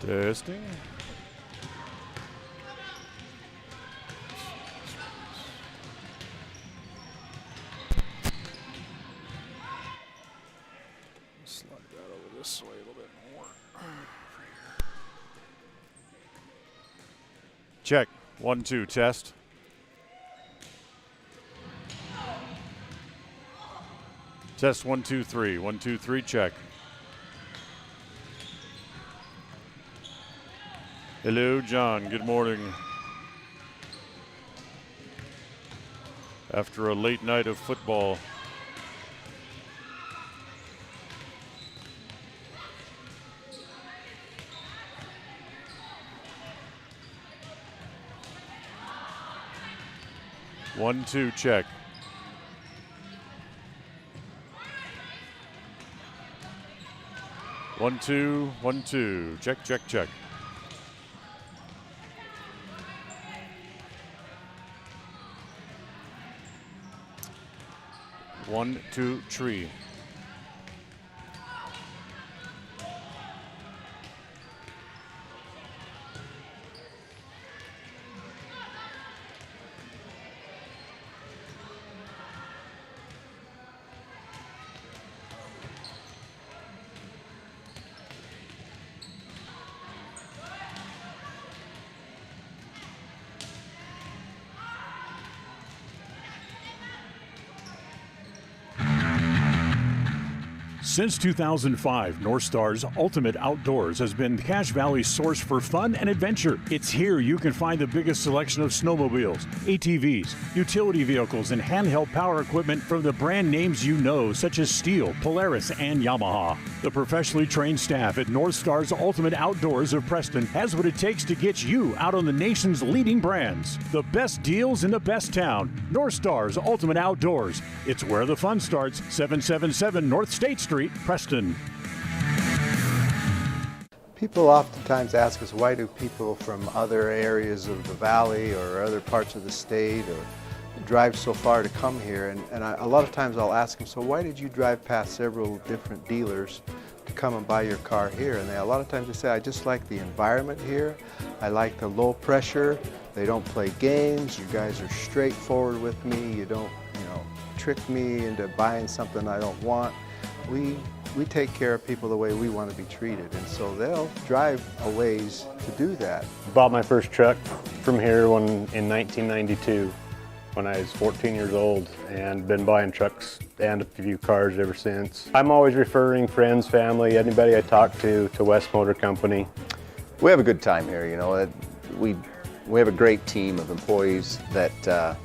Testing. Slide that over this way a little bit more. Check. 1, 2, test. Test 1, 2, 3. 1, 2, 3, check. Hello, John. Good morning. After a late night of football. One, two, check. One, two. Check, check, check. One, two, three. Since 2005, North Star's Ultimate Outdoors has been Cache Valley's source for fun and adventure. It's here you can find the biggest selection of snowmobiles, ATVs, utility vehicles, and handheld power equipment from the brand names you know, such as Steel, Polaris, and Yamaha. The professionally trained staff at North Star's Ultimate Outdoors of Preston has what it takes to get you out on the nation's leading brands. The best deals in the best town. North Star's Ultimate Outdoors. It's where the fun starts. 777 North State Street, Preston. People oftentimes ask us, why do people from other areas of the valley or other parts of the state or drive so far to come here? And a lot of times I'll ask them, so why did you drive past several different dealers to come and buy your car here? And a lot of times they say, I just like the environment here. I like the low pressure. They don't play games. You guys are straightforward with me. You don't, trick me into buying something I don't want. We take care of people the way we want to be treated, and so they'll drive a ways to do that. Bought my first truck from here in 1992 when I was 14 years old, and been buying trucks and a few cars ever since. I'm always referring friends, family, anybody I talk to West Motor Company. We have a good time here, We have a great team of employees that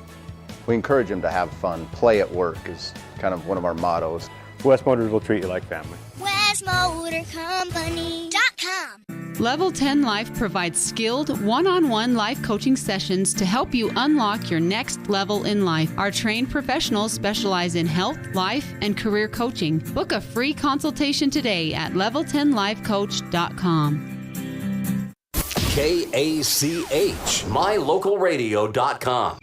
we encourage them to have fun. Play at work is kind of one of our mottos. West Motors will treat you like family. WestMotorCompany.com. Level 10 Life provides skilled one-on-one life coaching sessions to help you unlock your next level in life. Our trained professionals specialize in health, life, and career coaching. Book a free consultation today at level10lifecoach.com. KACH, MyLocalRadio.com.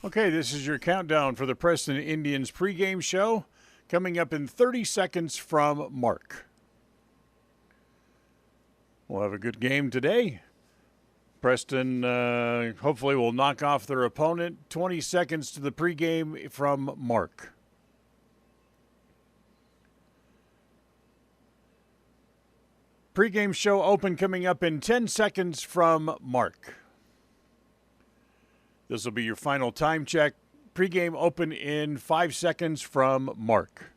Okay, this is your countdown for the Preston Indians pregame show, coming up in 30 seconds from Mark. We'll have a good game today. Preston hopefully will knock off their opponent. 20 seconds to the pregame from Mark. Pregame show open coming up in 10 seconds from Mark. This will be your final time check. Pregame open in 5 seconds from Mark.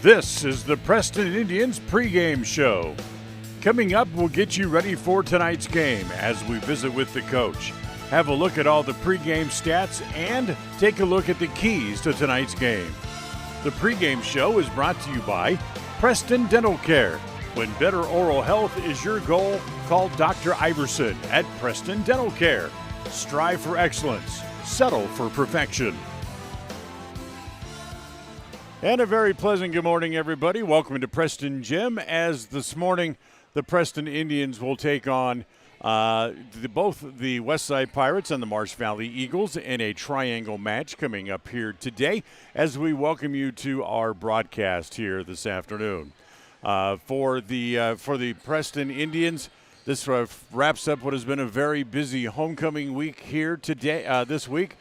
This is the Preston Indians pregame show. Coming up, we'll get you ready for tonight's game as we visit with the coach. Have a look at all the pregame stats and take a look at the keys to tonight's game. The pregame show is brought to you by Preston Dental Care. When better oral health is your goal, call Dr. Iverson at Preston Dental Care. Strive for excellence. Settle for perfection. And a very pleasant good morning, everybody. Welcome to Preston Gym. As this morning, the Preston Indians will take on both the Westside Pirates and the Marsh Valley Eagles in a triangle match coming up here today as we welcome you to our broadcast here this afternoon. For the Preston Indians, this wraps up what has been a very busy homecoming week here today, this week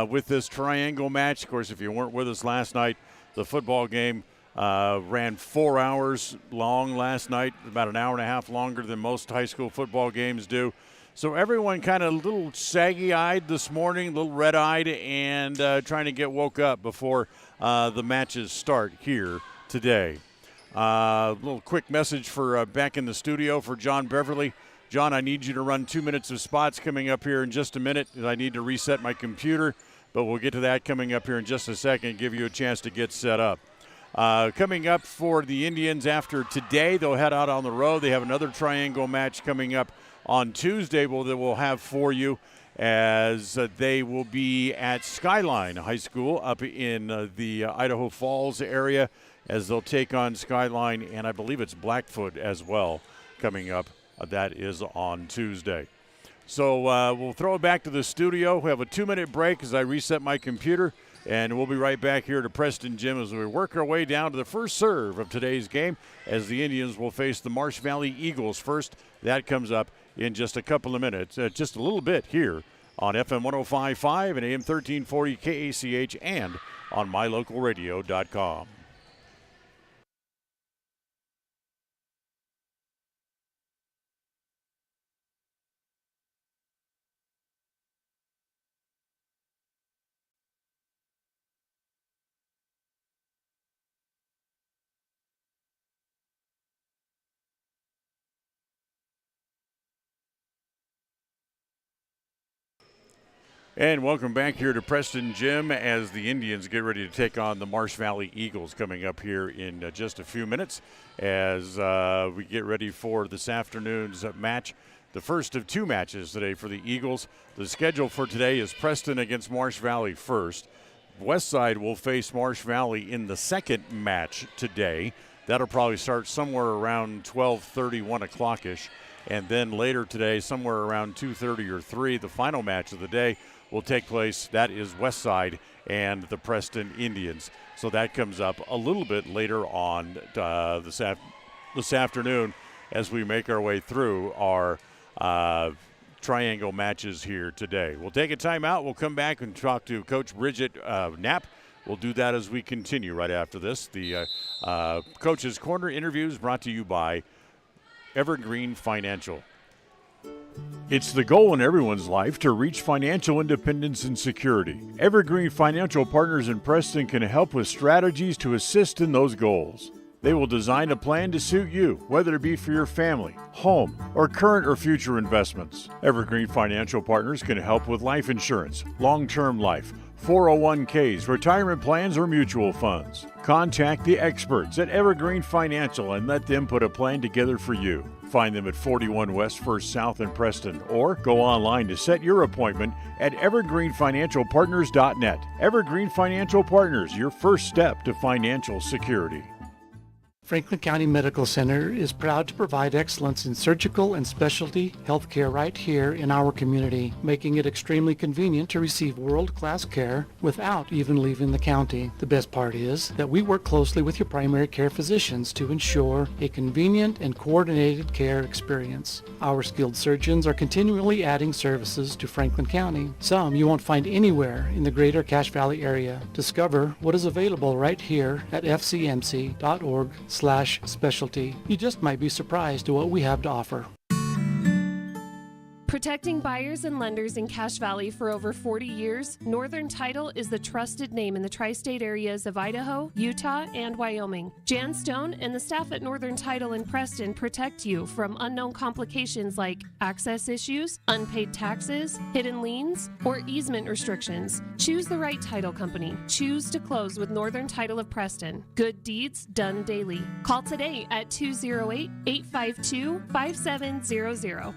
with this triangle match. Of course, if you weren't with us last night, the football game ran 4 hours long last night, about an hour and a half longer than most high school football games do. So everyone kind of a little saggy-eyed this morning, a little red-eyed, and trying to get woke up before the matches start here today. A little quick message for back in the studio for John Beverly. John, I need you to run 2 minutes of spots coming up here in just a minute. I need to reset my computer, but we'll get to that coming up here in just a second, give you a chance to get set up. Coming up for the Indians after today, they'll head out on the road. They have another triangle match coming up on Tuesday that we'll have for you as they will be at Skyline High School up in the Idaho Falls area as they'll take on Skyline, and I believe it's Blackfoot as well coming up. That is on Tuesday. So we'll throw it back to the studio. We have a 2-minute break as I reset my computer. And we'll be right back here to Preston Gym as we work our way down to the first serve of today's game as the Indians will face the Marsh Valley Eagles first. That comes up in just a couple of minutes, just a little bit here on FM 105.5 and AM 1340 KACH and on mylocalradio.com. And welcome back here to Preston Gym as the Indians get ready to take on the Marsh Valley Eagles coming up here in just a few minutes as we get ready for this afternoon's match. The first of two matches today for the Eagles. The schedule for today is Preston against Marsh Valley first. Westside will face Marsh Valley in the second match today. That'll probably start somewhere around 12:30, 1 o'clock-ish. And then later today, somewhere around 2:30 or 3, the final match of the day will take place. That is Westside and the Preston Indians. So that comes up a little bit later on this afternoon as we make our way through our triangle matches here today. We'll take a timeout. We'll come back and talk to Coach Bridget Knapp. We'll do that as we continue right after this. The Coach's Corner interviews brought to you by Evergreen Financial. It's the goal in everyone's life to reach financial independence and security. Evergreen Financial Partners in Preston can help with strategies to assist in those goals. They will design a plan to suit you, whether it be for your family, home, or current or future investments. Evergreen Financial Partners can help with life insurance, long-term life, 401ks, retirement plans, or mutual funds. Contact the experts at Evergreen Financial and let them put a plan together for you. Find them at 41 West 1st South in Preston, or go online to set your appointment at evergreenfinancialpartners.net. Evergreen Financial Partners, your first step to financial security. Franklin County Medical Center is proud to provide excellence in surgical and specialty healthcare right here in our community, making it extremely convenient to receive world-class care without even leaving the county. The best part is that we work closely with your primary care physicians to ensure a convenient and coordinated care experience. Our skilled surgeons are continually adding services to Franklin County, some you won't find anywhere in the greater Cache Valley area. Discover what is available right here at fcmc.org/specialty. You just might be surprised at what we have to offer. Protecting buyers and lenders in Cache Valley for over 40 years, Northern Title is the trusted name in the tri-state areas of Idaho, Utah, and Wyoming. Jan Stone and the staff at Northern Title in Preston protect you from unknown complications like access issues, unpaid taxes, hidden liens, or easement restrictions. Choose the right title company. Choose to close with Northern Title of Preston. Good deeds done daily. Call today at 208-852-5700.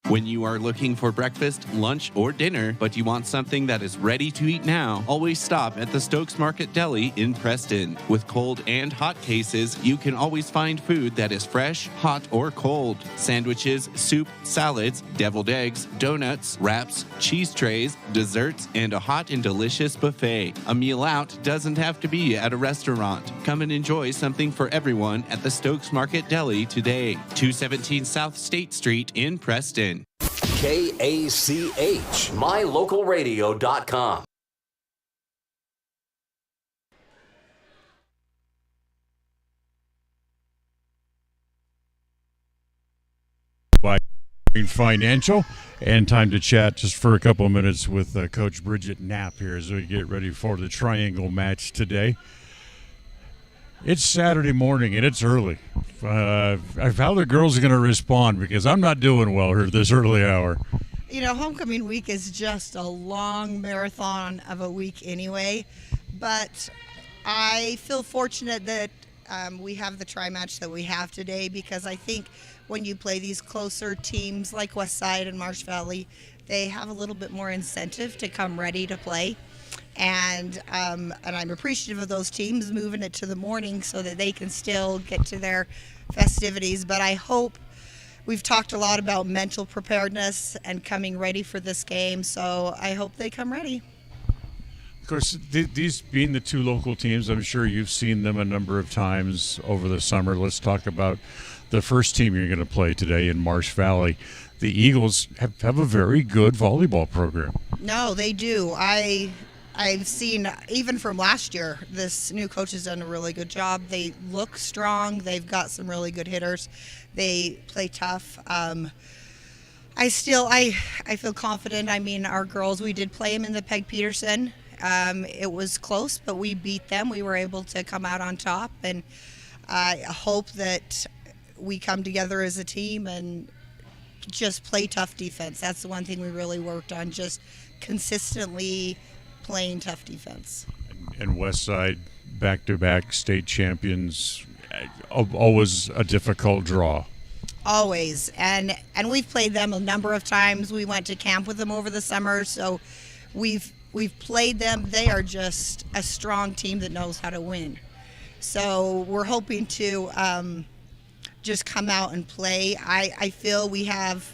When you are looking for breakfast, lunch, or dinner, but you want something that is ready to eat now, always stop at the Stokes Market Deli in Preston. With cold and hot cases, you can always find food that is fresh, hot, or cold. Sandwiches, soup, salads, deviled eggs, donuts, wraps, cheese trays, desserts, and a hot and delicious buffet. A meal out doesn't have to be at a restaurant. Come and enjoy something for everyone at the Stokes Market Deli today. 217 South State Street in Preston. KACH, mylocalradio.com. By Financial, and time to chat just for a couple of minutes with Coach Bridget Knapp here as we get ready for the triangle match today. It's Saturday morning and it's early. How the girls are going to respond, because I'm not doing well here this early hour. You know, homecoming week is just a long marathon of a week anyway, but I feel fortunate that we have the tri-match that we have today, because I think when you play these closer teams like Westside and Marsh Valley, they have a little bit more incentive to come ready to play. And I'm appreciative of those teams moving it to the morning so that they can still get to their festivities. But I hope, we've talked a lot about mental preparedness and coming ready for this game, so I hope they come ready. Of course, these being the two local teams, I'm sure you've seen them a number of times over the summer. Let's talk about the first team you're going to play today in Marsh Valley. The Eagles have a very good volleyball program. No, they do. I've seen, even from last year, this new coach has done a really good job. They look strong. They've got some really good hitters. They play tough. I feel confident. I mean, our girls, we did play them in the Peg Peterson. It was close, but we beat them. We were able to come out on top, and I hope that we come together as a team and just play tough defense. That's the one thing we really worked on, just consistently playing tough defense. And Westside, back-to-back state champions, always a difficult draw. Always, and we've played them a number of times. We went to camp with them over the summer, so we've played them. They are just a strong team that knows how to win. So we're hoping to just come out and play. I feel we have,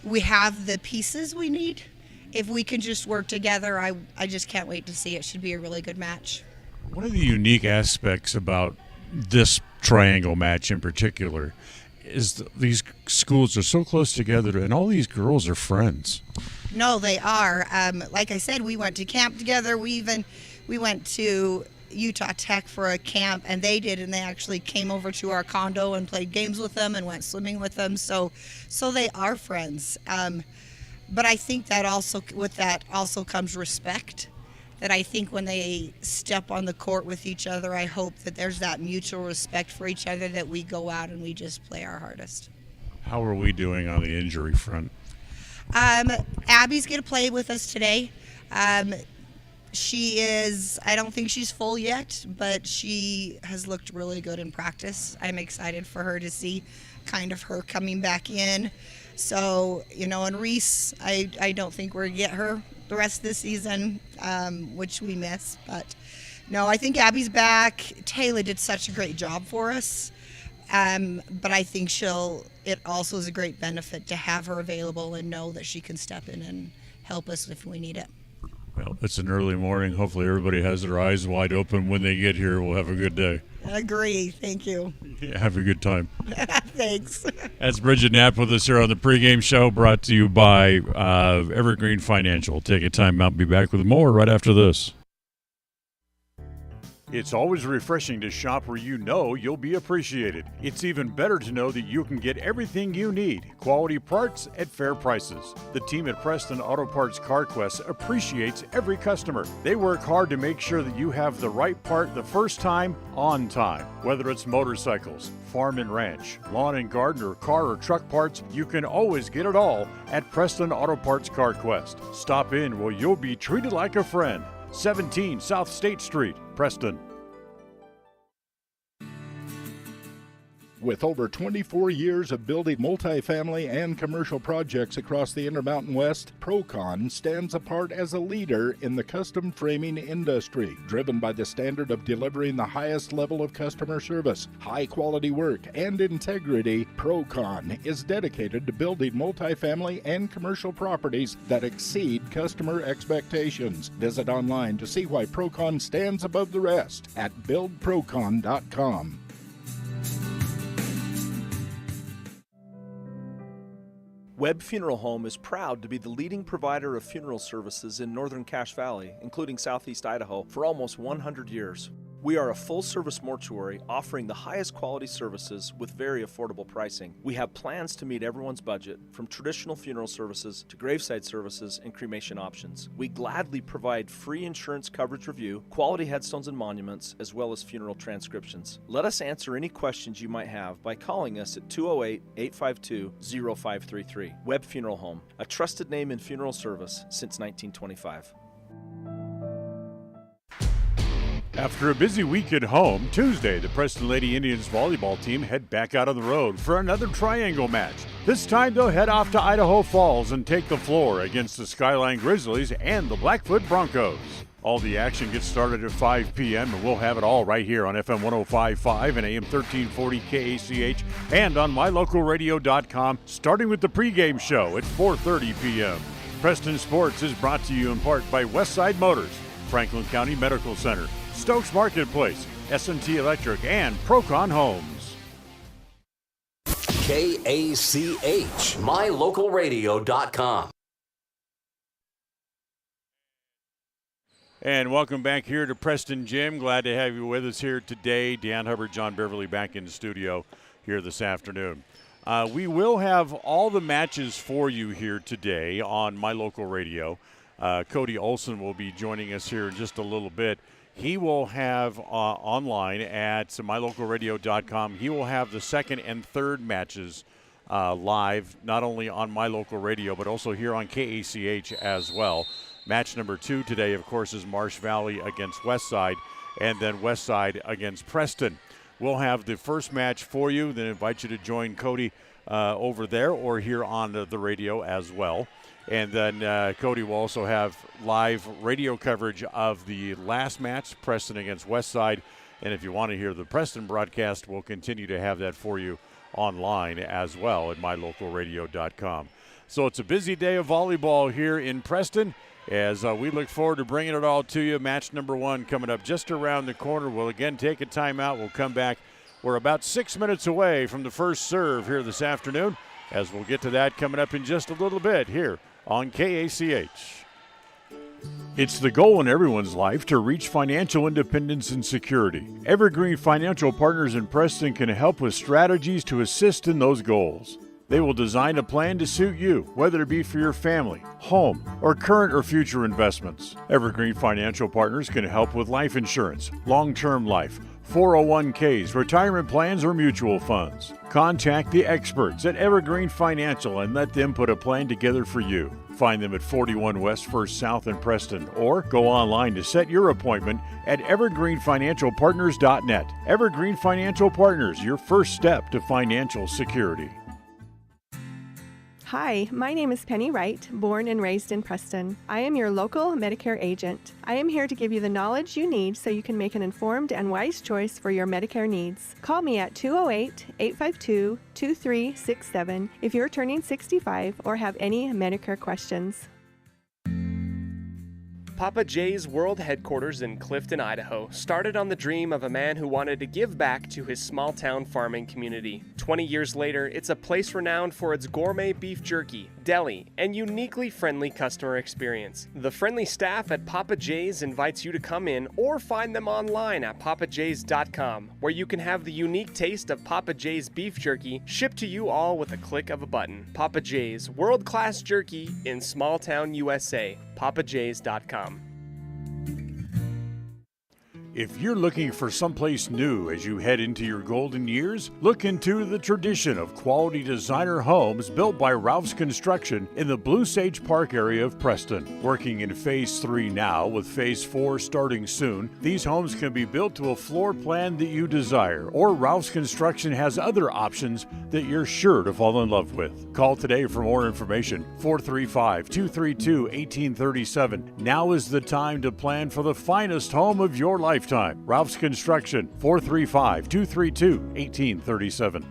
we have the pieces we need. If we can just work together, I just can't wait to see it. Should be a really good match. One of the unique aspects about this triangle match in particular is these schools are so close together, and all these girls are friends. No, they are. Like I said, we went to camp together. We went to Utah Tech for a camp, and they actually came over to our condo and played games with them and went swimming with them. So they are friends. But I think that with that also comes respect. That I think when they step on the court with each other, I hope that there's that mutual respect for each other, that we go out and we just play our hardest. How are we doing on the injury front? Abby's going to play with us today. She is, I don't think she's full yet, but she has looked really good in practice. I'm excited for her to see kind of her coming back in. So, and Reese, I don't think we're going to get her the rest of the season, which we miss. But no, I think Abby's back. Taylor did such a great job for us. But I think it also is a great benefit to have her available and know that she can step in and help us if we need it. Well, it's an early morning. Hopefully everybody has their eyes wide open when they get here. We'll have a good day. Agree. Thank you. Yeah, have a good time. Thanks. That's Bridget Knapp with us here on the pregame show, brought to you by Evergreen Financial. Take a time out and be back with more right after this. It's always refreshing to shop where you know you'll be appreciated. It's even better to know that you can get everything you need. Quality parts at fair prices. The team at Preston Auto Parts CarQuest appreciates every customer. They work hard to make sure that you have the right part the first time, on time. Whether it's motorcycles, farm and ranch, lawn and garden, or car or truck parts, you can always get it all at Preston Auto Parts CarQuest. Stop in where you'll be treated like a friend. 17 South State Street, Preston. With over 24 years of building multifamily and commercial projects across the Intermountain West, Procon stands apart as a leader in the custom framing industry. Driven by the standard of delivering the highest level of customer service, high-quality work, and integrity, Procon is dedicated to building multifamily and commercial properties that exceed customer expectations. Visit online to see why Procon stands above the rest at buildprocon.com. Webb Funeral Home is proud to be the leading provider of funeral services in northern Cache Valley, including southeast Idaho, for almost 100 years. We are a full-service mortuary offering the highest quality services with very affordable pricing. We have plans to meet everyone's budget, from traditional funeral services to graveside services and cremation options. We gladly provide free insurance coverage review, quality headstones and monuments, as well as funeral transcriptions. Let us answer any questions you might have by calling us at 208-852-0533. Webb Funeral Home, a trusted name in funeral service since 1925. After a busy week at home, Tuesday, the Preston Lady Indians volleyball team head back out on the road for another triangle match. This time they'll head off to Idaho Falls and take the floor against the Skyline Grizzlies and the Blackfoot Broncos. All the action gets started at 5 p.m. and we'll have it all right here on FM 105.5 and AM 1340 KACH and on mylocalradio.com, starting with the pregame show at 4:30 p.m. Preston Sports is brought to you in part by Westside Motors, Franklin County Medical Center, Stokes Marketplace, S&T Electric, and Procon Homes. KACH, mylocalradio.com. And welcome back here to Preston Gym. Glad to have you with us here today. Dan Hubbard, John Beverly back in the studio here this afternoon. We will have all the matches for you here today on My Local Radio. Cody Olson will be joining us here in just a little bit. He will have online at mylocalradio.com, he will have the second and third matches live, not only on My Local Radio, but also here on KACH as well. Match number 2 today, of course, is Marsh Valley against Westside, and then Westside against Preston. We'll have the first match for you, then invite you to join Cody over there or here on the radio as well. And then Cody will also have live radio coverage of the last match, Preston against Westside. And if you want to hear the Preston broadcast, we'll continue to have that for you online as well at mylocalradio.com. So it's a busy day of volleyball here in Preston as we look forward to bringing it all to you. Match number 1 coming up just around the corner. We'll again take a timeout. We'll come back. We're about 6 minutes away from the first serve here this afternoon, as we'll get to that coming up in just a little bit here on KACH. It's the goal in everyone's life to reach financial independence and security. Evergreen Financial Partners in Preston can help with strategies to assist in those goals. They will design a plan to suit you, whether it be for your family, home, or current or future investments. Evergreen Financial Partners can help with life insurance, long-term life, 401ks, retirement plans, or mutual funds. Contact the experts at Evergreen Financial and let them put a plan together for you. Find them at 41 West 1st South in Preston, or go online to set your appointment at evergreenfinancialpartners.net. Evergreen Financial Partners, your first step to financial security. Hi, my name is Penny Wright, born and raised in Preston. I am your local Medicare agent. I am here to give you the knowledge you need so you can make an informed and wise choice for your Medicare needs. Call me at 208-852-2367 if you're turning 65 or have any Medicare questions. Papa J's World Headquarters in Clifton, Idaho, started on the dream of a man who wanted to give back to his small-town farming community. 20 years later, it's a place renowned for its gourmet beef jerky, deli, and uniquely friendly customer experience. The friendly staff at Papa J's invites you to come in or find them online at papajs.com, where you can have the unique taste of Papa J's beef jerky shipped to you all with a click of a button. Papa J's, world-class jerky in small-town USA. papajs.com. If you're looking for someplace new as you head into your golden years, look into the tradition of quality designer homes built by Ralph's Construction in the Blue Sage Park area of Preston. Working in Phase 3 now, with Phase 4 starting soon, these homes can be built to a floor plan that you desire, or Ralph's Construction has other options that you're sure to fall in love with. Call today for more information, 435-232-1837. Now is the time to plan for the finest home of your lifetime. Ralph's Construction, 435-232-1837.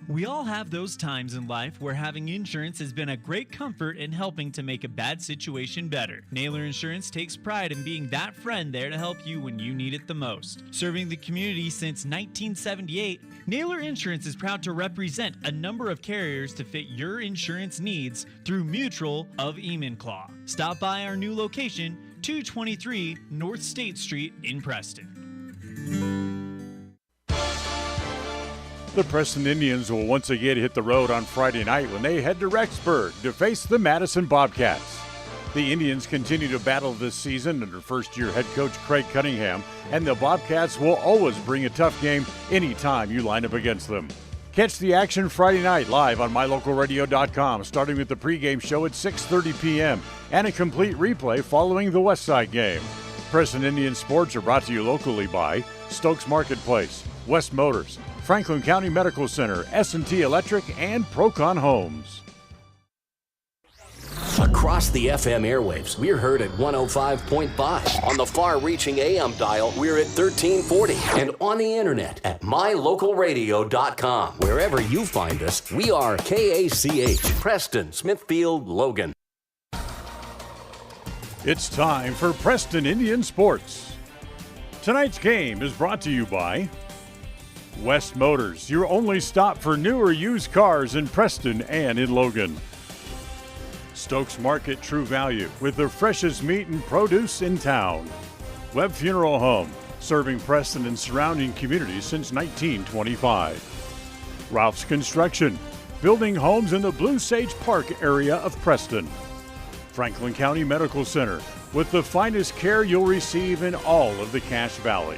We all have those times in life where having insurance has been a great comfort in helping to make a bad situation better. Naylor Insurance takes pride in being that friend there to help you when you need it the most. Serving the community since 1978, Naylor Insurance is proud to represent a number of carriers to fit your insurance needs through Mutual of Enumclaw. Stop by our new location, 223 North State Street in Preston. The Preston Indians will once again hit the road on Friday night when they head to Rexburg to face the Madison Bobcats. The Indians continue to battle this season under first-year head coach Craig Cunningham, and the Bobcats will always bring a tough game anytime you line up against them. Catch the action Friday night live on mylocalradio.com, starting with the pregame show at 6:30 p.m. and a complete replay following the Westside game. Preston Indian Sports are brought to you locally by Stokes Marketplace, West Motors, Franklin County Medical Center, S&T Electric, and Procon Homes. Across the FM airwaves, we're heard at 105.5. On the far-reaching AM dial, we're at 1340. And on the internet at mylocalradio.com. Wherever you find us, we are KACH, Preston, Smithfield, Logan. It's time for Preston Indian Sports. Tonight's game is brought to you by West Motors, your only stop for new or used cars in Preston and in Logan. Stokes Market True Value, with the freshest meat and produce in town. Webb Funeral Home, serving Preston and surrounding communities since 1925. Ralph's Construction, building homes in the Blue Sage Park area of Preston. Franklin County Medical Center, with the finest care you'll receive in all of the Cache Valley.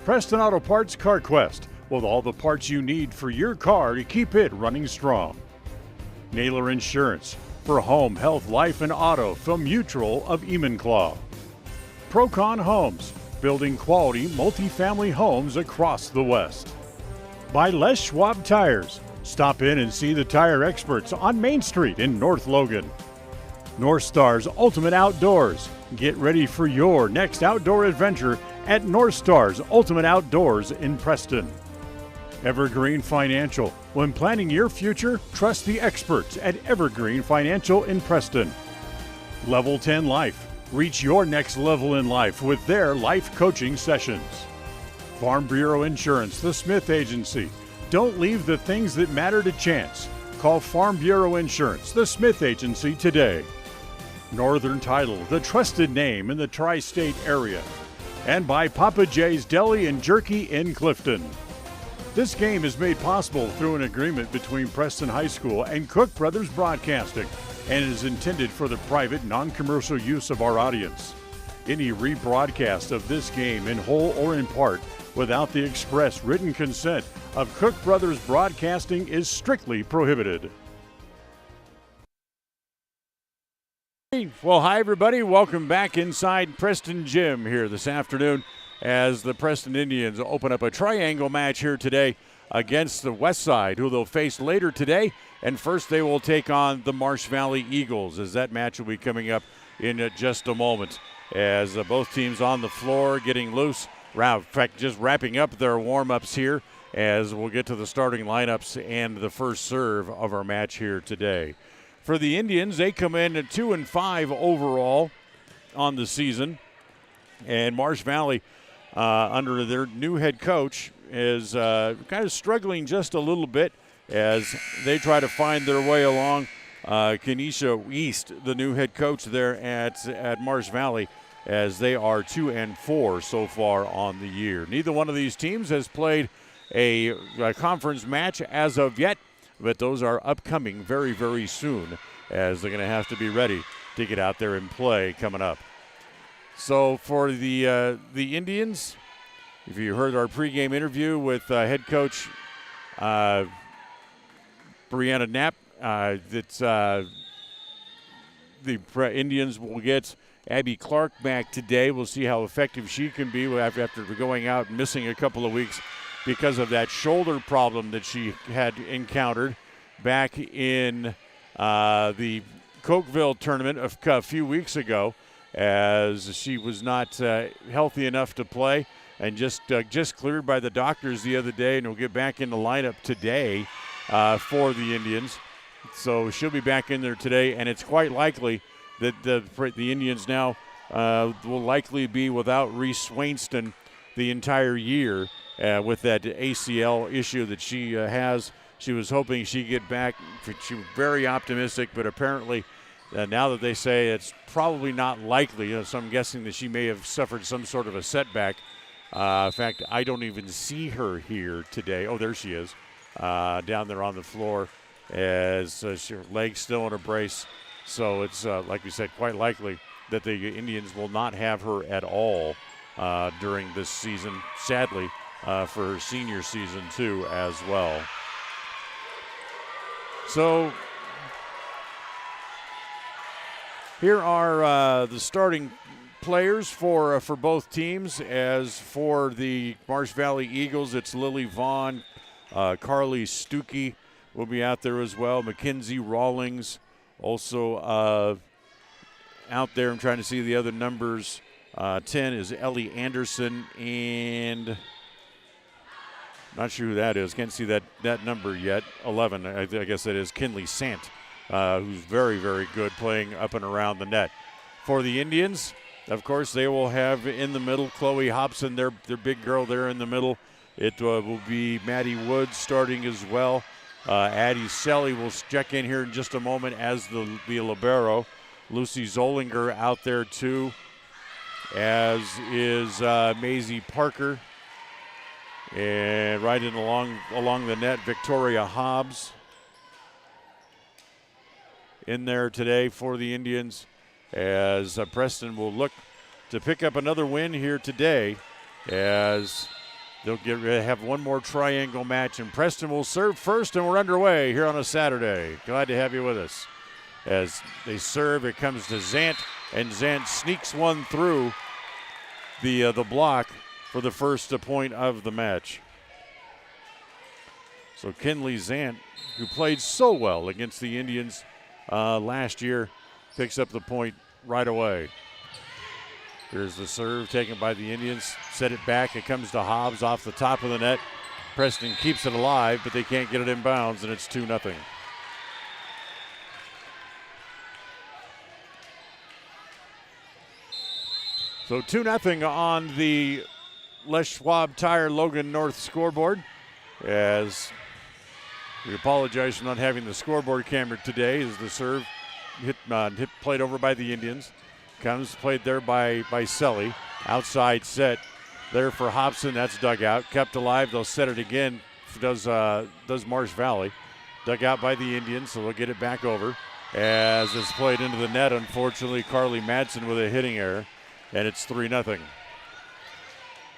Preston Auto Parts CarQuest, with all the parts you need for your car to keep it running strong. Naylor Insurance, for home, health, life, and auto from Mutual of Enumclaw. Procon Homes, building quality multifamily homes across the West. By Les Schwab Tires, stop in and see the tire experts on Main Street in North Logan. North Star's Ultimate Outdoors, get ready for your next outdoor adventure at North Star's Ultimate Outdoors in Preston. Evergreen Financial. When planning your future, trust the experts at Evergreen Financial in Preston. Level 10 Life. Reach your next level in life with their life coaching sessions. Farm Bureau Insurance, the Smith Agency. Don't leave the things that matter to chance. Call Farm Bureau Insurance, the Smith Agency, today. Northern Title, the trusted name in the tri-state area. And by Papa J's Deli and Jerky in Clifton. This game is made possible through an agreement between Preston High School and Cook Brothers Broadcasting and is intended for the private, non-commercial use of our audience. Any rebroadcast of this game in whole or in part without the express written consent of Cook Brothers Broadcasting is strictly prohibited. Well, hi, everybody. Welcome back inside Preston Gym here this afternoon as the Preston Indians open up a triangle match here today against the West Side, who they'll face later today. And first they will take on the Marsh Valley Eagles, as that match will be coming up in just a moment. As both teams on the floor getting loose, in fact, just wrapping up their warm-ups here as we'll get to the starting lineups and the first serve of our match here today. For the Indians, they come in at 2-5 overall on the season. And Marsh Valley, under their new head coach, is kind of struggling just a little bit as they try to find their way along. Kenesha East, the new head coach there at Marsh Valley, as they are 2-4 so far on the year. Neither one of these teams has played a conference match as of yet, but those are upcoming very, very soon, as they're going to have to be ready to get out there and play coming up. So for the Indians, if you heard our pregame interview with head coach Brianna Knapp, the Indians will get Abby Clark back today. We'll see how effective she can be after going out and missing a couple of weeks because of that shoulder problem that she had encountered back in the Cokeville tournament a few weeks ago, as she was not healthy enough to play and just cleared by the doctors the other day, and will get back in the lineup today for the Indians. So she'll be back in there today, and it's quite likely that the Indians now will likely be without Reese Swainston the entire year with that ACL issue that she has. She was hoping she'd get back. She was very optimistic, but apparently now that they say it's probably not likely, so I'm guessing that she may have suffered some sort of a setback. In fact, I don't even see her here today. Oh, there she is, down there on the floor, as her leg's still in a brace. So it's, like we said, quite likely that the Indians will not have her at all during this season, sadly, for her senior season too as well. So here are the starting players for both teams. As for the Marsh Valley Eagles, it's Lily Vaughn, Carly Stuckey will be out there as well, Mackenzie Rawlings also out there. I'm trying to see the other numbers. 10 is Ellie Anderson, and not sure who that is. Can't see that number yet. 11, I guess that is Kinley Sant, who's very, very good playing up and around the net. For the Indians, of course, they will have in the middle Chloe Hobson, their big girl there in the middle. It will be Maddie Woods starting as well. Addie Selly will check in here in just a moment as the libero. Lucy Zollinger out there too, as is Maisie Parker. And right in along the net, Victoria Hobbs in there today for the Indians, as Preston will look to pick up another win here today, as they'll have one more triangle match, and Preston will serve first, and we're underway here on a Saturday. Glad to have you with us. As they serve, it comes to Zant, and Zant sneaks one through the block for the first point of the match. So Kinley Zant, who played so well against the Indians last year, picks up the point right away. Here's the serve taken by the Indians. Set it back. It comes to Hobbs off the top of the net. Preston keeps it alive, but they can't get it in bounds, and it's 2-0. So 2-0 on the Les Schwab Tire Logan North scoreboard, as we apologize for not having the scoreboard camera today, as the serve hit played over by the Indians. Comes played there by Selly. Outside set there for Hobson. That's dug out. Kept alive. They'll set it again does Marsh Valley. Dug out by the Indians, so they'll get it back over. As it's played into the net, unfortunately, Carly Madsen with a hitting error, and it's 3-0.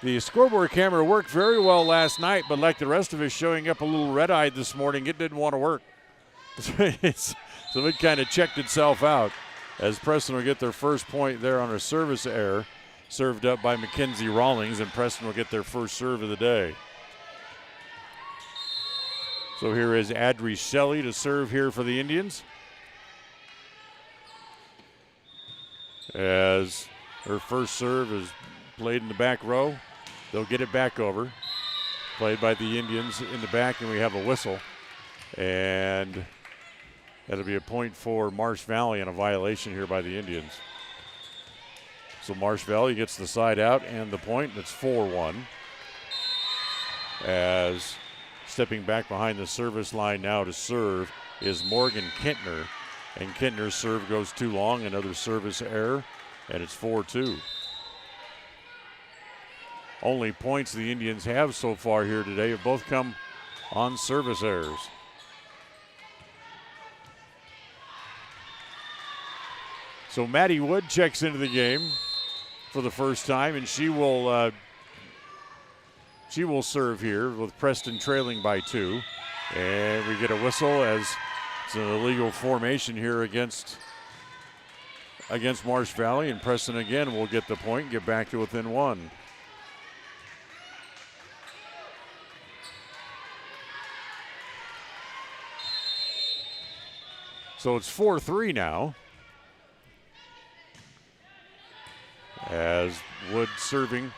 The scoreboard camera worked very well last night, but like the rest of us showing up a little red-eyed this morning, it didn't want to work. So it kind of checked itself out as Preston will get their first point there on a service error, served up by Mackenzie Rawlings, and Preston will get their first serve of the day. So here is Adri Shelley to serve here for the Indians. As her first serve is played in the back row. They'll get it back over. Played by the Indians in the back, and we have a whistle. And that'll be a point for Marsh Valley and a violation here by the Indians. So Marsh Valley gets the side out and the point. It's 4-1. As stepping back behind the service line now to serve is Morgan Kintner. And Kintner's serve goes too long, another service error, and it's 4-2. Only points the Indians have so far here today have both come on service errors. So Maddie Wood checks into the game for the first time, and she will serve here with Preston trailing by 2. And we get a whistle as it's an illegal formation here against Marsh Valley, and Preston again will get the point, get back to within 1. So it's 4-3 now. As Wood serving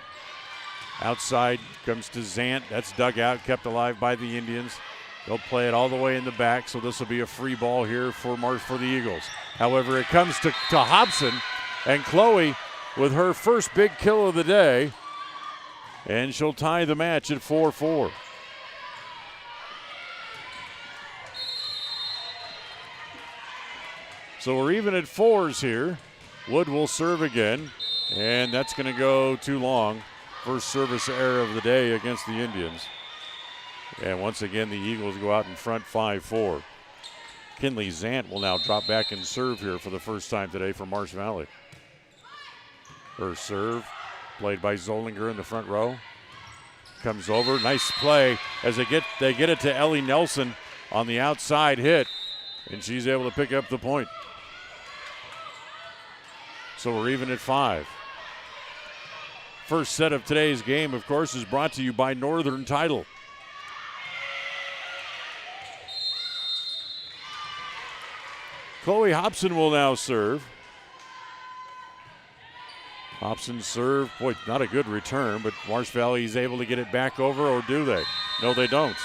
outside comes to Zant. That's dug out, kept alive by the Indians. They'll play it all the way in the back, so this will be a free ball here for the Eagles. However, it comes to Hobson, and Chloe with her first big kill of the day, and she'll tie the match at 4-4. So we're even at 4s here. Wood will serve again, and that's going to go too long. First service error of the day against the Indians. And once again, the Eagles go out in front 5-4. Kinley Zant will now drop back and serve here for the first time today for Marsh Valley. Her serve, played by Zollinger in the front row. Comes over, nice play as they get it to Ellie Nelson on the outside hit, and she's able to pick up the point. So we're even at 5. First set of today's game, of course, is brought to you by Northern Title. Chloe Hobson will now serve. Hobson's serve, boy, not a good return, but Marsh Valley is able to get it back over, or do they? No, they don't.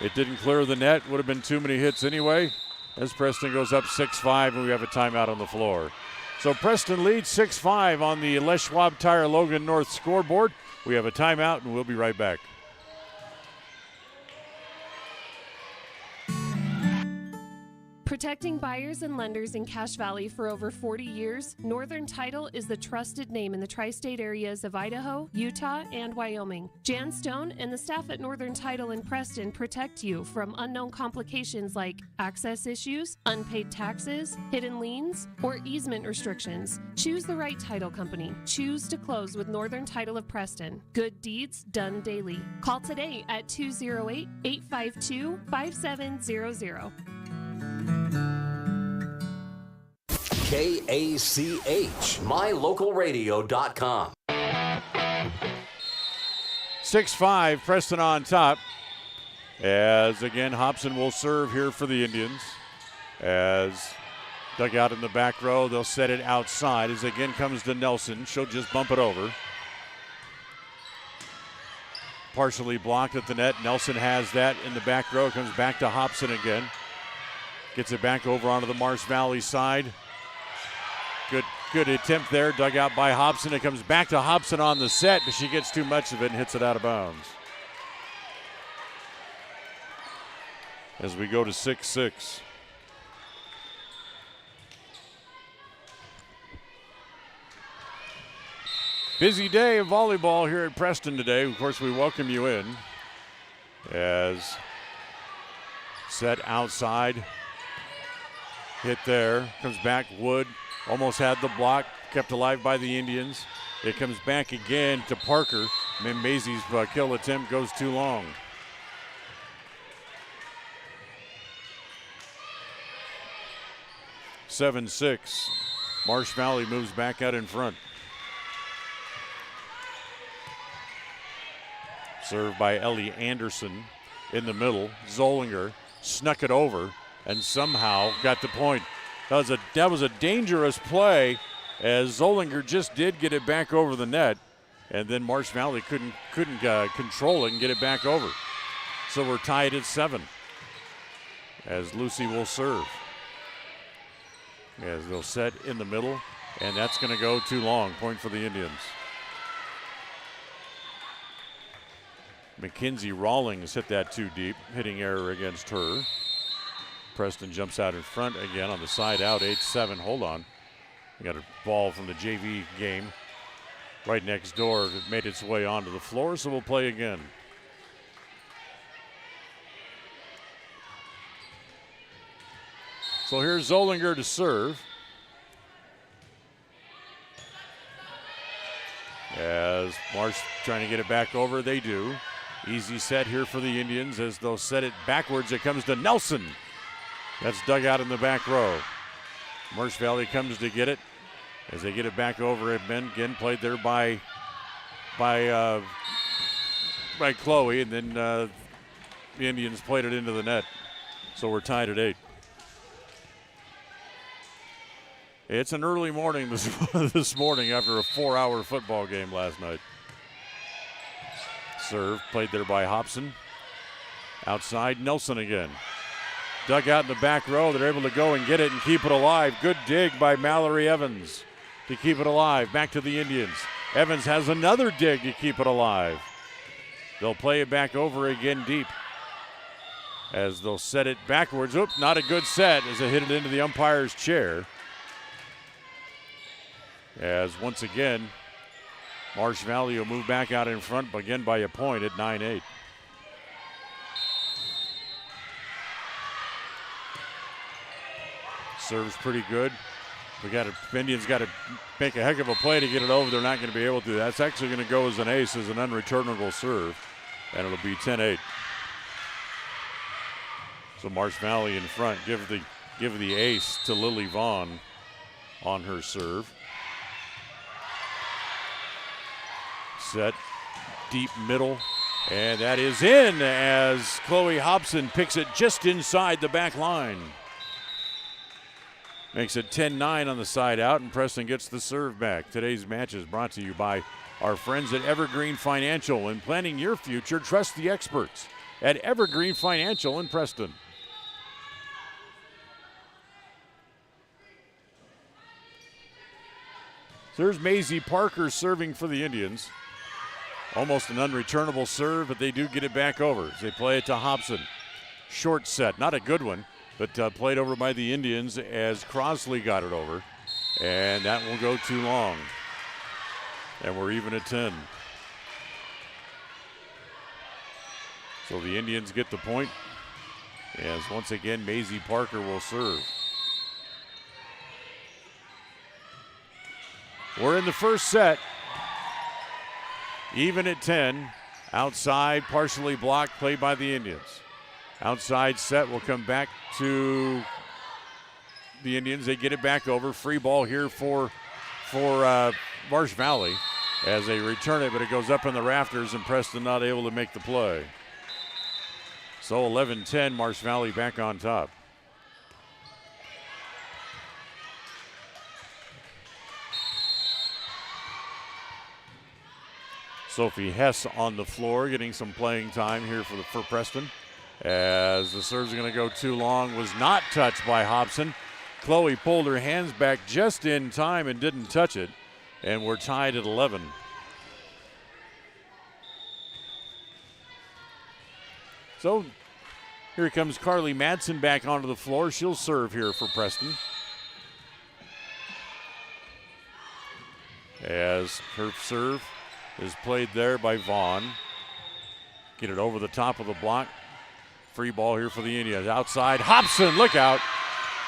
It didn't clear the net, would have been too many hits anyway, as Preston goes up 6-5, and we have a timeout on the floor. So Preston leads 6-5 on the Les Schwab Tire Logan North scoreboard. We have a timeout, and we'll be right back. Protecting buyers and lenders in Cache Valley for over 40 years, Northern Title is the trusted name in the tri-state areas of Idaho, Utah, and Wyoming. Jan Stone and the staff at Northern Title in Preston protect you from unknown complications like access issues, unpaid taxes, hidden liens, or easement restrictions. Choose the right title company. Choose to close with Northern Title of Preston. Good deeds done daily. Call today at 208-852-5700. KACH, mylocalradio.com. 6-5, Preston on top. As again, Hobson will serve here for the Indians. As dug out in the back row, they'll set it outside. As again comes to Nelson, she'll just bump it over. Partially blocked at the net. Nelson has that in the back row. Comes back to Hobson again. Gets it back over onto the Marsh Valley side. Good attempt there, dug out by Hobson. It comes back to Hobson on the set, but she gets too much of it and hits it out of bounds. As we go to 6-6. Busy day of volleyball here at Preston today. Of course, we welcome you in. As set outside, hit there, comes back. Wood almost had the block, kept alive by the Indians. It comes back again to Parker. Mazey's kill attempt goes too long. (7-6). Marsh Valley moves back out in front. Served by Ellie Anderson in the middle. Zollinger snuck it over and somehow got the point. That was a dangerous play, as Zollinger just did get it back over the net, and then Marsh Valley couldn't control it and get it back over. So we're tied at 7 as Lucy will serve. As they'll set in the middle, and that's going to go too long. Point for the Indians. Mackenzie Rawlings hit that too deep. Hitting error against her. Preston jumps out in front again on the side out. 8-7. Hold on. We got a ball from the JV game right next door that made its way onto the floor, so we'll play again. So here's Zollinger to serve. As Marsh trying to get it back over, they do. Easy set here for the Indians as they'll set it backwards. It comes to Nelson. That's dug out in the back row. Marsh Valley comes to get it as they get it back over. Again played there by Chloe, and then the Indians played it into the net. So we're tied at 8. It's an early morning this morning after a 4-hour football game last night. Serve played there by Hobson. Outside, Nelson again. Dug out in the back row. They're able to go and get it and keep it alive. Good dig by Mallory Evans to keep it alive. Back to the Indians. Evans has another dig to keep it alive. They'll play it back over again deep as they'll set it backwards. Oops, not a good set as they hit it into the umpire's chair. As once again, Marsh Valley will move back out in front again by a point at 9-8. Serves pretty good. Indians got to make a heck of a play to get it over. They're not going to be able to. That's actually going to go as an ace, as an unreturnable serve, and it'll be 10-8. So Marsh Valley in front. Give the ace to Lily Vaughn on her serve. Set deep middle, and that is in as Chloe Hobson picks it just inside the back line. Makes it 10-9 on the side out, and Preston gets the serve back. Today's match is brought to you by our friends at Evergreen Financial. When planning your future, trust the experts at Evergreen Financial in Preston. So there's Maisie Parker serving for the Indians. Almost an unreturnable serve, but they do get it back over as they play it to Hobson. Short set, not a good one, but played over by the Indians as Crosley got it over. And that will go too long. And we're even at 10. So the Indians get the point, as once again Maisie Parker will serve. We're in the first set. Even at 10, outside, partially blocked, played by the Indians. Outside set will come back to the Indians. They get it back over. Free ball here for Marsh Valley as they return it, but it goes up in the rafters, and Preston not able to make the play. So 11-10, Marsh Valley back on top. Sophie Hess on the floor, getting some playing time here for Preston. As the serve's going to go too long, was not touched by Hobson. Chloe pulled her hands back just in time and didn't touch it, and we're tied at 11. So here comes Carly Madsen back onto the floor. She'll serve here for Preston. As her serve is played there by Vaughn. Get it over the top of the block. Free ball here for the Indians. Outside, Hobson, look out.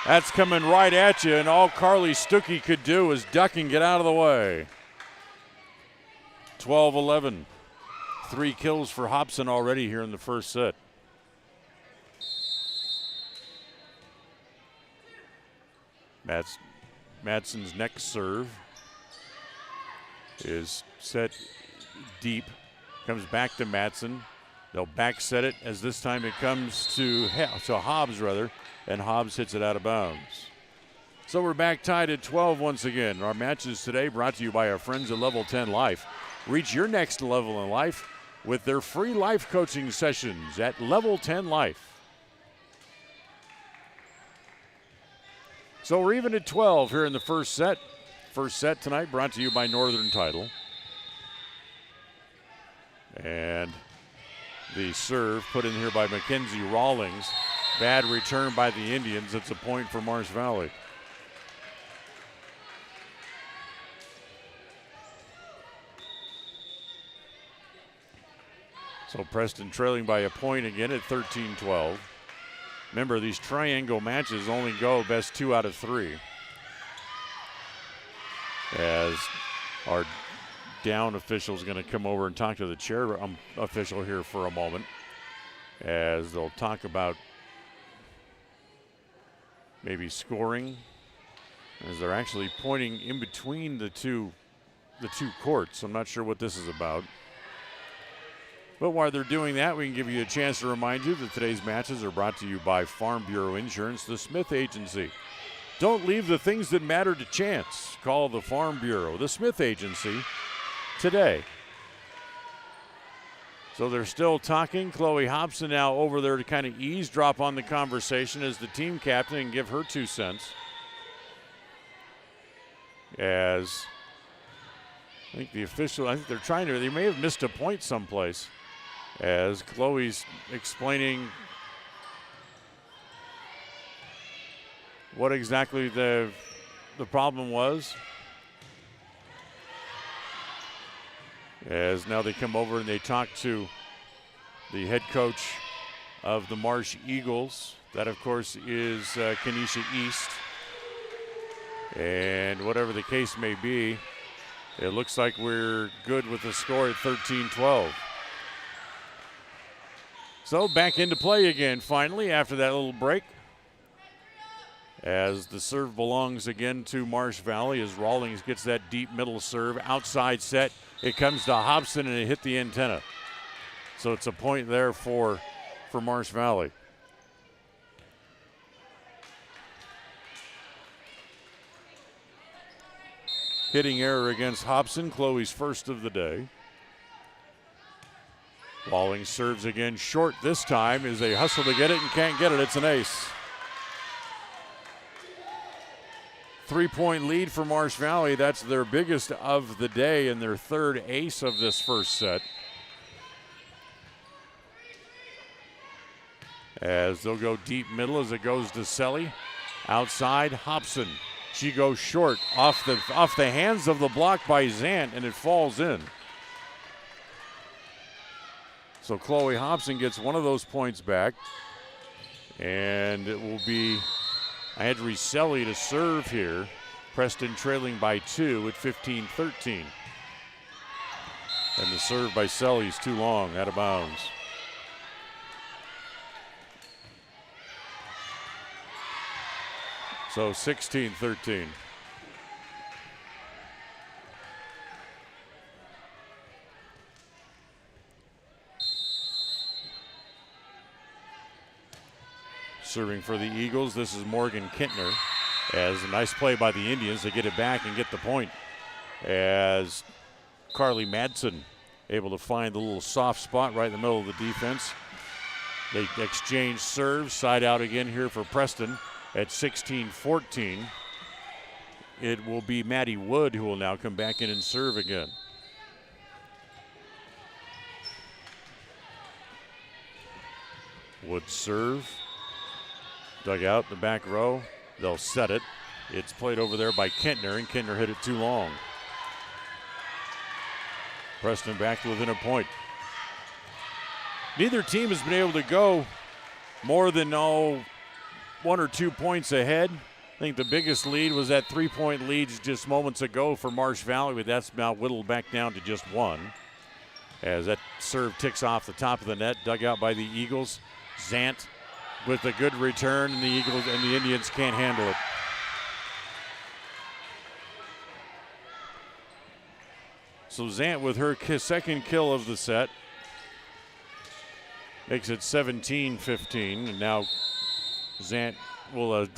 That's coming right at you, and all Carly Stuckey could do is duck and get out of the way. 12-11. 3 kills for Hobson already here in the first set. Madsen's next serve is set deep. Comes back to Madsen. They'll back set it as this time it comes to Hobbs, and Hobbs hits it out of bounds. So we're back tied at 12 once again. Our matches today brought to you by our friends at Level 10 Life. Reach your next level in life with their free life coaching sessions at Level 10 Life. So we're even at 12 here in the first set. First set tonight brought to you by Northern Title. And the serve put in here by Mackenzie Rawlings. Bad return by the Indians. It's a point for Marsh Valley. So Preston trailing by a point again at 13-12. Remember, these triangle matches only go best 2 out of 3. As our down official is going to come over and talk to the chair official here for a moment, as they'll talk about maybe scoring, as they're actually pointing in between the two courts. I'm not sure what this is about. But while they're doing that, we can give you a chance to remind you that today's matches are brought to you by Farm Bureau Insurance, the Smith Agency. Don't leave the things that matter to chance. Call the Farm Bureau, the Smith Agency, today. So they're still talking. Chloe Hobson now over there to kind of eavesdrop on the conversation as the team captain and give her 2 cents. As I think they may have missed a point someplace. As Chloe's explaining what exactly the problem was. As now they come over and they talk to the head coach of the Marsh Eagles. That, of course, is Kenesha East. And whatever the case may be, it looks like we're good with the score at 13-12. So back into play again finally after that little break. As the serve belongs again to Marsh Valley as Rawlings gets that deep middle serve. Outside set. It comes to Hobson and it hit the antenna. So it's a point there for Marsh Valley. Hitting error against Hobson, Chloe's first of the day. Rawlings serves again short this time as they hustle to get it and can't get it. It's an ace. 3-point lead for Marsh Valley. That's their biggest of the day and their 3rd ace of this first set. As they'll go deep middle as it goes to Selly. Outside, Hobson. She goes short off the hands of the block by Zant, and it falls in. So Chloe Hobson gets one of those points back. And it will be Adri Selly to serve here. Preston trailing by 2 at 15-13. And the serve by Selly is too long, out of bounds. So 16-13. Serving for the Eagles, this is Morgan Kintner. As a nice play by the Indians to get it back and get the point. As Carly Madsen able to find the little soft spot right in the middle of the defense. They exchange serves, side out again here for Preston at 16-14. It will be Maddie Wood who will now come back in and serve again. Wood serve. Dug out in the back row. They'll set it. It's played over there by Kintner, and Kintner hit it too long. Preston back to within a point. neither team has been able to go more than 1 or 2 points ahead. I think the biggest lead was that 3-point lead just moments ago for Marsh Valley, but that's now whittled back down to just 1. As that serve ticks off the top of the net, dug out by the Eagles. Zant with a good return, and the Eagles and the Indians can't handle it. So Zant with her second kill of the set makes it 17-15, and now Zant will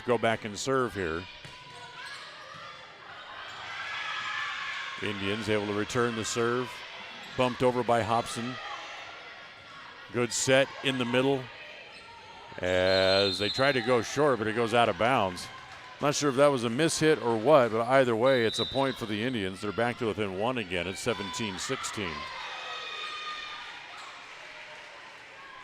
go back and serve here. Indians able to return the serve. Bumped over by Hobson. Good set in the middle as they try to go short, but it goes out of bounds. Not sure if that was a mishit or what, but either way, it's a point for the Indians. They're back to within 1 again. It's 17-16.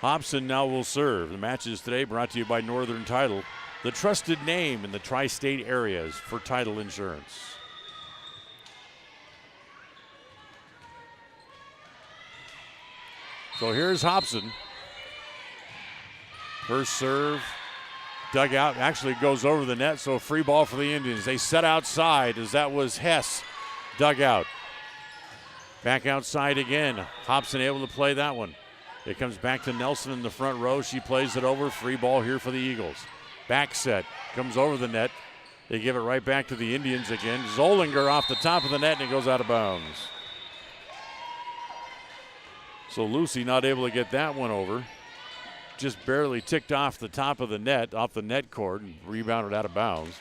Hobson now will serve. The matches today brought to you by Northern Title, the trusted name in the tri-state areas for title insurance. So here's Hobson. First serve, dug out, actually goes over the net, so free ball for the Indians. They set outside as that was Hess, dug out. Back outside again. Hobson able to play that one. It comes back to Nelson in the front row. She plays it over. Free ball here for the Eagles. Back set, comes over the net. They give it right back to the Indians again. Zollinger off the top of the net, and it goes out of bounds. So Lucy not able to get that one over. Just barely ticked off the top of the net, off the net cord, and rebounded out of bounds.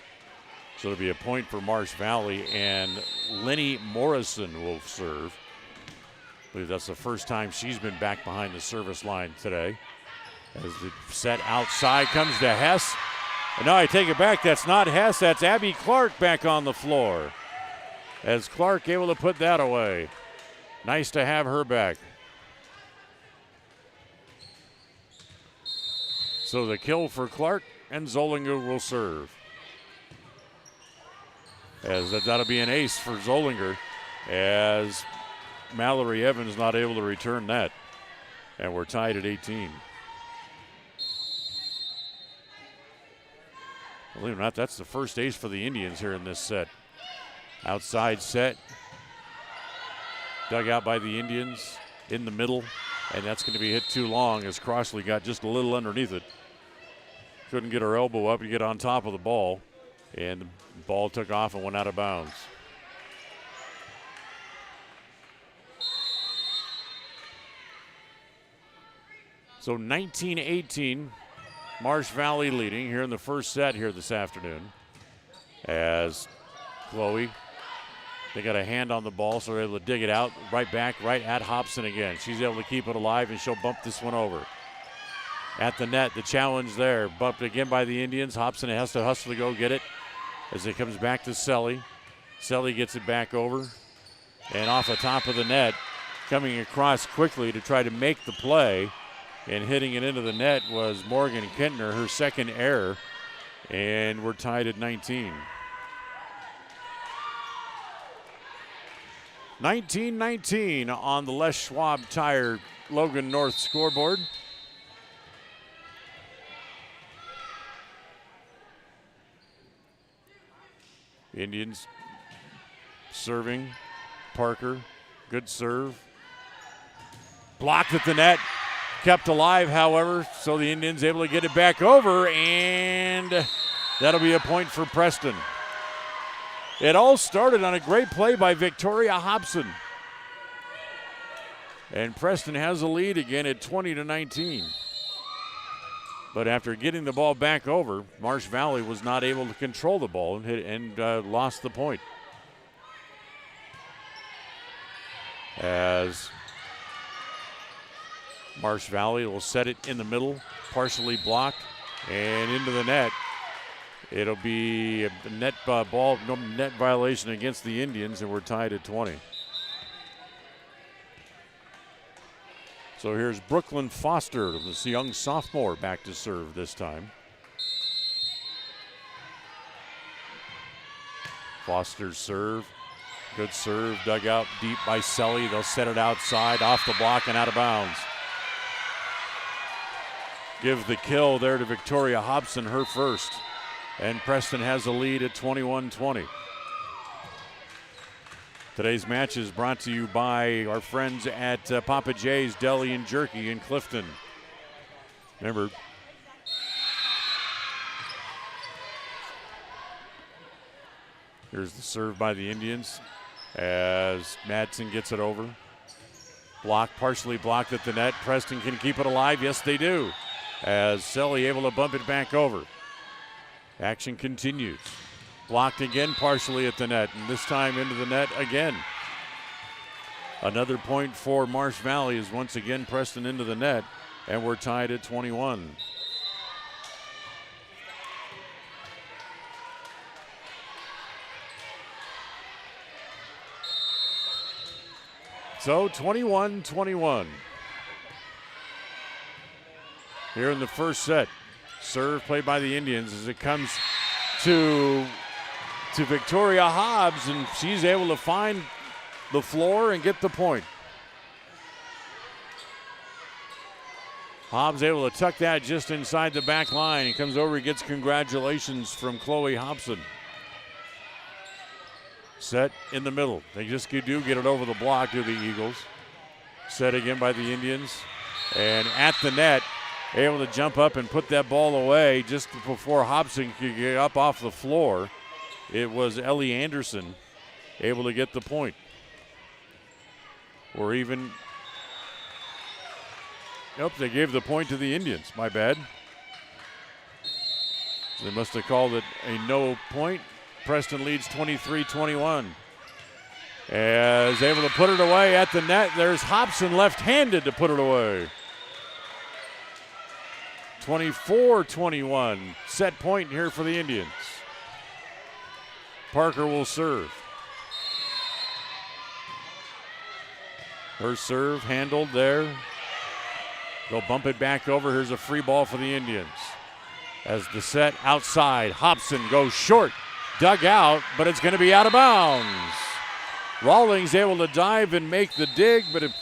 So it'll be a point for Marsh Valley, and Lenny Morrison will serve. I believe that's the first time she's been back behind the service line today. As the set outside comes to Hess. And now I take it back, that's not Hess, that's Abby Clark back on the floor. As Clark able to put that away. Nice to have her back. So the kill for Clark, and Zollinger will serve. As that'll be an ace for Zollinger, as Mallory Evans not able to return that. And we're tied at 18. Believe it or not, that's the first ace for the Indians here in this set. Outside set. Dug out by the Indians in the middle. And that's going to be hit too long as Crossley got just a little underneath it. Couldn't get her elbow up to get on top of the ball. And the ball took off and went out of bounds. So 19-18, Marsh Valley leading here in the first set here this afternoon. As Chloe, they got a hand on the ball, so they're able to dig it out right back, right at Hobson again. She's able to keep it alive, and she'll bump this one over. At the net, the challenge there. Bumped again by the Indians. Hobson has to hustle to go get it as it comes back to Selly. Selly gets it back over. And off the top of the net, coming across quickly to try to make the play. And hitting it into the net was Morgan Kentner, her second error. And we're tied at 19. 19-19 on the Les Schwab Tire Logan North scoreboard. Indians serving. Parker, good serve. Blocked at the net. Kept alive, however, so the Indians able to get it back over, and that'll be a point for Preston. It all started on a great play by Victoria Hobson. And Preston has a lead again at 20-19. But after getting the ball back over, Marsh Valley was not able to control the ball and lost the point. As Marsh Valley will set it in the middle, partially blocked, and into the net. It'll be a net net violation against the Indians, and we're tied at 20. So here's Brooklyn Foster, this young sophomore, back to serve this time. Foster's serve. Good serve, dug out deep by Selly. They'll set it outside, off the block and out of bounds. give the kill there to Victoria Hobson, her first. And Preston has a lead at 21-20. Today's match is brought to you by our friends at Papa J's Deli and Jerky in Clifton. Remember, here's the serve by the Indians as Madsen gets it over. Block, partially blocked at the net. Preston can keep it alive. Yes, they do. As Selly able to bump it back over. Action continues. Blocked again, partially at the net, and this time into the net again. Another point for Marsh Valley is once again Preston into the net, and we're tied at 21. So 21-21. Here in the first set. Serve played by the Indians as it comes to Victoria Hobbs, and she's able to find the floor and get the point. Hobbs able to tuck that just inside the back line. He comes over, he gets congratulations from Chloe Hobson. Set in the middle. They just do get it over the block to the Eagles. Set again by the Indians. And at the net, able to jump up and put that ball away just before Hobson could get up off the floor. It was Ellie Anderson able to get the point. Or even, nope, they gave the point to the Indians. My bad. They must have called it a no point. Preston leads 23-21. As able to put it away at the net. There's Hobson left-handed to put it away. 24-21. Set point here for the Indians. Parker will serve. Her serve handled there. They'll bump it back over. Here's a free ball for the Indians. As the set outside, Hobson goes short. Dug out, but it's going to be out of bounds. Rawlings able to dive and make the dig, but it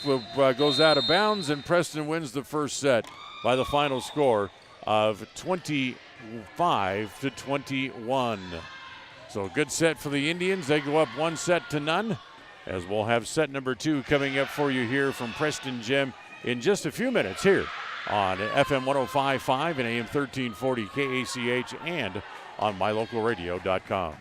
goes out of bounds, and Preston wins the first set by the final score of 25-21. So a good set for the Indians. They go up 1-0, as we'll have set number 2 coming up for you here from Preston Gym in just a few minutes here on FM 105.5 and AM 1340 KACH and on mylocalradio.com.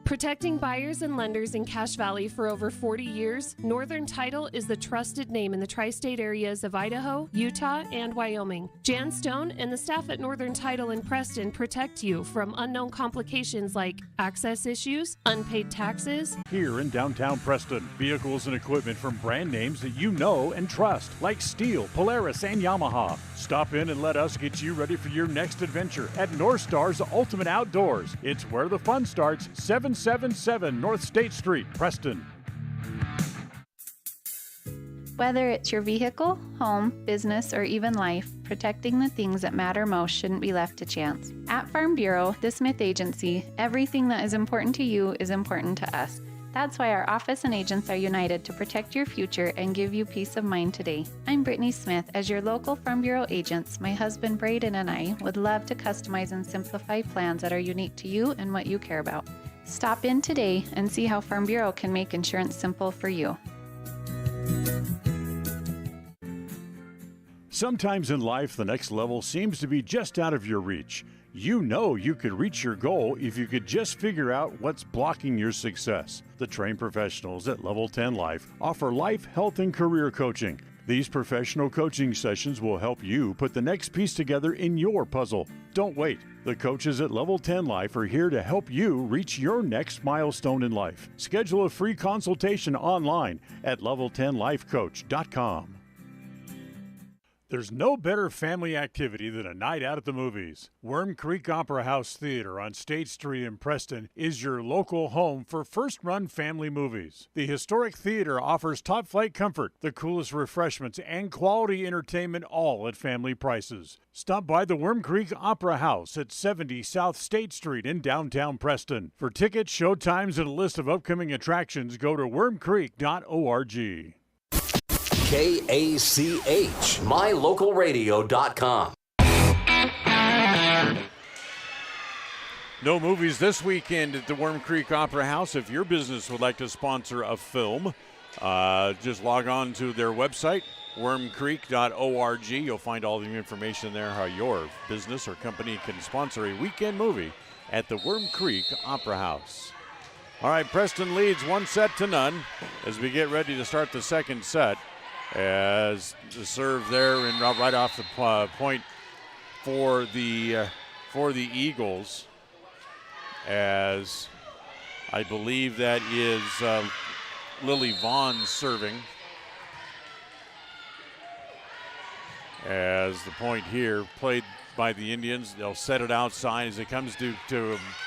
Protecting buyers and lenders in Cache Valley for over 40 years, Northern Title is the trusted name in the tri-state areas of Idaho, Utah, and Wyoming. Jan Stone and the staff at Northern Title in Preston protect you from unknown complications like access issues, unpaid taxes. Here in downtown Preston, vehicles and equipment from brand names that you know and trust, like Steel, Polaris, and Yamaha. Stop in and let us get you ready for your next adventure at North Star's Ultimate Outdoors. It's where the fun starts, 777 North State Street, Preston. Whether it's your vehicle, home, business, or even life, protecting the things that matter most shouldn't be left to chance. At Farm Bureau, the Smith Agency, everything that is important to you is important to us. That's why our office and agents are united to protect your future and give you peace of mind today. I'm Brittany Smith. As your local Farm Bureau agents, my husband Braden and I would love to customize and simplify plans that are unique to you and what you care about. Stop in today and see how Farm Bureau can make insurance simple for you. Sometimes in life, the next level seems to be just out of your reach. You know you could reach your goal if you could just figure out what's blocking your success. The trained professionals at Level 10 Life offer life, health, and career coaching. These professional coaching sessions will help you put the next piece together in your puzzle. Don't wait. The coaches at Level 10 Life are here to help you reach your next milestone in life. Schedule a free consultation online at level10lifecoach.com. There's no better family activity than a night out at the movies. Worm Creek Opera House Theater on State Street in Preston is your local home for first-run family movies. The historic theater offers top-flight comfort, the coolest refreshments, and quality entertainment, all at family prices. Stop by the Worm Creek Opera House at 70 South State Street in downtown Preston. For tickets, showtimes, and a list of upcoming attractions, go to wormcreek.org. KACH, mylocalradio.com. No movies this weekend at the Worm Creek Opera House. If your business would like to sponsor a film, just log on to their website, wormcreek.org. You'll find all the information there how your business or company can sponsor a weekend movie at the Worm Creek Opera House. All right, Preston leads 1-0 as we get ready to start the second set. As the serve there and right off the point for the Eagles, as I believe that is Lily Vaughn serving. As the point here played by the Indians, they'll set it outside as it comes to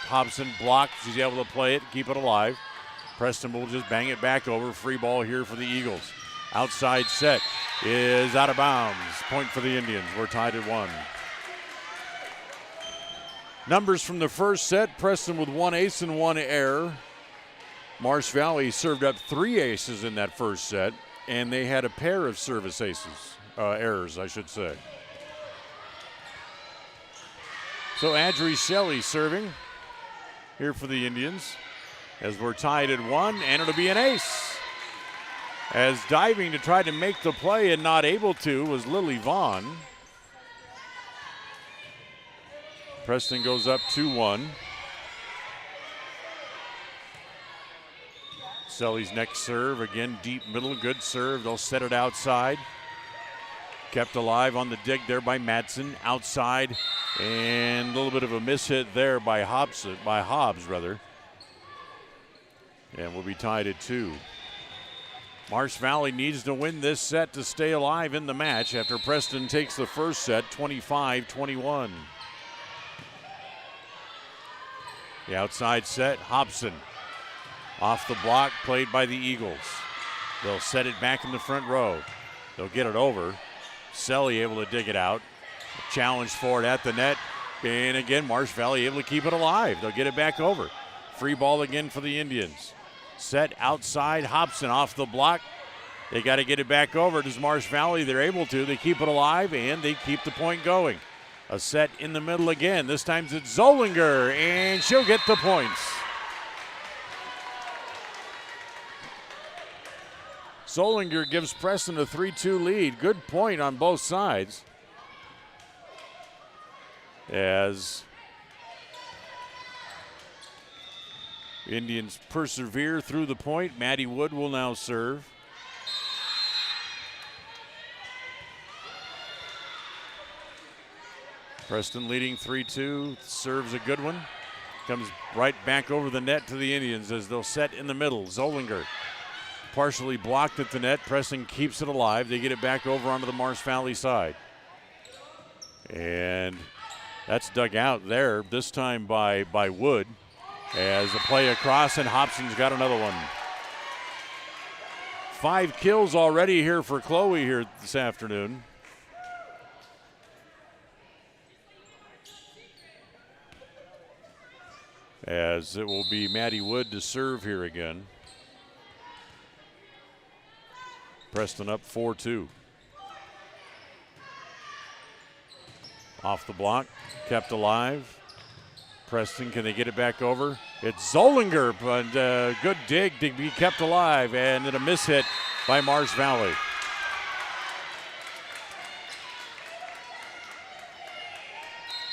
Hobson. Blocked. She's able to play it, keep it alive. Preston will just bang it back over. Free ball here for the Eagles. Outside set is out of bounds. Point for the Indians. We're tied at 1. Numbers from the first set. Preston with 1 ace and 1 error. Marsh Valley served up 3 aces in that first set, and they had a pair of service errors, I should say. So Adri Shelley serving here for the Indians as we're tied at 1, and it'll be an ace. As diving to try to make the play and not able to was Lily Vaughn. Preston goes up 2-1. Selly's next serve, again deep middle, good serve. They'll set it outside. Kept alive on the dig there by Madsen. Outside, and a little bit of a mishit there by Hobbs. And we'll be tied at 2. Marsh Valley needs to win this set to stay alive in the match after Preston takes the first set 25-21. The outside set, Hobson. Off the block, played by the Eagles. They'll set it back in the front row. They'll get it over. Selly able to dig it out. Challenge for it at the net. And again, Marsh Valley able to keep it alive. They'll get it back over. Free ball again for the Indians. Set outside, Hobson off the block. They got to get it back over. Does Marsh Valley? They're able to. They keep it alive, and they keep the point going. A set in the middle again. This time it's Zollinger, and she'll get the points. Zollinger gives Preston a 3-2 lead. Good point on both sides. As Indians persevere through the point. Maddie Wood will now serve. Preston leading 3-2. Serves a good one. Comes right back over the net to the Indians as they'll set in the middle. Zollinger partially blocked at the net. Preston keeps it alive. They get it back over onto the Marsh Valley side. And that's dug out there, this time by Wood. As a play across, and Hobson's got another one. 5 kills already here for Chloe here this afternoon. As it will be Maddie Wood to serve here again. Preston up 4-2. Off the block, kept alive. Preston, can they get it back over? It's Zollinger, but good dig to be kept alive, and then a mishit by Marsh Valley.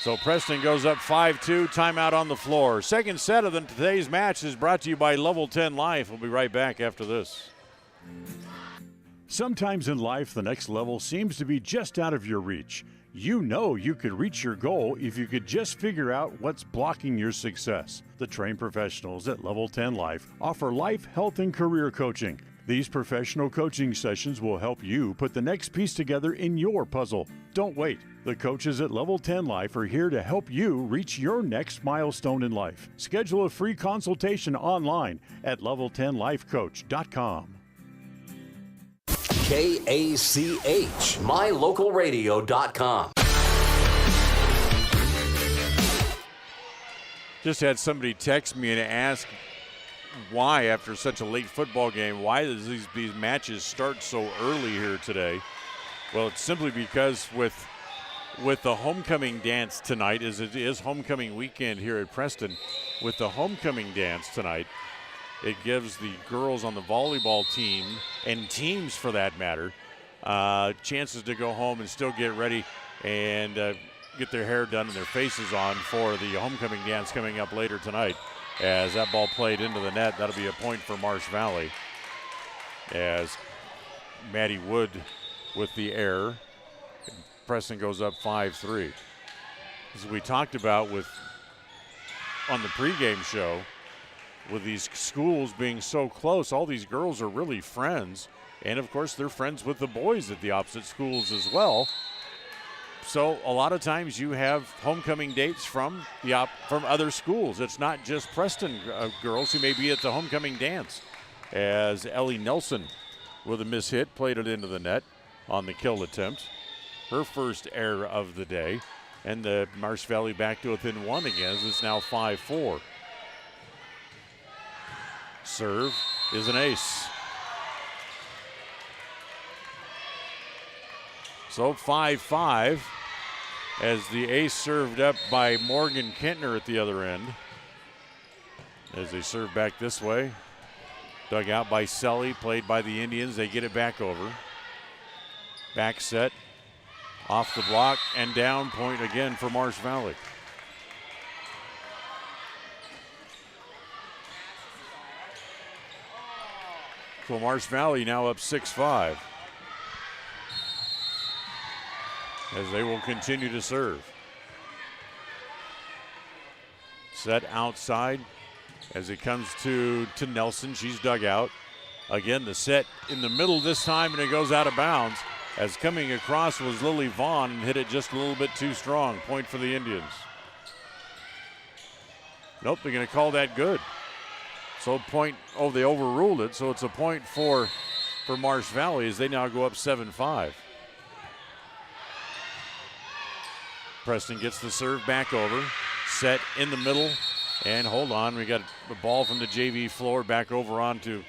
So Preston goes up 5-2, timeout on the floor. Second set of today's match is brought to you by Level 10 Life. We'll be right back after this. Sometimes in life, the next level seems to be just out of your reach. You know you could reach your goal if you could just figure out what's blocking your success. The trained professionals at Level 10 Life offer life, health, and career coaching. These professional coaching sessions will help you put the next piece together in your puzzle. Don't wait. The coaches at Level 10 Life are here to help you reach your next milestone in life. Schedule a free consultation online at level10lifecoach.com. KACH, mylocalradio.com. Just had somebody text me and ask why, after such a late football game, why does these matches start so early here today? Well, it's simply because with the homecoming dance tonight, as it is homecoming weekend here at Preston, with the homecoming dance tonight, it gives the girls on the volleyball team, and teams for that matter, chances to go home and still get ready and get their hair done and their faces on for the homecoming dance coming up later tonight. As that ball played into the net, that'll be a point for Marsh Valley. As Maddie Wood with the error. Preston goes up 5-3. As we talked about on the pregame show, with these schools being so close, all these girls are really friends. And, of course, they're friends with the boys at the opposite schools as well. So a lot of times you have homecoming dates from other schools. It's not just Preston girls who may be at the homecoming dance. As Ellie Nelson with a mishit played it into the net on the kill attempt. Her first error of the day. And the Marsh Valley back to within one again as it's now 5-4. Serve is an ace. So 5-5 as the ace served up by Morgan Kentner at the other end. As they serve back this way. Dug out by Selly, played by the Indians. They get it back over. Back set. Off the block and down, point again for Marsh Valley. So Marsh Valley now up 6-5. As they will continue to serve. Set outside as it comes to Nelson. She's dug out. Again, the set in the middle this time, and it goes out of bounds. As coming across was Lily Vaughn and hit it just a little bit too strong. Point for the Indians. Nope, they're going to call that good. So point, they overruled it, so it's a point for Marsh Valley as they now go up 7-5. Preston gets the serve back over. Set in the middle. And hold on, we got the ball from the JV floor back over into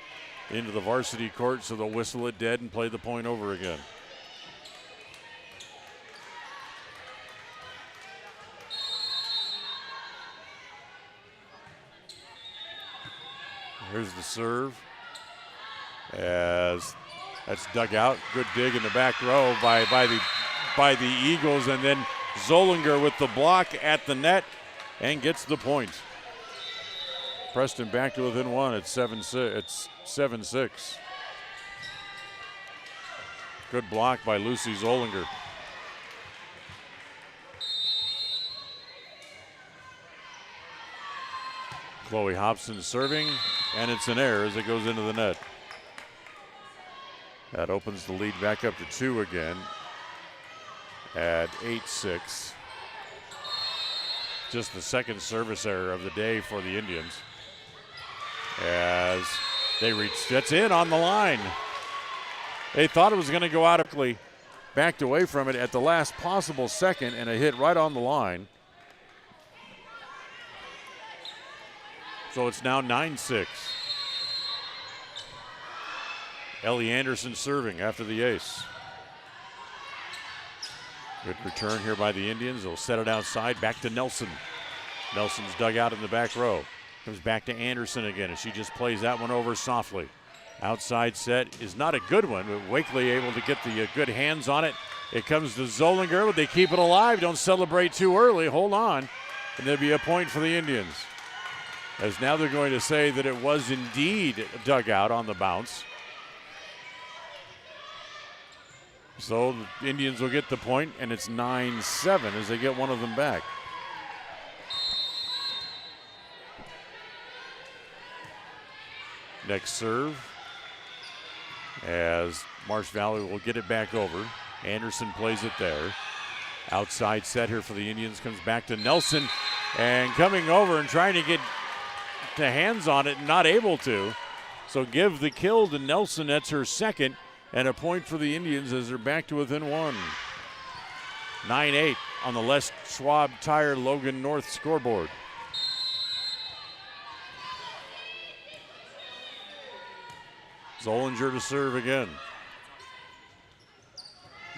the varsity court, so they'll whistle it dead and play the point over again. Here's the serve. As that's dug out. Good dig in the back row by the Eagles, and then Zollinger with the block at the net and gets the point. Preston back to within one at 7-6. It's 7-6. Good block by Lucy Zollinger. Chloe Hobson serving, and it's an error as it goes into the net. That opens the lead back up to 2 again at 8-6. Just the second service error of the day for the Indians. As they reach, that's in on the line. They thought it was going to go out quickly, backed away from it at the last possible second, and a hit right on the line. So it's now 9-6. Ellie Anderson serving after the ace. Good return here by the Indians. They'll set it outside, back to Nelson. Nelson's dug out in the back row. Comes back to Anderson again as she just plays that one over softly. Outside set is not a good one, but Wakely able to get the good hands on it. It comes to Zollinger, but they keep it alive. Don't celebrate too early. Hold on. And there'll be a point for the Indians. As now they're going to say that it was indeed dug out on the bounce. So the Indians will get the point, and it's 9-7 as they get one of them back. Next serve as Marsh Valley will get it back over. Anderson plays it there. Outside set here for the Indians, comes back to Nelson, and coming over and trying to get the hands on it, not able to. So give the kill to Nelson. That's her second, and a point for the Indians as they're back to within one. 9-8 on the Les Schwab Tire Logan North scoreboard. Zollinger to serve again.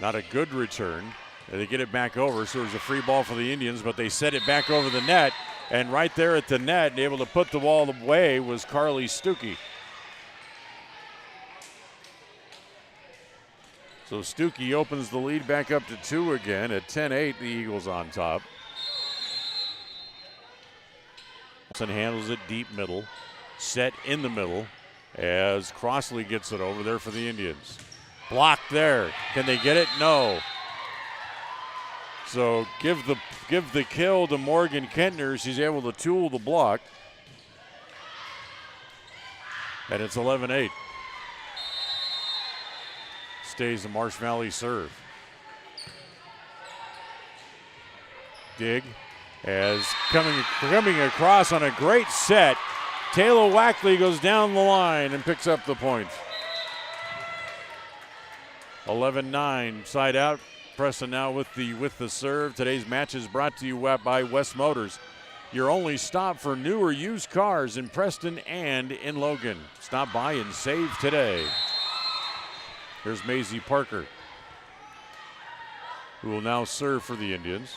Not a good return. And they get it back over, so there's a free ball for the Indians, but they set it back over the net. And right there at the net and able to put the ball away was Carly Stuckey. So Stuckey opens the lead back up to 2 again. At 10-8, the Eagles on top. Wilson handles it deep middle. Set in the middle as Crossley gets it over there for the Indians. Blocked there. Can they get it? No. So give the kill to Morgan Kentner. She's able to tool the block. And it's 11-8. Stays the Marsh Valley serve. Dig as coming across on a great set. Taylor Wackley goes down the line and picks up the point. 11-9, side out. Preston now with the serve. Today's match is brought to you by West Motors, your only stop for new or used cars in Preston and in Logan. Stop by and save today. Here's Maisie Parker, who will now serve for the Indians.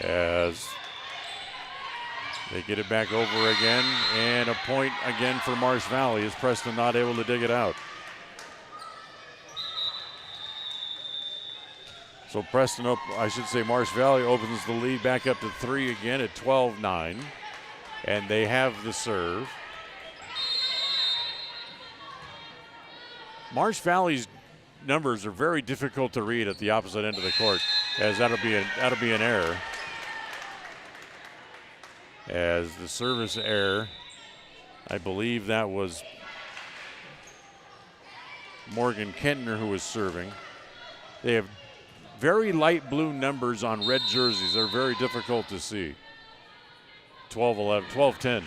As they get it back over again, and a point again for Marsh Valley as Preston not able to dig it out. So Preston, Marsh Valley opens the lead back up to 3 again at 12-9. And they have the serve. Marsh Valley's numbers are very difficult to read at the opposite end of the court, as that'll be an error. As the service error, I believe that was Morgan Kentner who was serving. They have very light blue numbers on red jerseys. They're very difficult to see. 12-10.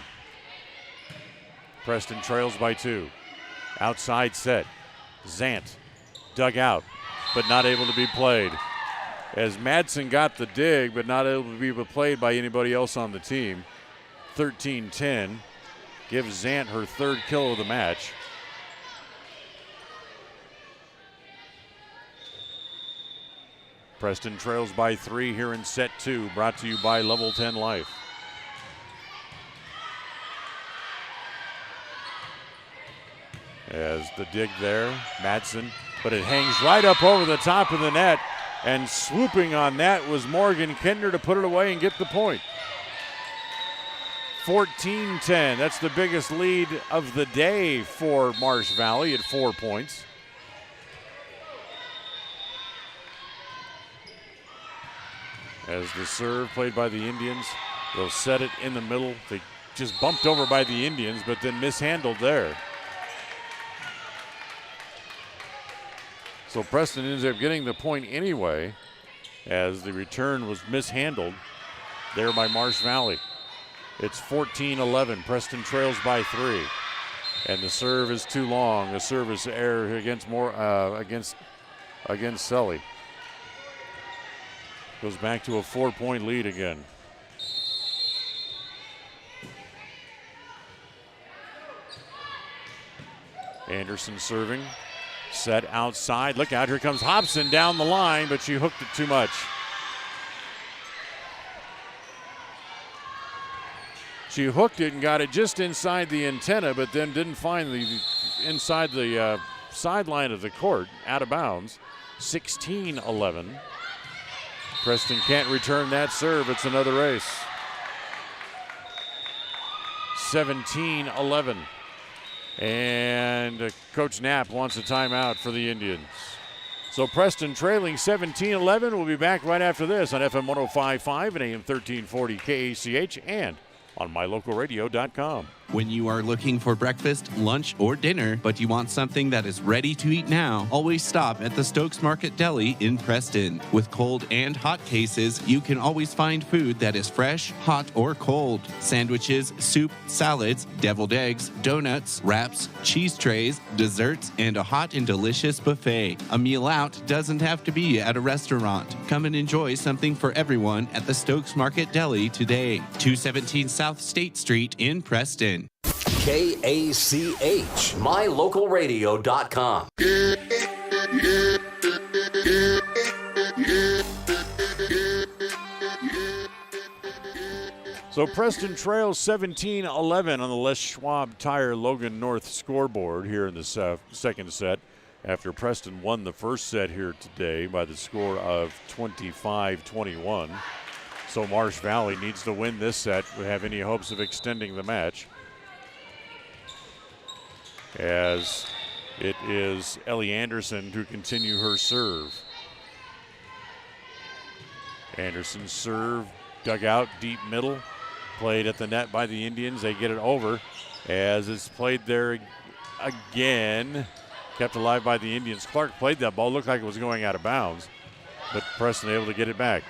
Preston trails by 2. Outside set. Zant dug out, but not able to be played. As Madsen got the dig, but not able to be played by anybody else on the team. 13-10. Gives Zant her 3rd kill of the match. Preston trails by 3 here in set 2, brought to you by Level 10 Life. As the dig there, Madsen, but it hangs right up over the top of the net, and swooping on that was Morgan Kentner to put it away and get the point. 14-10, that's the biggest lead of the day for Marsh Valley at 4 points. As the serve played by the Indians, they'll set it in the middle. They just bumped over by the Indians, but then mishandled there. So Preston ends up getting the point anyway, as the return was mishandled there by Marsh Valley. It's 14-11. Preston trails by 3. And the serve is too long. A service error against Selly. Goes back to a 4-point lead again. Anderson serving. Set outside. Look out, here comes Hobson down the line, but she hooked it too much. She hooked it and got it just inside the antenna, but then didn't find the inside the sideline of the court, out of bounds. 16-11. Preston can't return that serve. It's another ace. 17-11. And Coach Knapp wants a timeout for the Indians. So Preston trailing 17-11. We'll be back right after this on FM 105.5 and AM 1340 KACH and on mylocalradio.com. When you are looking for breakfast, lunch, or dinner, but you want something that is ready to eat now, always stop at the Stokes Market Deli in Preston. With cold and hot cases, you can always find food that is fresh, hot, or cold. Sandwiches, soup, salads, deviled eggs, donuts, wraps, cheese trays, desserts, and a hot and delicious buffet. A meal out doesn't have to be at a restaurant. Come and enjoy something for everyone at the Stokes Market Deli today. 217 South State Street in Preston. KACH, mylocalradio.com. So Preston trails 17-11 on the Les Schwab Tire Logan North scoreboard here in the second set, after Preston won the first set here today by the score of 25-21. So Marsh Valley needs to win this set to have any hopes of extending the match, as it is Ellie Anderson to continue her serve. Anderson's serve dug out deep middle, played at the net by the Indians. They get it over as it's played there again, kept alive by the Indians. Clark played that ball, looked like it was going out of bounds, but Preston able to get it back.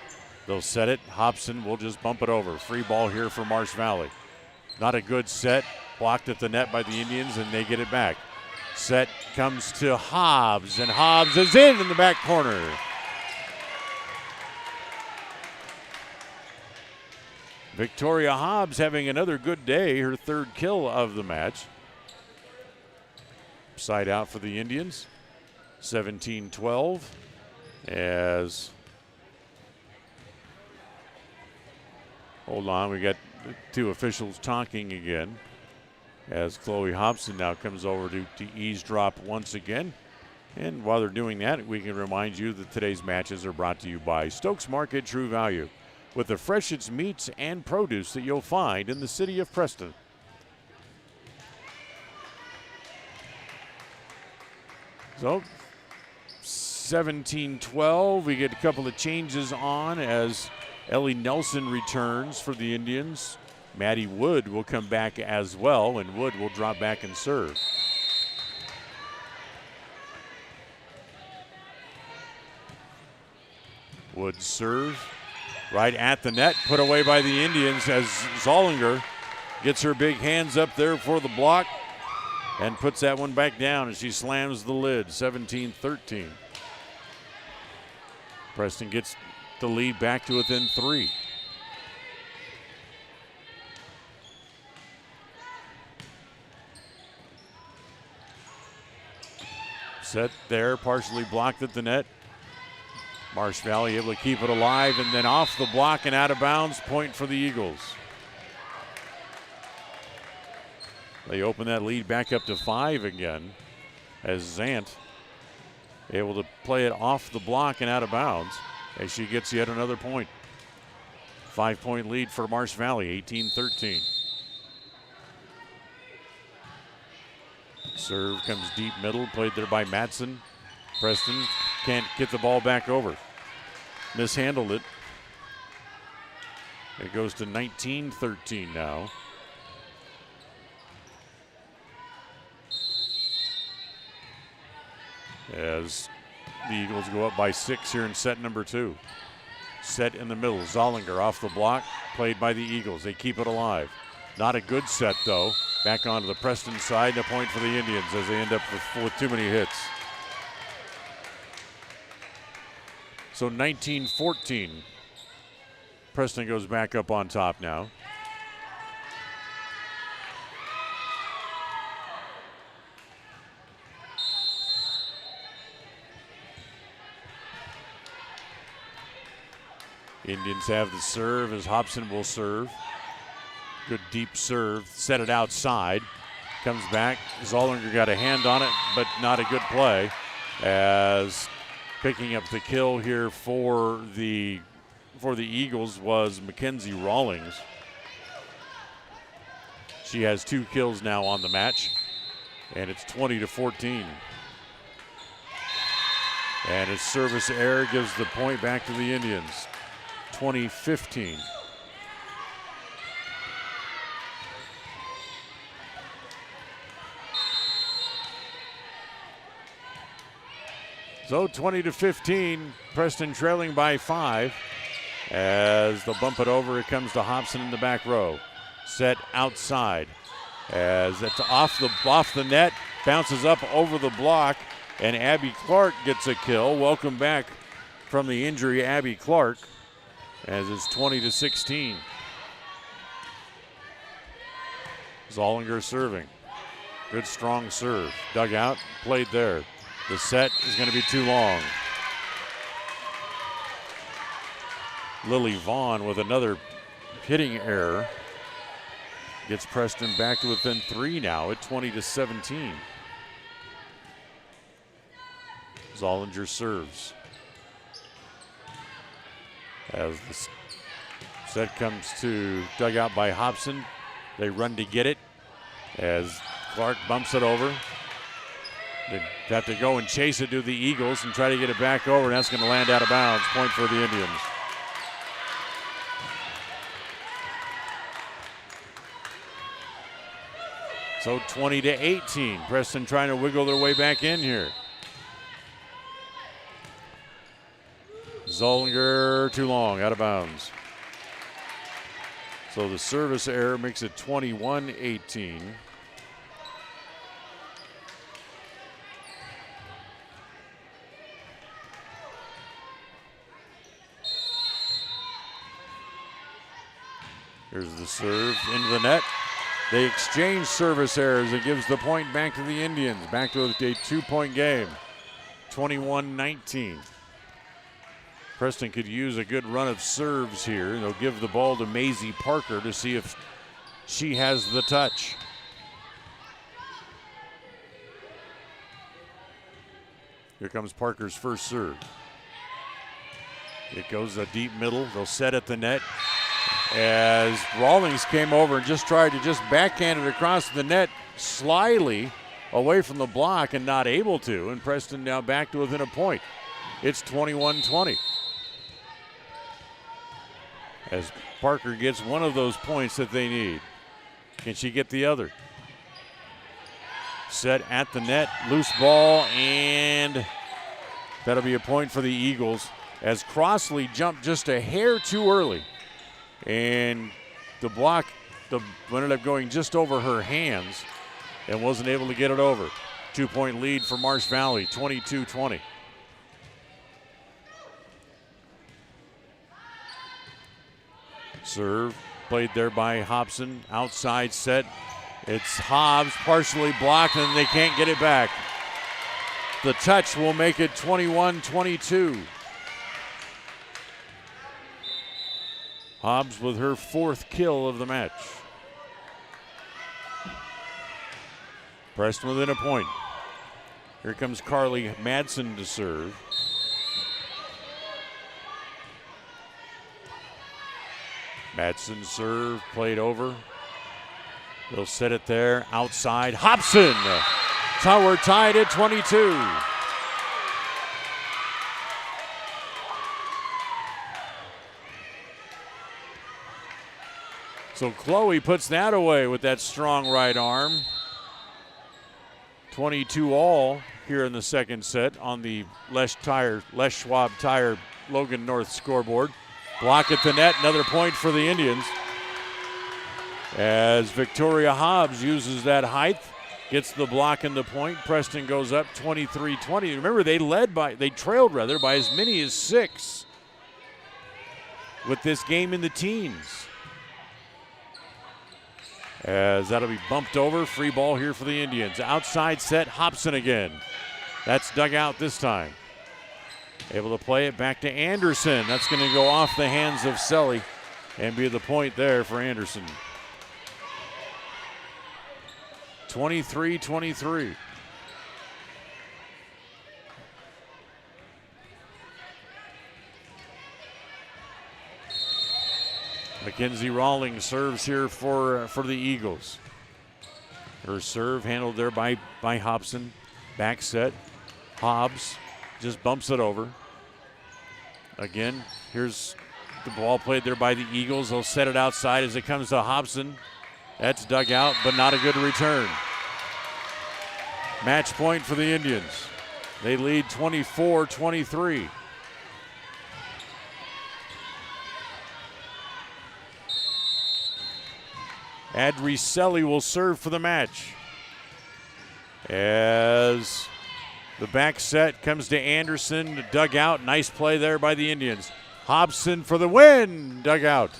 They'll set it. Hobson will just bump it over. Free ball here for Marsh Valley. Not a good set. Blocked at the net by the Indians, and they get it back. Set comes to Hobbs, and Hobbs is in the back corner. Victoria Hobbs having another good day, her third kill of the match. Side out for the Indians. 17-12 as... Hold on, we got the two officials talking again, as Chloe Hobson now comes over to eavesdrop once again. And while they're doing that, we can remind you that today's matches are brought to you by Stokes Market True Value, with the freshest meats and produce that you'll find in the city of Preston. So 17-12, we get a couple of changes on as Ellie Nelson returns for the Indians. Maddie Wood will come back as well, and Wood will drop back and serve. Wood serve right at the net, put away by the Indians as Zollinger gets her big hands up there for the block and puts that one back down as she slams the lid. 17-13. Preston gets the lead back to within 3. Set there, partially blocked at the net. Marsh Valley able to keep it alive, and then off the block and out of bounds, point for the Eagles. They open that lead back up to 5 again, as Zant able to play it off the block and out of bounds as she gets yet another point. 5-point lead for Marsh Valley, 18-13. Serve comes deep middle, played there by Madsen. Preston can't get the ball back over. Mishandled it. It goes to 19-13 now. As the Eagles go up by 6 here in set number 2. Set in the middle. Zollinger off the block, played by the Eagles. They keep it alive. Not a good set, though. Back onto the Preston side, and a point for the Indians as they end up with too many hits. So 19-14. Preston goes back up on top now. Indians have the serve as Hobson will serve. Good deep serve, set it outside. Comes back, Zollinger got a hand on it, but not a good play. As picking up the kill here for the Eagles was Mackenzie Rawlings. She has 2 kills now on the match, and it's 20-14. And his service error gives the point back to the Indians. 20-15. So 20-15, Preston trailing by 5. As they'll bump it over, it comes to Hobson in the back row. Set outside. As it's off the net, bounces up over the block, and Abby Clark gets a kill. Welcome back from the injury, Abby Clark, as it's 20-16. Zollinger serving. Good strong serve. Dug out, played there. The set is going to be too long. Lily Vaughn with another hitting error. Gets Preston back to within 3 now at 20-17. Zollinger serves. As the set comes to dug out by Hobson. They run to get it as Clark bumps it over. They have to go and chase it to the Eagles and try to get it back over, and that's going to land out of bounds. Point for the Indians. So 20-18. Preston trying to wiggle their way back in here. Zollinger too long, out of bounds. So the service error makes it 21-18. Here's the serve into the net. They exchange service errors. It gives the point back to the Indians. Back to a 2-point game. 21-19. Preston could use a good run of serves here. They'll give the ball to Maisie Parker to see if she has the touch. Here comes Parker's first serve. It goes a deep middle. They'll set at the net. As Rawlings came over and just tried to just backhand it across the net slyly away from the block and not able to. And Preston now back to within a point. It's 21-20. As Parker gets one of those points that they need. Can she get the other? Set at the net, loose ball, and that'll be a point for the Eagles as Crossley jumped just a hair too early. And the block ended up going just over her hands and wasn't able to get it over. 2-point lead for Marsh Valley, 22-20. Serve played there by Hobson. Outside set. It's Hobbs partially blocked and they can't get it back. The touch will make it 21-22. Hobbs with her 4th kill of the match. Preston within a point. Here comes Carly Madsen to serve. Madsen serve, played over. They'll set it there, outside. Hobson! We're tied at 22. So Chloe puts that away with that strong right arm. 22 all here in the second set on the Les Schwab Tire Logan North scoreboard. Block at the net, another point for the Indians. As Victoria Hobbs uses that height, gets the block and the point. Preston goes up 23-20. Remember, they trailed by as many as 6 with this game in the teens. As that'll be bumped over, free ball here for the Indians. Outside set, Hobson again. That's dug out this time. Able to play it back to Anderson. That's going to go off the hands of Selly and be the point there for Anderson. 23-23. Mackenzie Rawlings serves here for the Eagles. Her serve handled there by Hobson. Back set. Hobbs just bumps it over. Again, here's the ball played there by the Eagles. They'll set it outside as it comes to Hobson. That's dug out, but not a good return. Match point for the Indians. They lead 24-23. Adricelli will serve for the match. As the back set comes to Anderson, dug out. Nice play there by the Indians. Hobson for the win, dug out.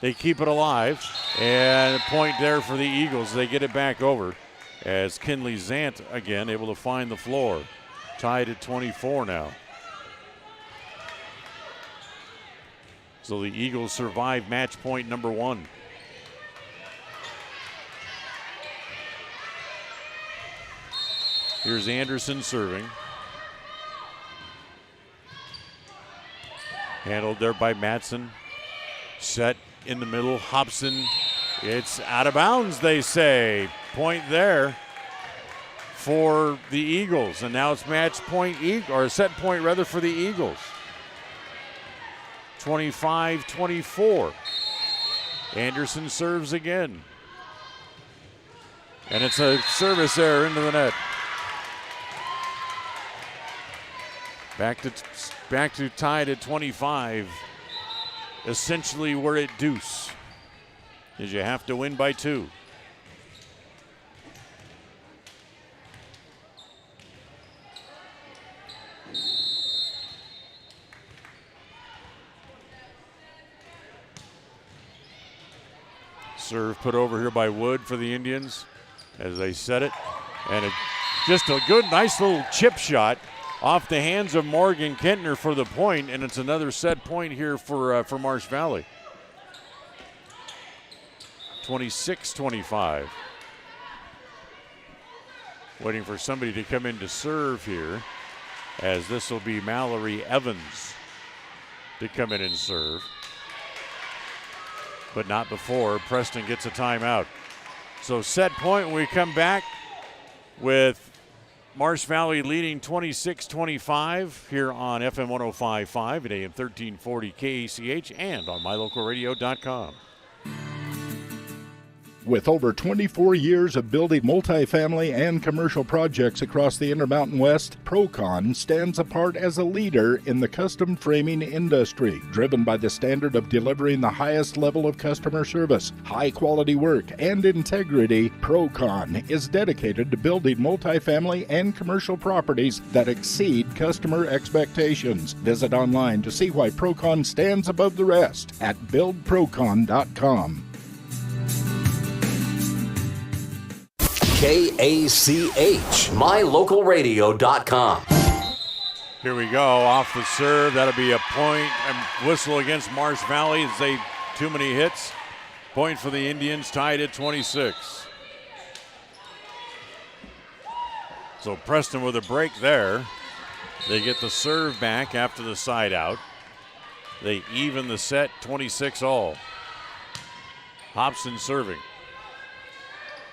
They keep it alive, and a point there for the Eagles. They get it back over as Kinley Zant again able to find the floor. Tied at 24 now. So the Eagles survive match point number 1. Here's Anderson serving. Handled there by Matson. Set in the middle. Hobson. It's out of bounds, they say. Point there for the Eagles. And now it's match point, or set point rather, for the Eagles. 25-24. Anderson serves again. And it's a service error into the net. Back to tied at 25. Essentially we're at deuce, as you have to win by 2. Serve put over here by Wood for the Indians as they set it. And just a good, nice little chip shot off the hands of Morgan Kentner for the point, and it's another set point here for Marsh Valley. 26-25. Waiting for somebody to come in to serve here, as this will be Mallory Evans to come in and serve. But not before Preston gets a timeout. So set point when we come back with Marsh Valley leading 26-25 here on FM 105.5 at AM 1340 KACH and on mylocalradio.com. With over 24 years of building multifamily and commercial projects across the Intermountain West, Procon stands apart as a leader in the custom framing industry, driven by the standard of delivering the highest level of customer service, high-quality work, and integrity. Procon is dedicated to building multifamily and commercial properties that exceed customer expectations. Visit online to see why Procon stands above the rest at buildprocon.com. KACH, mylocalradio.com. Here we go, off the serve. That'll be a point and whistle against Marsh Valley as they too many hits. Point for the Indians, tied at 26. So Preston with a break there. They get the serve back after the side out. They even the set, 26 all. Hobson serving.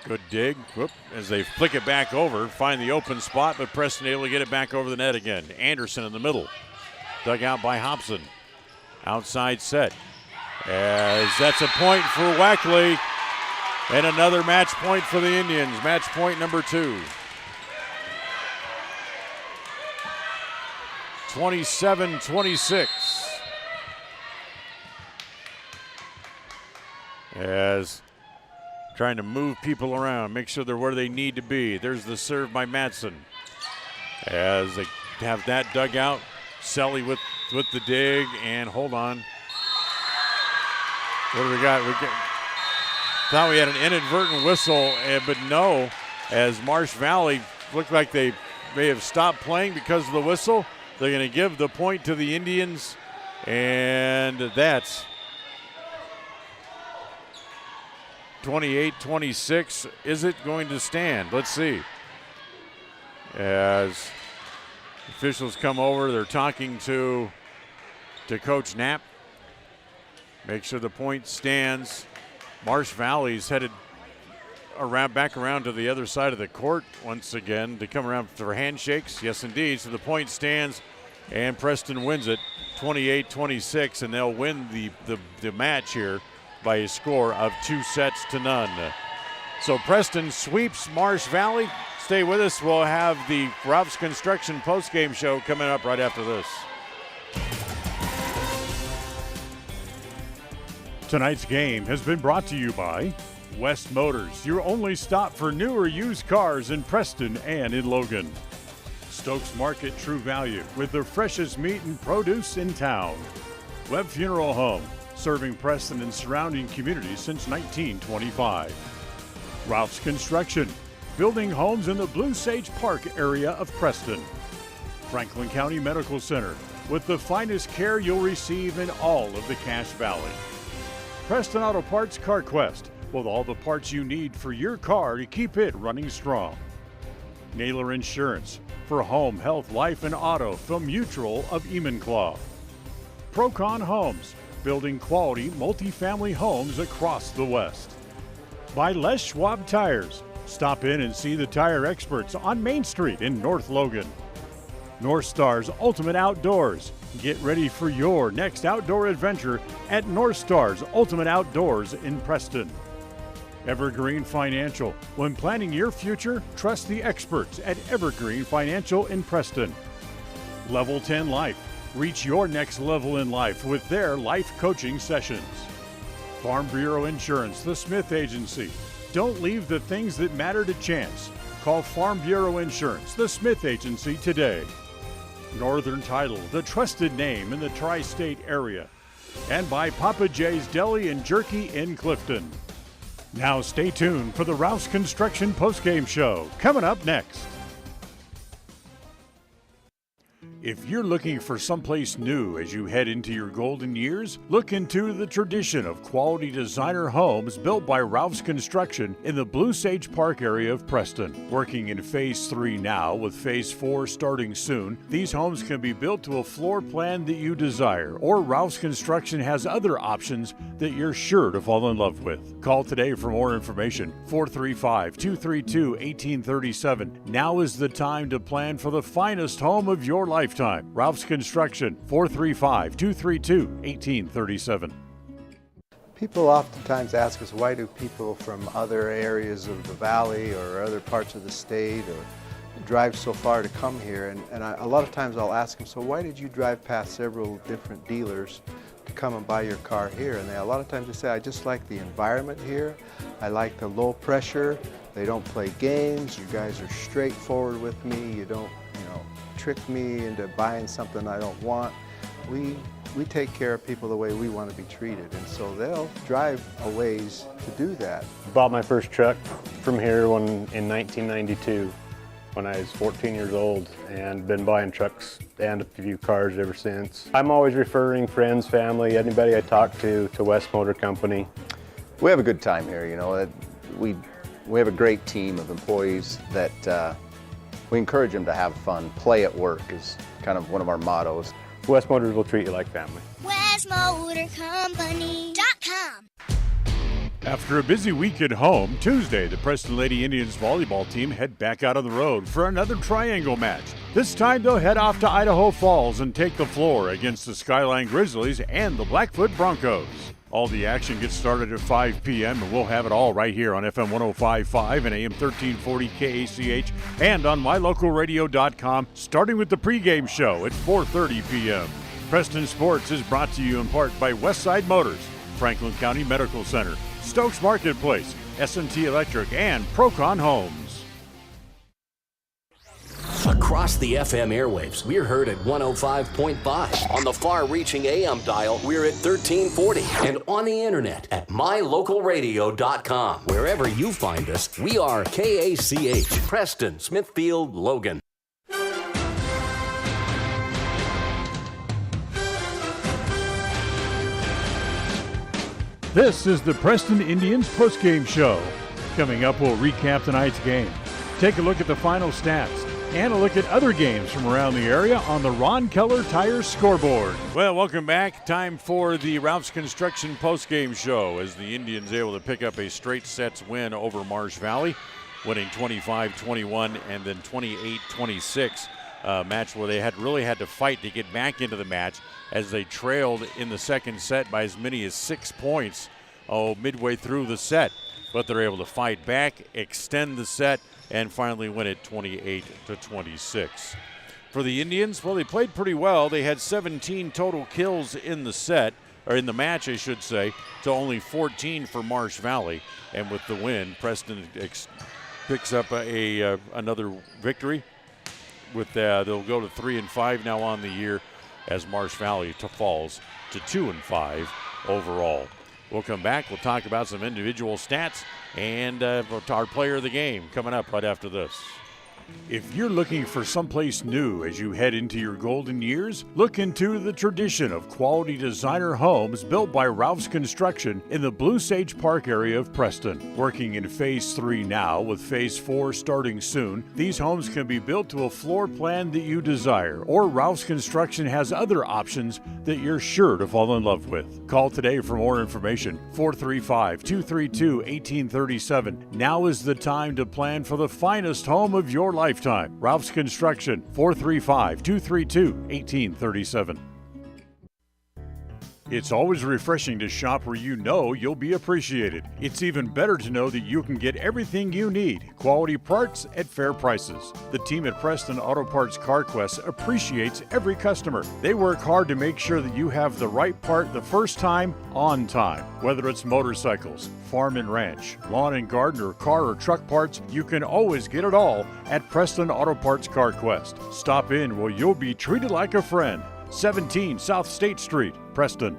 Good dig. Whoop, as they flick it back over, find the open spot, but Preston able to get it back over the net again. Anderson in the middle. Dug out by Hobson. Outside set. As that's a point for Wackley. And another match point for the Indians. Match point number 2. 27-26. As trying to move people around, make sure they're where they need to be. There's the serve by Matson. As they have that dug out. Selly with the dig, and hold on. What do we got? Thought we had an inadvertent whistle, but no, as Marsh Valley looked like they may have stopped playing because of the whistle. They're going to give the point to the Indians, and that's 28-26. Is it going to stand? Let's see. As officials come over, they're talking to Coach Knapp. Make sure the point stands. Marsh Valley's headed back around to the other side of the court once again to come around for handshakes. Yes, indeed. So the point stands, and Preston wins it 28-26, and they'll win the match here by a score of 2-0. So Preston sweeps Marsh Valley. Stay with us. We'll have the Ralph's Construction postgame show coming up right after this. Tonight's game has been brought to you by West Motors, your only stop for new or used cars in Preston and in Logan. Stokes Market True Value with the freshest meat and produce in town. Webb Funeral Home, serving Preston and surrounding communities since 1925. Ralph's Construction, building homes in the Blue Sage Park area of Preston. Franklin County Medical Center, with the finest care you'll receive in all of the Cache Valley. Preston Auto Parts CarQuest, with all the parts you need for your car to keep it running strong. Naylor Insurance, for home, health, life, and auto from Mutual of Enumclaw. Procon Homes, building quality multifamily homes across the West. By Les Schwab Tires, stop in and see the tire experts on Main Street in North Logan. North Star's Ultimate Outdoors, get ready for your next outdoor adventure at North Star's Ultimate Outdoors in Preston. Evergreen Financial. When planning your future, trust the experts at Evergreen Financial in Preston. Level 10 Life. Reach your next level in life with their life coaching sessions. Farm Bureau Insurance, the Smith Agency. Don't leave the things that matter to chance. Call Farm Bureau Insurance, the Smith Agency today. Northern Title, the trusted name in the tri-state area. And by Papa J's Deli and Jerky in Clifton. Now stay tuned for the Ralph's Construction postgame show, coming up next. If you're looking for someplace new as you head into your golden years, look into the tradition of quality designer homes built by Ralph's Construction in the Blue Sage Park area of Preston. Working in Phase 3 now, with Phase 4 starting soon, these homes can be built to a floor plan that you desire, or Ralph's Construction has other options that you're sure to fall in love with. Call today for more information, 435-232-1837. Now is the time to plan for the finest home of your lifetime. Ralph's Construction, 435-232-1837. People oftentimes ask us, why do people from other areas of the valley or other parts of the state or drive so far to come here? And a lot of times I'll ask them, so why did you drive past several different dealers to come and buy your car here? And a lot of times they say, I just like the environment here. I like the low pressure. They don't play games. You guys are straightforward with me. You don't, trick me into buying something I don't want. We take care of people the way we want to be treated, and so they'll drive a ways to do that. Bought my first truck from here in 1992 when I was 14 years old, and been buying trucks and a few cars ever since. I'm always referring friends, family, anybody I talk to West Motor Company. We have a good time here, We have a great team of employees that we encourage them to have fun. Play at work is kind of one of our mottos. West Motors will treat you like family. WestMotorCompany.com. After a busy week at home, Tuesday, the Preston Lady Indians volleyball team head back out on the road for another triangle match. This time they'll head off to Idaho Falls and take the floor against the Skyline Grizzlies and the Blackfoot Broncos. All the action gets started at 5 p.m. and we'll have it all right here on FM 105.5 and AM 1340 KACH and on mylocalradio.com, starting with the pregame show at 4:30 p.m. Preston Sports is brought to you in part by Westside Motors, Franklin County Medical Center, Stokes Marketplace, S&T Electric, and Procon Homes. Across the FM airwaves, we're heard at 105.5. On the far-reaching AM dial, we're at 1340. And on the internet at mylocalradio.com. Wherever you find us, we are KACH, Preston, Smithfield, Logan. This is the Preston Indians postgame show. Coming up, we'll recap tonight's game, take a look at the final stats, and a look at other games from around the area on the Ron Keller Tires scoreboard. Well, welcome back. Time for the Ralph's Construction postgame show as the Indians able to pick up a straight sets win over Marsh Valley, winning 25-21 and then 28-26. Match where they really had to fight to get back into the match as they trailed in the second set by as many as 6 points midway through the set. but they're able to fight back, extend the set, and finally win it 28-26. For the Indians, well, they played pretty well. They had 17 total kills in the set, or in the match, I should say, to only 14 for Marsh Valley. And with the win, Preston picks up another victory. They'll go to 3-5 now on the year, as Marsh Valley falls to 2-5 overall. We'll come back. We'll talk about some individual stats and our player of the game coming up right after this. If you're looking for someplace new as you head into your golden years, look into the tradition of quality designer homes built by Ralph's Construction in the Blue Sage Park area of Preston. Working in Phase 3 now, with Phase 4 starting soon, these homes can be built to a floor plan that you desire, or Ralph's Construction has other options that you're sure to fall in love with. Call today for more information, 435-232-1837. Now is the time to plan for the finest home of your lifetime. Ralph's Construction, 435-232-1837. It's always refreshing to shop where you know you'll be appreciated. It's even better to know that you can get everything you need, quality parts at fair prices. The team at Preston Auto Parts CarQuest appreciates every customer. They work hard to make sure that you have the right part the first time, on time. Whether it's motorcycles, farm and ranch, lawn and garden, or car or truck parts, you can always get it all at Preston Auto Parts CarQuest. Stop in where you'll be treated like a friend. 17 South State Street, Preston.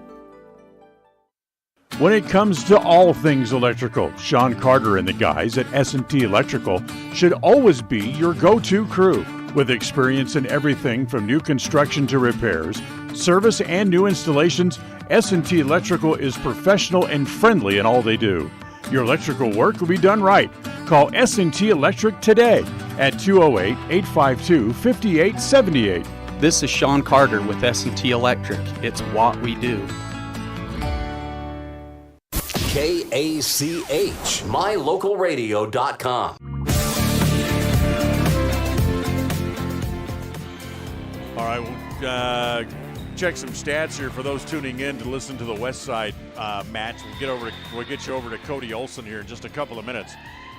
When it comes to all things electrical, Sean Carter and the guys at S&T Electrical should always be your go-to crew. With experience in everything from new construction to repairs, service, and new installations, S&T Electrical is professional and friendly in all they do. Your electrical work will be done right. Call S&T Electric today at 208-852-5878. This is Sean Carter with S&T Electric. It's what we do. KACH, mylocalradio.com. All right, we'll check some stats here for those tuning in to listen to the West Side match. We'll get you over to Cody Olson here in just a couple of minutes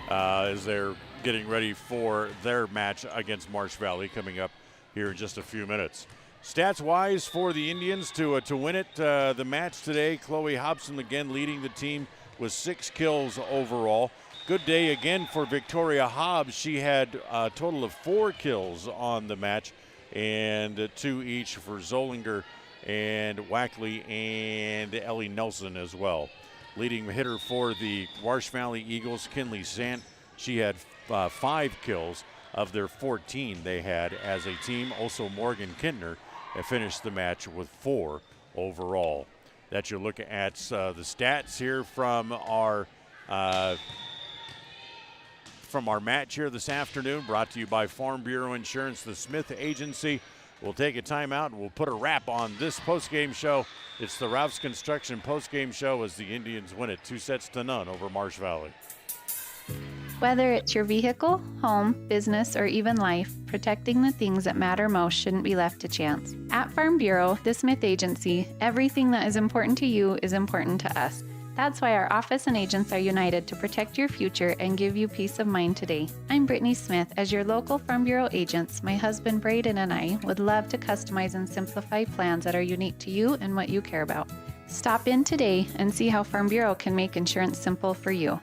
as they're getting ready for their match against Marsh Valley coming up here in just a few minutes. Stats-wise for the Indians to win it, the match today, Chloe Hobson again leading the team with 6 kills overall. Good day again for Victoria Hobbs. She had a total of 4 kills on the match, and 2 each for Zollinger and Wackley and Ellie Nelson as well. Leading hitter for the Marsh Valley Eagles, Kinley Sant, she had 5 kills of their 14 they had as a team. Also, Morgan Kintner finished the match with 4 overall. That you look at the stats here from our match here this afternoon, brought to you by Farm Bureau Insurance, the Smith Agency. We'll take a timeout and we'll put a wrap on this postgame show. It's the Ralph's Construction postgame show as the Indians win it 2-0 over Marsh Valley. Whether it's your vehicle, home, business, or even life, protecting the things that matter most shouldn't be left to chance. At Farm Bureau, the Smith Agency, everything that is important to you is important to us. That's why our office and agents are united to protect your future and give you peace of mind today. I'm Brittany Smith. As your local Farm Bureau agents, my husband Braden and I would love to customize and simplify plans that are unique to you and what you care about. Stop in today and see how Farm Bureau can make insurance simple for you.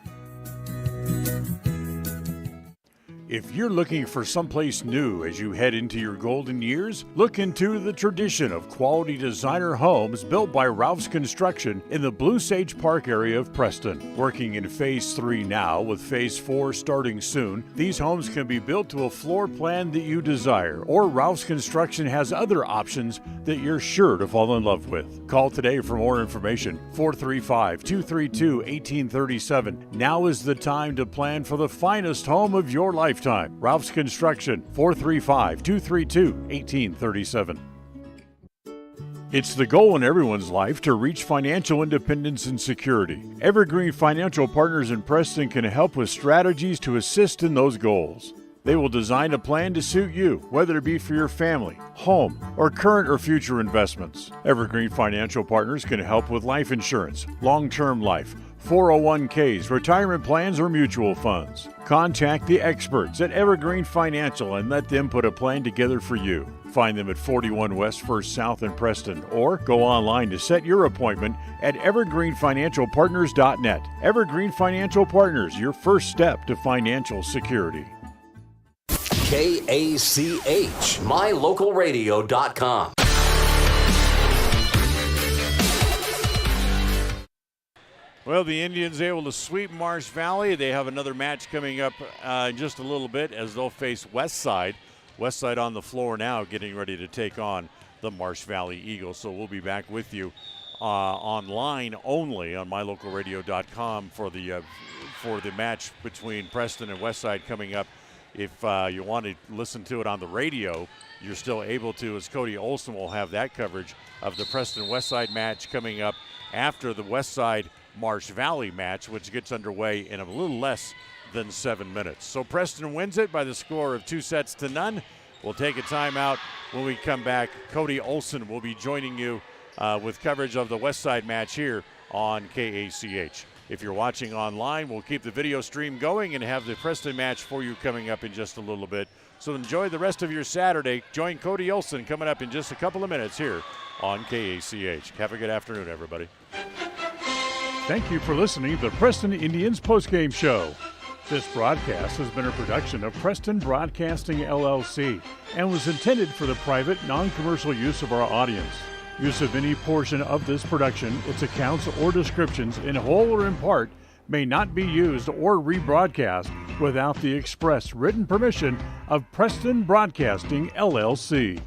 If you're looking for someplace new as you head into your golden years, look into the tradition of quality designer homes built by Ralph's Construction in the Blue Sage Park area of Preston. Working in Phase 3 now, with Phase 4 starting soon, these homes can be built to a floor plan that you desire, or Ralph's Construction has other options that you're sure to fall in love with. Call today for more information, 435-232-1837. Now is the time to plan for the finest home of your lifetime. Ralph's Construction, 435-232-1837. It's the goal in everyone's life to reach financial independence and security. Evergreen Financial Partners in Preston can help with strategies to assist in those goals. They will design a plan to suit you, whether it be for your family, home, or current or future investments. Evergreen Financial Partners can help with life insurance, long-term life, 401ks, retirement plans, or mutual funds. Contact the experts at Evergreen Financial and let them put a plan together for you. Find them at 41 West 1st South in Preston or go online to set your appointment at evergreenfinancialpartners.net. Evergreen Financial Partners, your first step to financial security. KACH, mylocalradio.com. Well, the Indians able to sweep Marsh Valley. They have another match coming up in just a little bit as they'll face Westside. Westside on the floor now, getting ready to take on the Marsh Valley Eagles. So we'll be back with you online only on mylocalradio.com for the match between Preston and Westside coming up. If you want to listen to it on the radio, you're still able to, as Cody Olson will have that coverage of the Preston-Westside match coming up after the Westside-Marsh Valley match, which gets underway in a little less than 7 minutes. So Preston wins it by the score of 2-0. We'll take a timeout. When we come back, Cody Olson will be joining you with coverage of the Westside match here on KACH. If you're watching online, we'll keep the video stream going and have the Preston match for you coming up in just a little bit. So enjoy the rest of your Saturday. Join Cody Olson coming up in just a couple of minutes here on KACH. Have a good afternoon, everybody. Thank you for listening to the Preston Indians postgame show. This broadcast has been a production of Preston Broadcasting, LLC, and was intended for the private, non-commercial use of our audience. Use of any portion of this production, its accounts or descriptions, in whole or in part, may not be used or rebroadcast without the express written permission of Preston Broadcasting, LLC.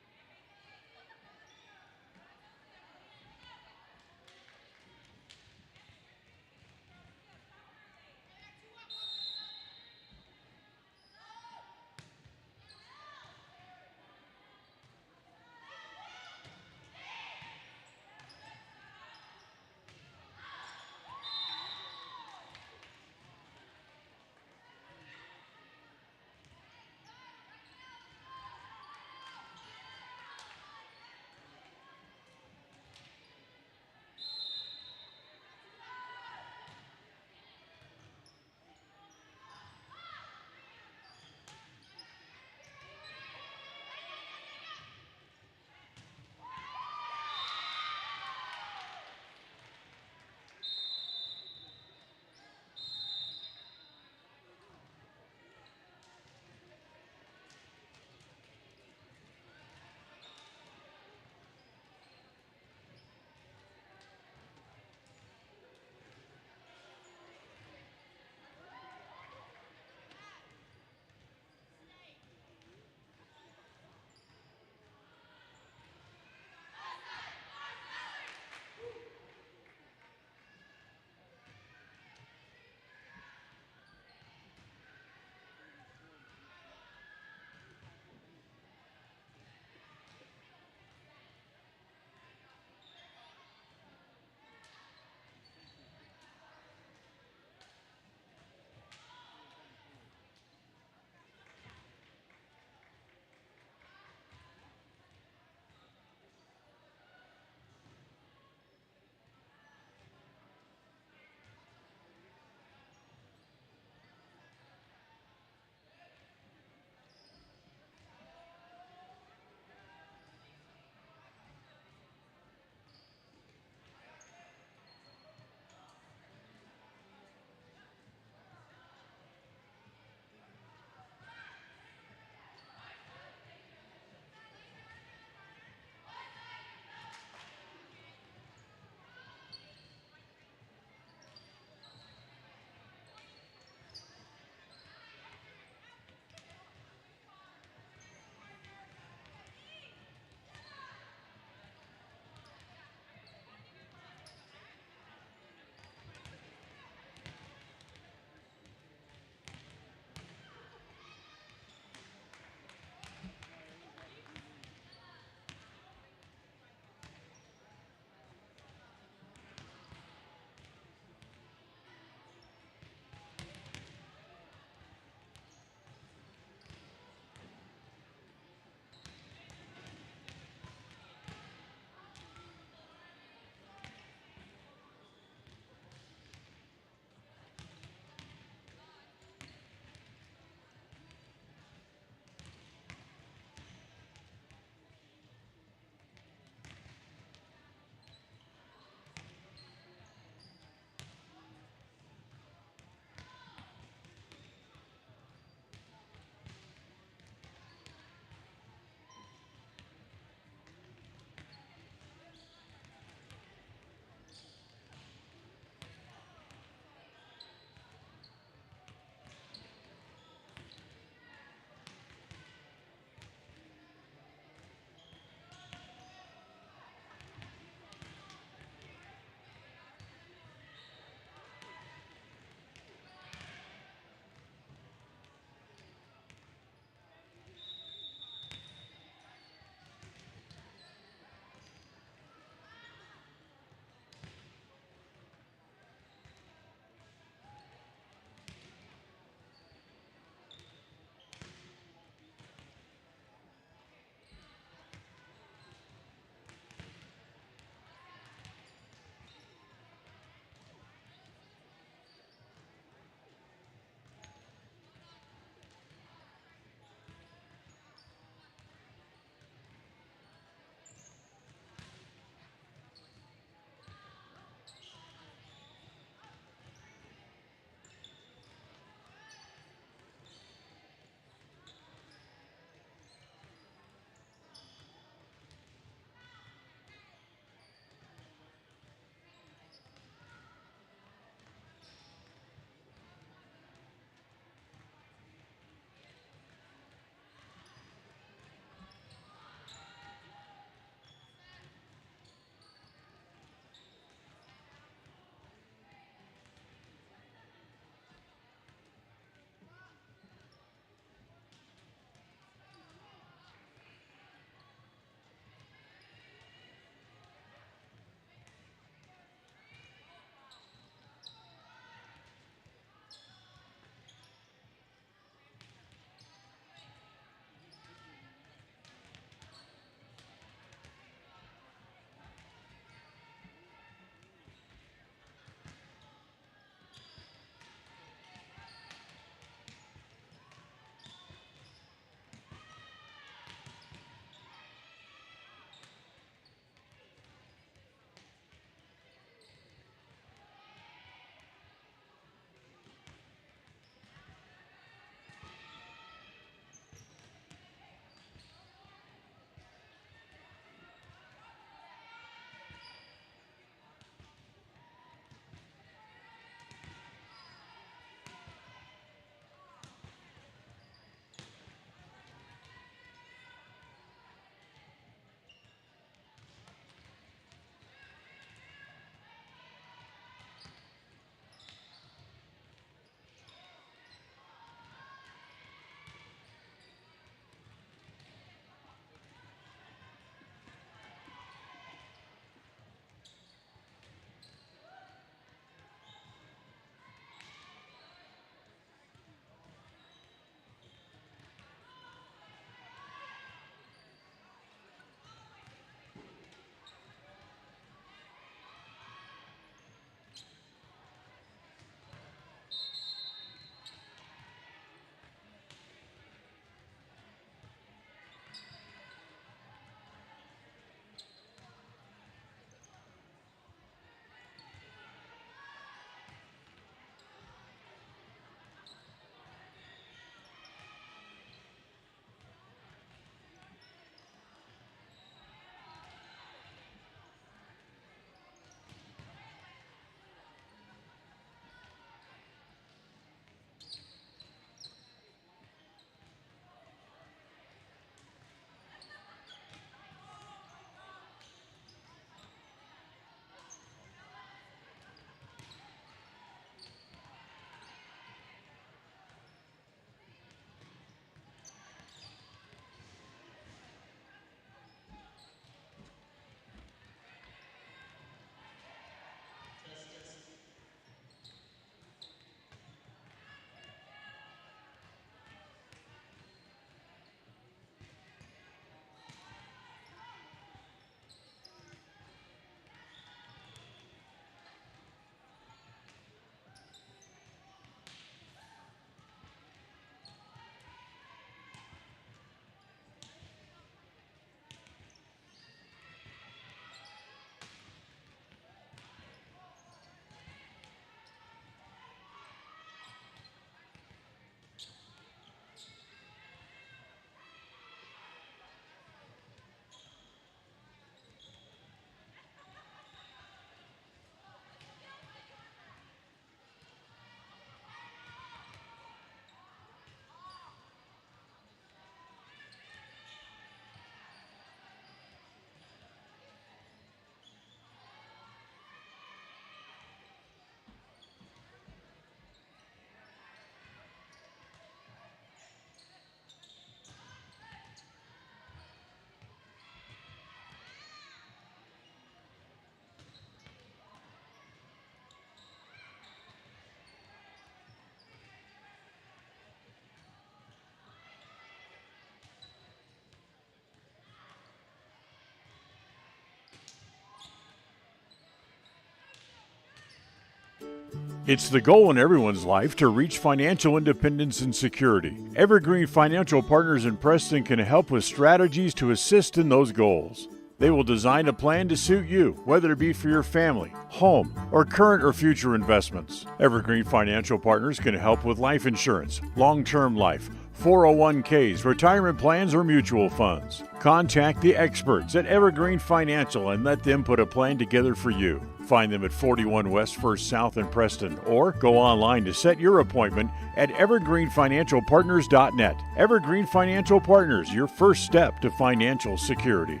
It's the goal in everyone's life to reach financial independence and security. Evergreen Financial Partners in Preston can help with strategies to assist in those goals. They will design a plan to suit you, whether it be for your family, home, or current or future investments. Evergreen Financial Partners can help with life insurance, long-term life, 401ks, retirement plans, or mutual funds. Contact the experts at Evergreen Financial and let them put a plan together for you. Find them at 41 West 1st South in Preston or go online to set your appointment at evergreenfinancialpartners.net. Evergreen Financial Partners, your first step to financial security.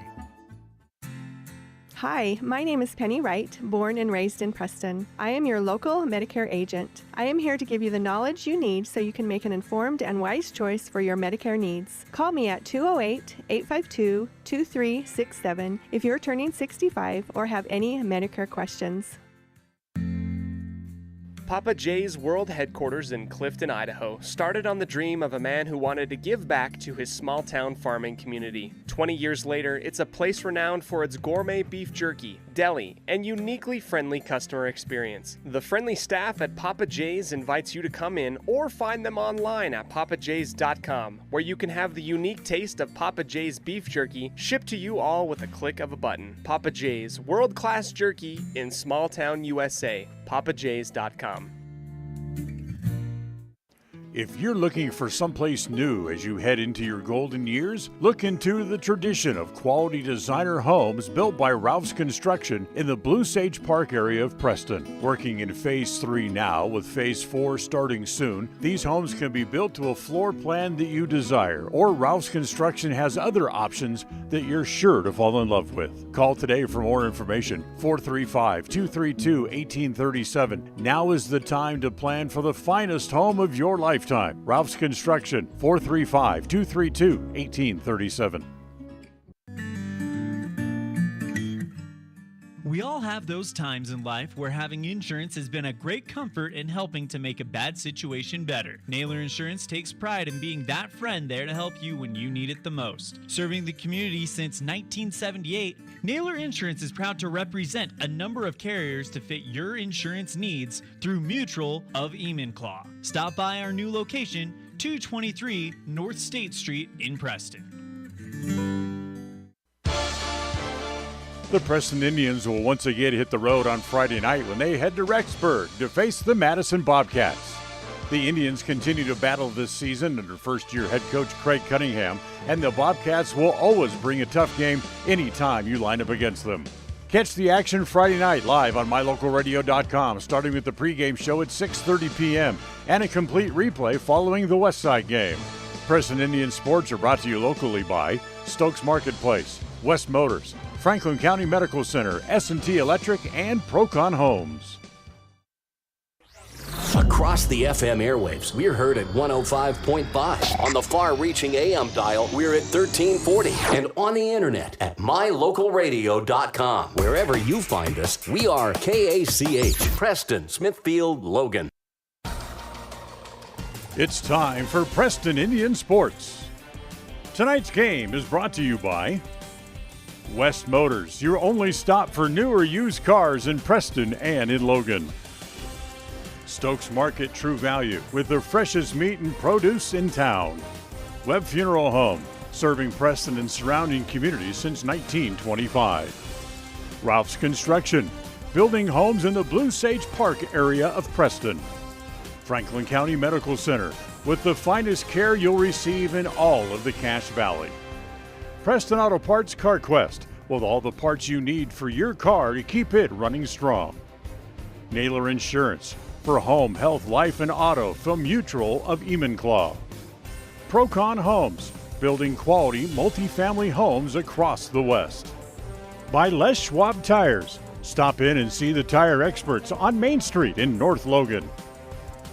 Hi, my name is Penny Wright, born and raised in Preston. I am your local Medicare agent. I am here to give you the knowledge you need so you can make an informed and wise choice for your Medicare needs. Call me at 208-852-2367 if you're turning 65 or have any Medicare questions. Papa J's World Headquarters in Clifton, Idaho, started on the dream of a man who wanted to give back to his small-town farming community. 20 years later, it's a place renowned for its gourmet beef jerky, deli, and uniquely friendly customer experience. The friendly staff at Papa J's invites you to come in or find them online at papajs.com, where you can have the unique taste of Papa J's beef jerky shipped to you all with a click of a button. Papa J's world-class jerky in small-town USA. papajs.com. If you're looking for someplace new as you head into your golden years, look into the tradition of quality designer homes built by Ralph's Construction in the Blue Sage Park area of Preston. Working in Phase 3 now, with Phase 4 starting soon, these homes can be built to a floor plan that you desire, or Ralph's Construction has other options that you're sure to fall in love with. Call today for more information, 435-232-1837. Now is the time to plan for the finest home of your lifetime. Ralph's Construction, 435-232-1837. We all have those times in life where having insurance has been a great comfort in helping to make a bad situation better. Naylor Insurance takes pride in being that friend there to help you when you need it the most. Serving the community since 1978, Naylor Insurance is proud to represent a number of carriers to fit your insurance needs through Mutual of Enumclaw. Stop by our new location, 223 North State Street in Preston. The Preston Indians will once again hit the road on Friday night when they head to Rexburg to face the Madison Bobcats. The Indians continue to battle this season under first-year head coach Craig Cunningham, and the Bobcats will always bring a tough game anytime you line up against them. Catch the action Friday night live on mylocalradio.com, starting with the pregame show at 6:30 p.m. and a complete replay following the Westside game. Preston Indian Sports are brought to you locally by Stokes Marketplace, West Motors, Franklin County Medical Center, S&T Electric, and Procon Homes. Across the FM airwaves, we're heard at 105.5. On the far-reaching AM dial, we're at 1340. And on the internet at mylocalradio.com. Wherever you find us, we are KACH, Preston, Smithfield, Logan. It's time for Preston Indian Sports. Tonight's game is brought to you by West Motors, your only stop for new or used cars in Preston and in Logan. Stokes Market True Value, with the freshest meat and produce in town. Webb Funeral Home, serving Preston and surrounding communities since 1925. Ralph's Construction, building homes in the Blue Sage Park area of Preston. Franklin County Medical Center, with the finest care you'll receive in all of the Cache Valley. Preston Auto Parts CarQuest, with all the parts you need for your car to keep it running strong. Naylor Insurance, for home, health, life, and auto from Mutual of Enumclaw. Procon Homes, building quality multifamily homes across the West. By Les Schwab Tires, stop in and see the tire experts on Main Street in North Logan.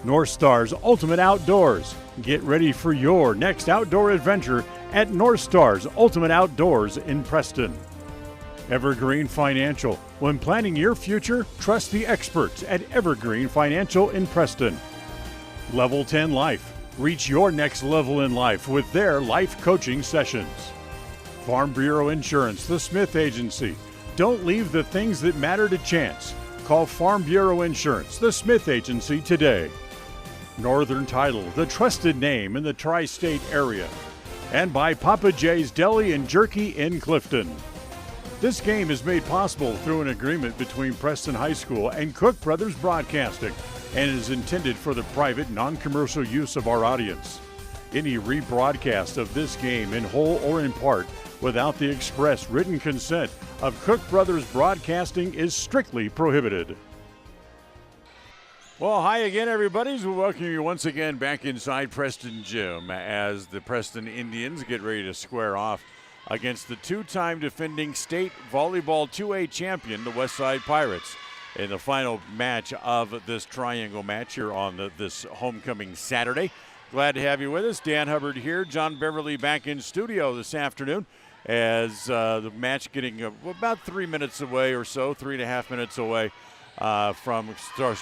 North Star's Ultimate Outdoors, get ready for your next outdoor adventure at North Star's Ultimate Outdoors in Preston. Evergreen Financial. When planning your future, trust the experts at Evergreen Financial in Preston. Level 10 Life. Reach your next level in life with their life coaching sessions. Farm Bureau Insurance, the Smith Agency. Don't leave the things that matter to chance. Call Farm Bureau Insurance, the Smith Agency, today. Northern Title, the trusted name in the tri-state area. And by Papa J's Deli and Jerky in Clifton. This game is made possible through an agreement between Preston High School and Cook Brothers Broadcasting and is intended for the private, non-commercial use of our audience. Any rebroadcast of this game in whole or in part without the express written consent of Cook Brothers Broadcasting is strictly prohibited. Well, hi again, everybody. We welcome you once again back inside Preston Gym as the Preston Indians get ready to square off against the two-time defending state volleyball 2A champion, the Westside Pirates, in the final match of this triangle match here on this homecoming Saturday. Glad to have you with us. Dan Hubbard here, John Beverly back in studio this afternoon as the match getting about 3 minutes away or so, 3.5 minutes away from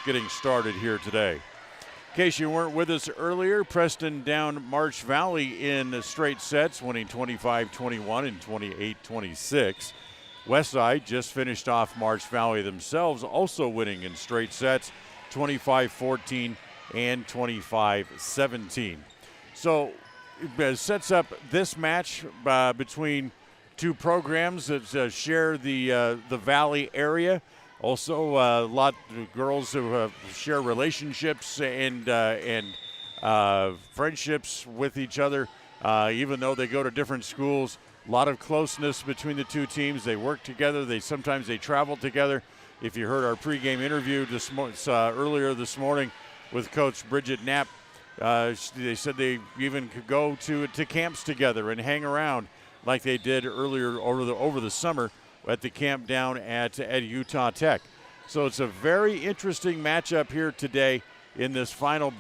getting started here today. In case you weren't with us earlier, Preston down Marsh Valley in straight sets, winning 25-21 and 28-26. Westside just finished off Marsh Valley themselves, also winning in straight sets, 25-14 and 25-17. So it sets up this match between two programs that share the Valley area. Also, a lot of girls who share relationships and friendships with each other, even though they go to different schools. A lot of closeness between the two teams. They work together. Sometimes they travel together. If you heard our pregame interview earlier this morning with Coach Bridget Knapp, they said they even could go to camps together and hang around like they did earlier over the summer at the camp down at Utah Tech. So it's a very interesting matchup here today in this final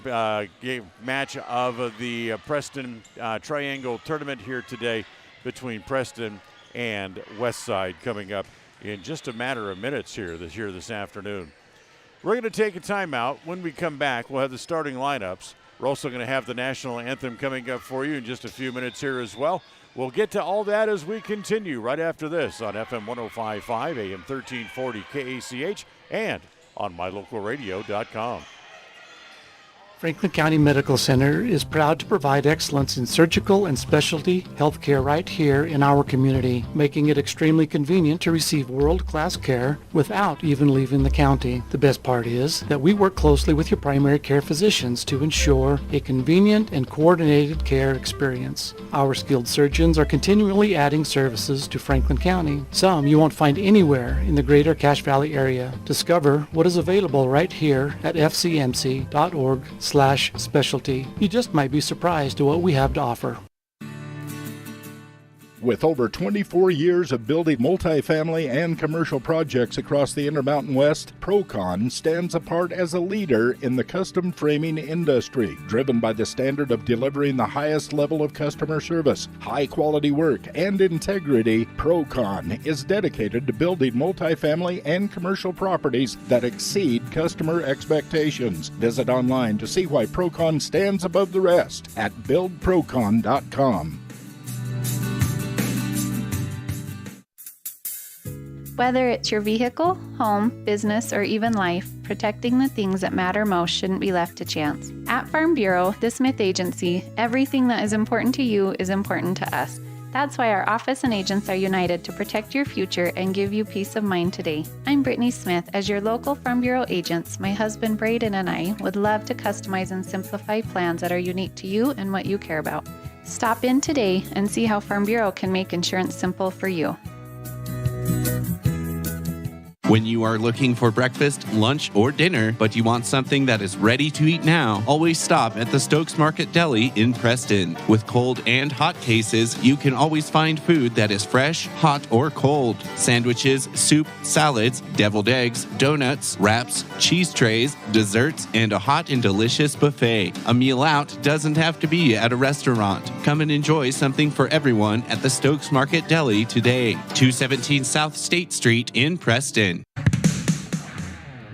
game match of the Preston Triangle Tournament here today between Preston and Westside, coming up in just a matter of minutes here this afternoon. We're going to take a timeout. When we come back, we'll have the starting lineups. We're also going to have the national anthem coming up for you in just a few minutes here as well. We'll get to all that as we continue right after this on FM 105.5, AM 1340 KACH, and on mylocalradio.com. Franklin County Medical Center is proud to provide excellence in surgical and specialty healthcare right here in our community, making it extremely convenient to receive world-class care without even leaving the county. The best part is that we work closely with your primary care physicians to ensure a convenient and coordinated care experience. Our skilled surgeons are continually adding services to Franklin County, some you won't find anywhere in the greater Cache Valley area. Discover what is available right here at fcmc.org/specialty. You just might be surprised at what we have to offer. With over 24 years of building multifamily and commercial projects across the Intermountain West, Procon stands apart as a leader in the custom framing industry, driven by the standard of delivering the highest level of customer service, high-quality work, and integrity. Procon is dedicated to building multifamily and commercial properties that exceed customer expectations. Visit online to see why Procon stands above the rest at buildprocon.com. Whether it's your vehicle, home, business, or even life, protecting the things that matter most shouldn't be left to chance. At Farm Bureau, the Smith Agency, everything that is important to you is important to us. That's why our office and agents are united to protect your future and give you peace of mind today. I'm Brittany Smith. As your local Farm Bureau agents, my husband Braden and I would love to customize and simplify plans that are unique to you and what you care about. Stop in today and see how Farm Bureau can make insurance simple for you. When you are looking for breakfast, lunch, or dinner, but you want something that is ready to eat now, always stop at the Stokes Market Deli in Preston. With cold and hot cases, you can always find food that is fresh, hot, or cold. Sandwiches, soup, salads, deviled eggs, donuts, wraps, cheese trays, desserts, and a hot and delicious buffet. A meal out doesn't have to be at a restaurant. Come and enjoy something for everyone at the Stokes Market Deli today. 217 South State Street in Preston.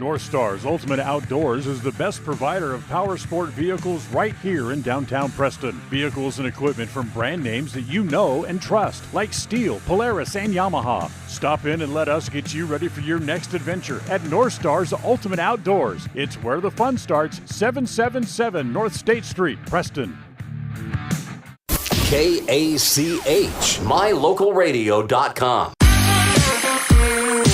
North Stars Ultimate Outdoors is the best provider of power sport vehicles right here in downtown Preston. Vehicles and equipment from brand names that you know and trust, like Steel, Polaris, and Yamaha. Stop in and let us get you ready for your next adventure at North Stars Ultimate Outdoors. It's where the fun starts, 777 North State Street, Preston. KACH, mylocalradio.com.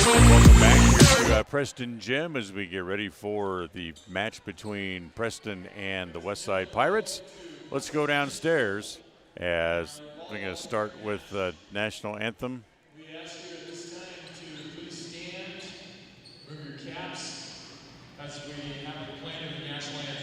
Welcome back here to Preston Gym as we get ready for the match between Preston and the Westside Pirates. Let's go downstairs as we're going to start with the national anthem. We ask you at this time to please stand, remove your caps as we have the playing of the national anthem.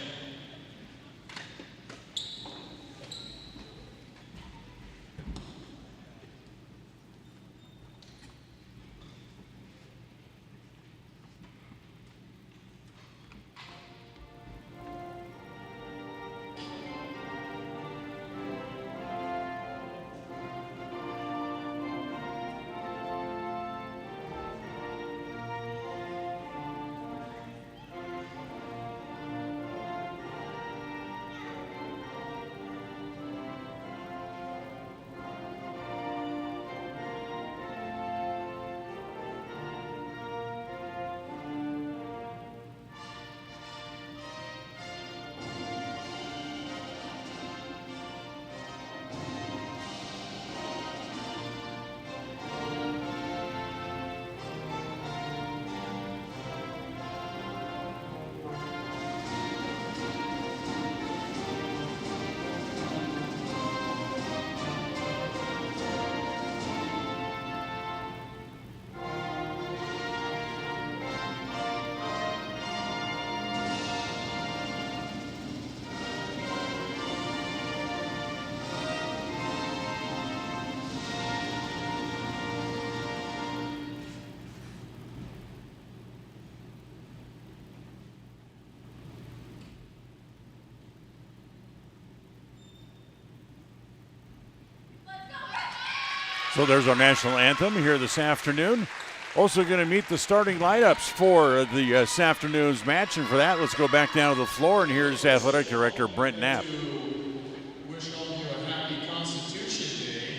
So there's our national anthem here this afternoon. Also going to meet the starting lineups for this afternoon's match. And for that, let's go back down to the floor. And here's Athletic Director Brent Knapp. Wish all of you a happy Constitution Day.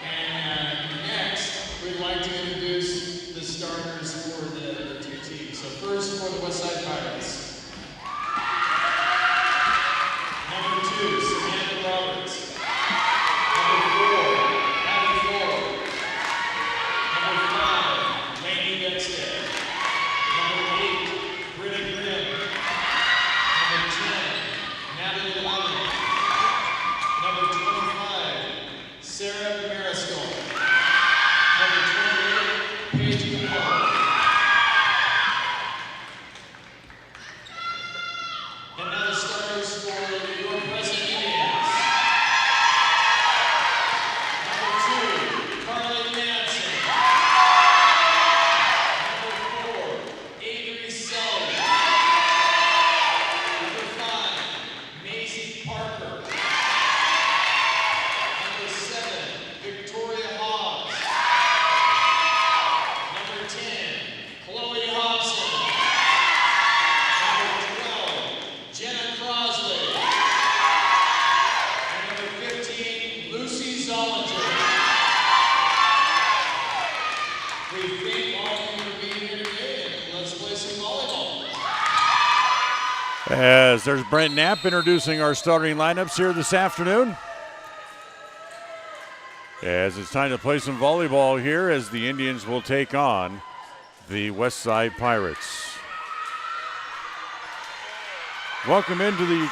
And next, we'd like to introduce the starters for the two teams. So first for the Westside Pirates. Number 2, Samantha Roberts. As there's Brent Knapp introducing our starting lineups here this afternoon. As it's time to play some volleyball here as the Indians will take on the Westside Pirates. Welcome into the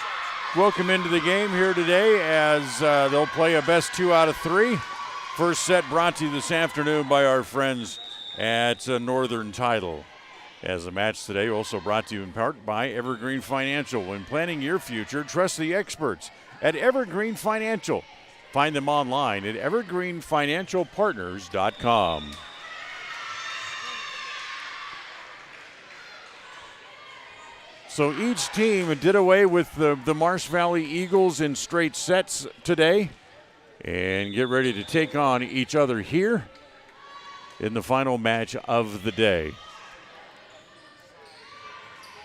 game here today as they'll play a best 2 out of 3. First set brought to you this afternoon by our friends at Northern Title. As the match today also brought to you in part by Evergreen Financial. When planning your future, trust the experts at Evergreen Financial. Find them online at evergreenfinancialpartners.com. So each team did away with the Marsh Valley Eagles in straight sets today and get ready to take on each other here in the final match of the day.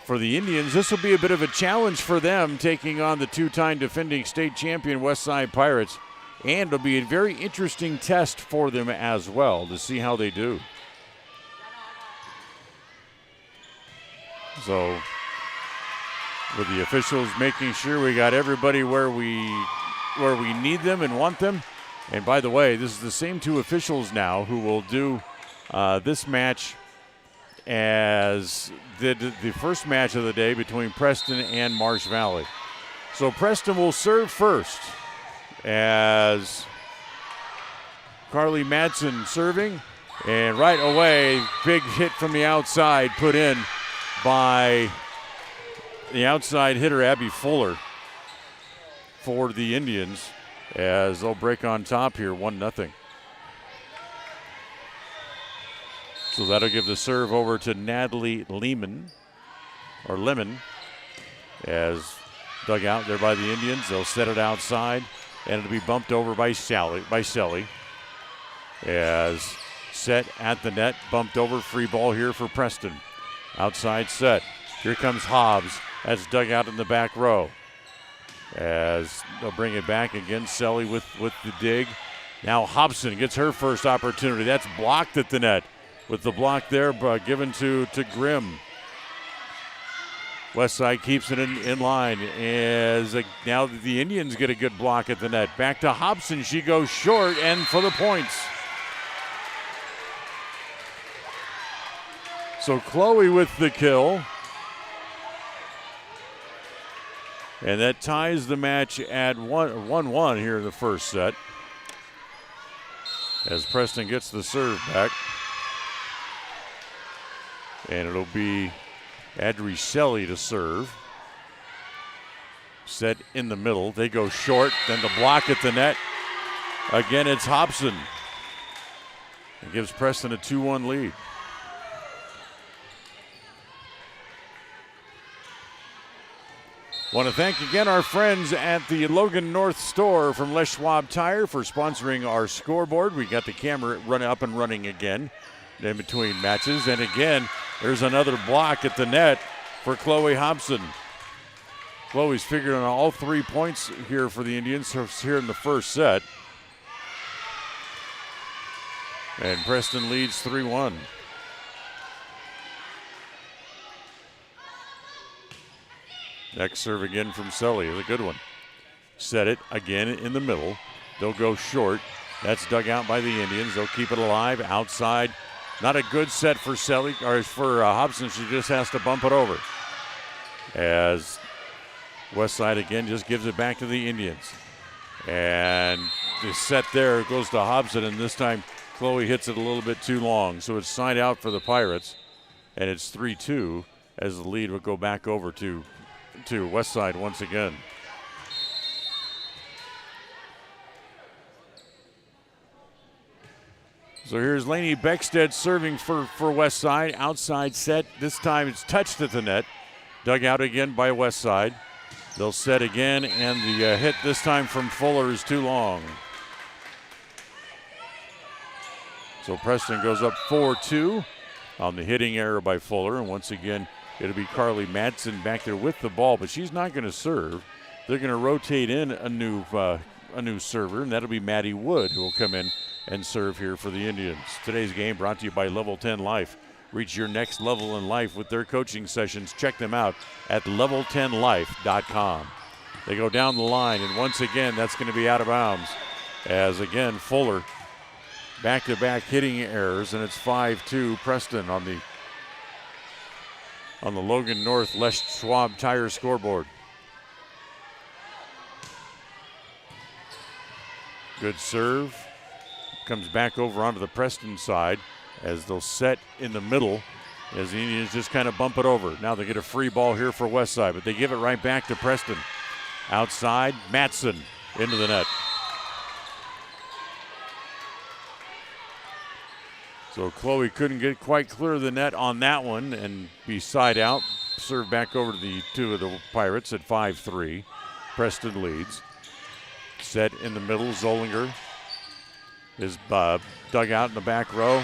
for the Indians, this will be a bit of a challenge for them, taking on the two-time defending state champion Westside Pirates. And it'll be a very interesting test for them as well to see how they do. So, with the officials making sure we got everybody where we need them and want them. And by the way, this is the same two officials now who will do this match as did the first match of the day between Preston and Marsh Valley. So Preston will serve first as Carly Madsen serving. And right away, big hit from the outside put in by the outside hitter, Abby Fuller, for the Indians as they'll break on top here, 1-0. So that'll give the serve over to Natalie Lemon, as dug out there by the Indians. They'll set it outside, and it'll be bumped over by Shelley. As set at the net, bumped over, free ball here for Preston. Outside set. Here comes Hobbs. That's dug out in the back row. As they'll bring it back again, Selly with the dig. Now Hobson gets her first opportunity. That's blocked at the net. With the block there given to Grimm. Westside keeps it in line as now the Indians get a good block at the net. Back to Hobson. She goes short and for the points. So Chloe with the kill. And that ties the match at 1-1 here in the first set. As Preston gets the serve back. And it'll be Adricelli to serve. Set in the middle. They go short. Then the block at the net. Again, it's Hobson. It gives Preston a 2-1 lead. Want to thank again our friends at the Logan North store from Les Schwab Tire for sponsoring our scoreboard. We got the camera up and running again in between matches. And again, there's another block at the net for Chloe Hobson. Chloe's figured on all 3 points here for the Indians here in the first set. And Preston leads 3-1. Next serve again from Selly is a good one. Set it again in the middle. They'll go short. That's dug out by the Indians. They'll keep it alive outside. Not a good set for Selly or for Hobson. She just has to bump it over. As Westside again just gives it back to the Indians. And the set there goes to Hobson, and this time Chloe hits it a little bit too long. So it's side out for the Pirates, and it's 3-2 as the lead would go back over to Westside once again. So here's Lainey Beckstead serving for Westside. Outside set. This time it's touched at the net. Dug out again by Westside. They'll set again, and the hit this time from Fuller is too long. So Preston goes up 4-2 on the hitting error by Fuller, and once again it'll be Carly Madsen back there with the ball, but she's not going to serve. They're going to rotate in a new server, and that'll be Maddie Wood, who will come in and serve here for the Indians. Today's game brought to you by Level 10 Life. Reach your next level in life with their coaching sessions. Check them out at level10life.com. They go down the line, and once again, that's going to be out of bounds. As again, Fuller, back-to-back hitting errors, and it's 5-2 Preston on the Logan North Les Schwab Tire scoreboard. Good serve. Comes back over onto the Preston side as they'll set in the middle as the Indians just kind of bump it over. Now they get a free ball here for Westside, but they give it right back to Preston. Outside, Madsen into the net. So Chloe couldn't get quite clear of the net on that one and be side out. Serve back over to the two of the Pirates at 5-3. Preston leads. Set in the middle, Zollinger is dug out in the back row.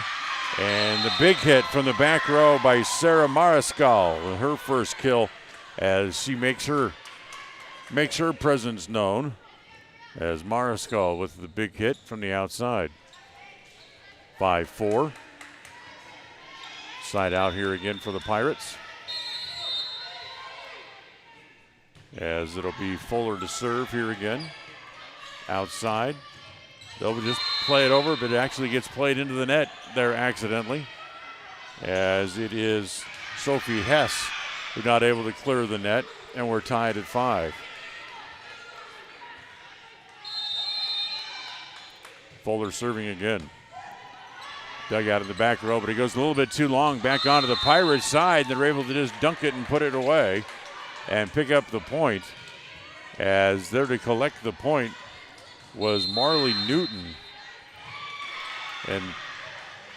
And the big hit from the back row by Sarah Mariscal, her first kill as she makes her presence known, as Mariscal with the big hit from the outside. 5-4. Side out here again for the Pirates. As it'll be Fuller to serve here again. Outside. They'll just play it over, but it actually gets played into the net there accidentally. As it is Sophie Hess who's not able to clear the net, and we're tied at 5. Fuller serving again. Dug out of the back row, but he goes a little bit too long back onto the Pirates side. They're able to just dunk it and put it away and pick up the point. As there to collect the point was Marley Newton. And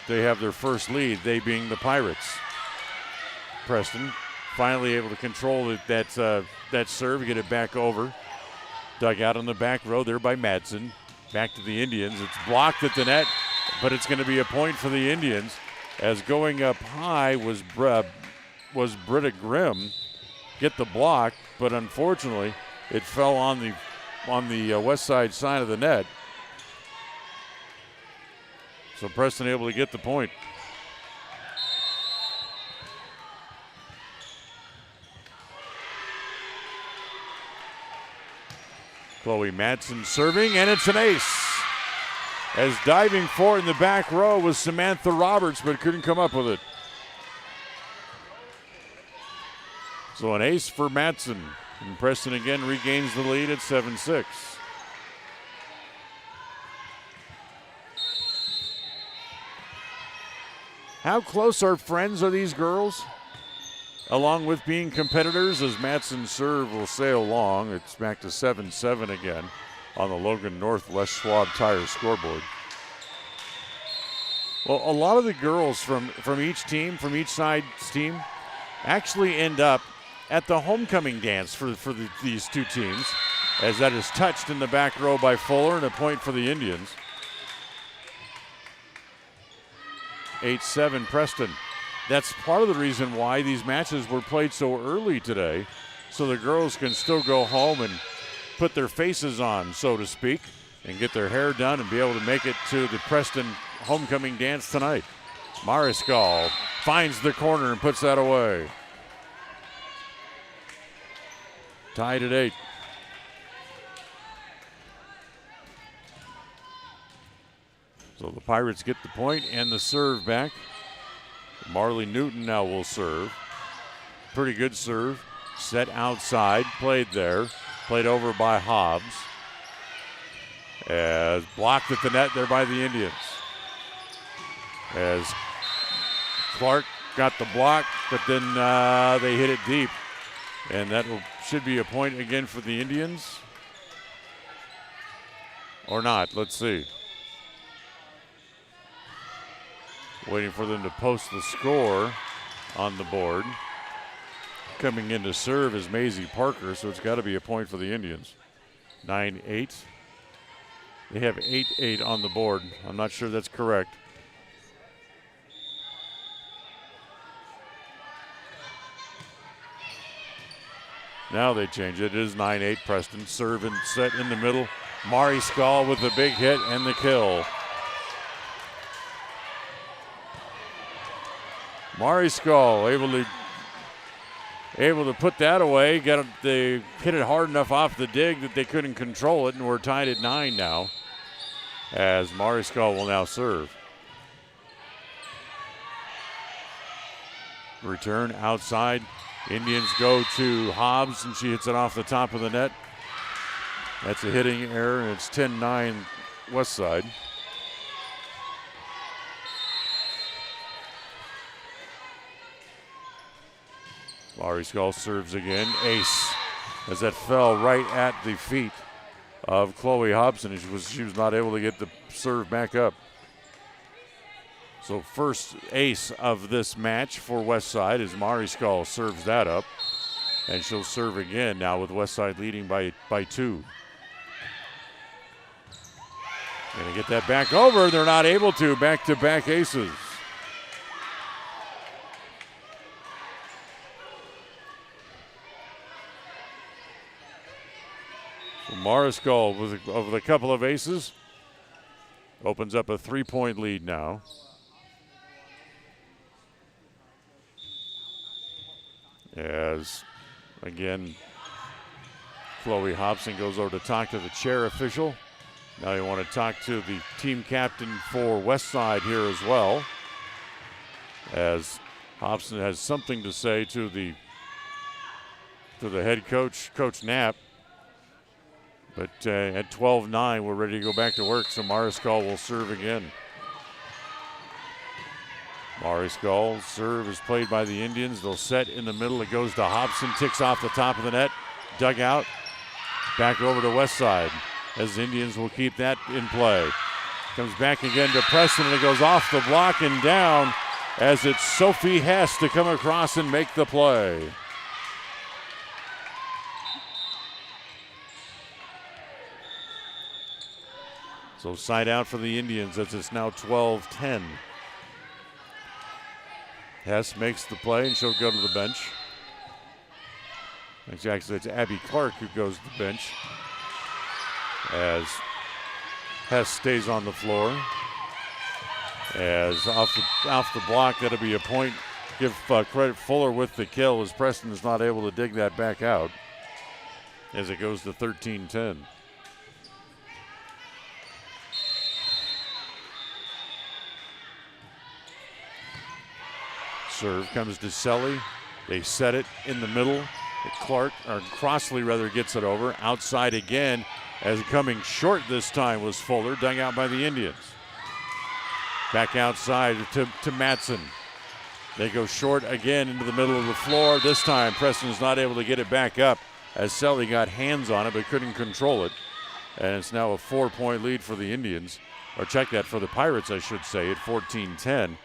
they have their first lead, they being the Pirates. Preston finally able to control that serve, get it back over. Dug out on the back row there by Madsen. Back to the Indians. It's blocked at the net, but it's going to be a point for the Indians, as going up high was Britta Grimm. Get the block, but unfortunately it fell on the west side of the net. So Preston able to get the point. Chloe Madsen serving, and it's an ace. As diving for it in the back row was Samantha Roberts, but couldn't come up with it. So an ace for Madsen. And Preston again regains the lead at 7-6. How close are friends are these girls? Along with being competitors, as Madsen's serve will sail long. It's back to 7-7 again on the Logan Northwest Schwab Tire scoreboard. Well, a lot of the girls from each team, from each side's team, actually end up at the homecoming dance for these two teams, as that is touched in the back row by Fuller, and a point for the Indians. 8-7 Preston. That's part of the reason why these matches were played so early today, so the girls can still go home and put their faces on, so to speak, and get their hair done and be able to make it to the Preston homecoming dance tonight. Mariscal finds the corner and puts that away. Tied at 8. So the Pirates get the point and the serve back. Marley Newton now will serve. Pretty good serve. Set outside, played there. Played over by Hobbs. As blocked at the net there by the Indians. As Clark got the block, but then they hit it deep. And that should be a point again for the Indians. Or not, let's see. Waiting for them to post the score on the board. Coming in to serve is Maisie Parker, so it's got to be a point for the Indians. 9-8. They have 8-8 on the board. I'm not sure that's correct. Now they change it. It is 9-8 Preston. Serve and set in the middle. Mariscal with the big hit and the kill. Mariscal able to put that away. They hit it hard enough off the dig that they couldn't control it, and we're tied at 9 now, as Mariscal will now serve. Return outside. Indians go to Hobbs, and she hits it off the top of the net. That's a hitting error, and it's 10-9 West Side. Mariscal serves again. Ace, as that fell right at the feet of Chloe Hobson. She was not able to get the serve back up. So first ace of this match for Westside as Mariscal serves that up. And she'll serve again now with Westside leading by 2. Gonna get that back over. They're not able to. Back-to-back aces. Mariscal with a couple of aces opens up a 3-point lead now. As, again, Chloe Hobson goes over to talk to the chair official. Now you want to talk to the team captain for Westside here as well, as Hobson has something to say to the head coach, Coach Knapp. But at 12-9, we're ready to go back to work, so Mariscal will serve again. Mariscal serve is played by the Indians. They'll set in the middle. It goes to Hobson, ticks off the top of the net, dug out, back over to Westside, as the Indians will keep that in play. Comes back again to Preston, and it goes off the block and down, as it's Sophie Hess to come across and make the play. So side out for the Indians as it's now 12-10. Hess makes the play, and she'll go to the bench. Actually, it's Abby Clark who goes to the bench, as Hess stays on the floor. As off the block, that'll be a point. Give credit Fuller with the kill, as Preston is not able to dig that back out, as it goes to 13-10. Serve comes to Selly. They set it in the middle. Crossley gets it over. Outside again, as coming short this time was Fuller, dug out by the Indians. Back outside to Matson. They go short again into the middle of the floor. This time Preston's not able to get it back up, as Selly got hands on it but couldn't control it. And it's now a 4-point lead for the Indians. Or check that, for the Pirates, I should say, at 14-10.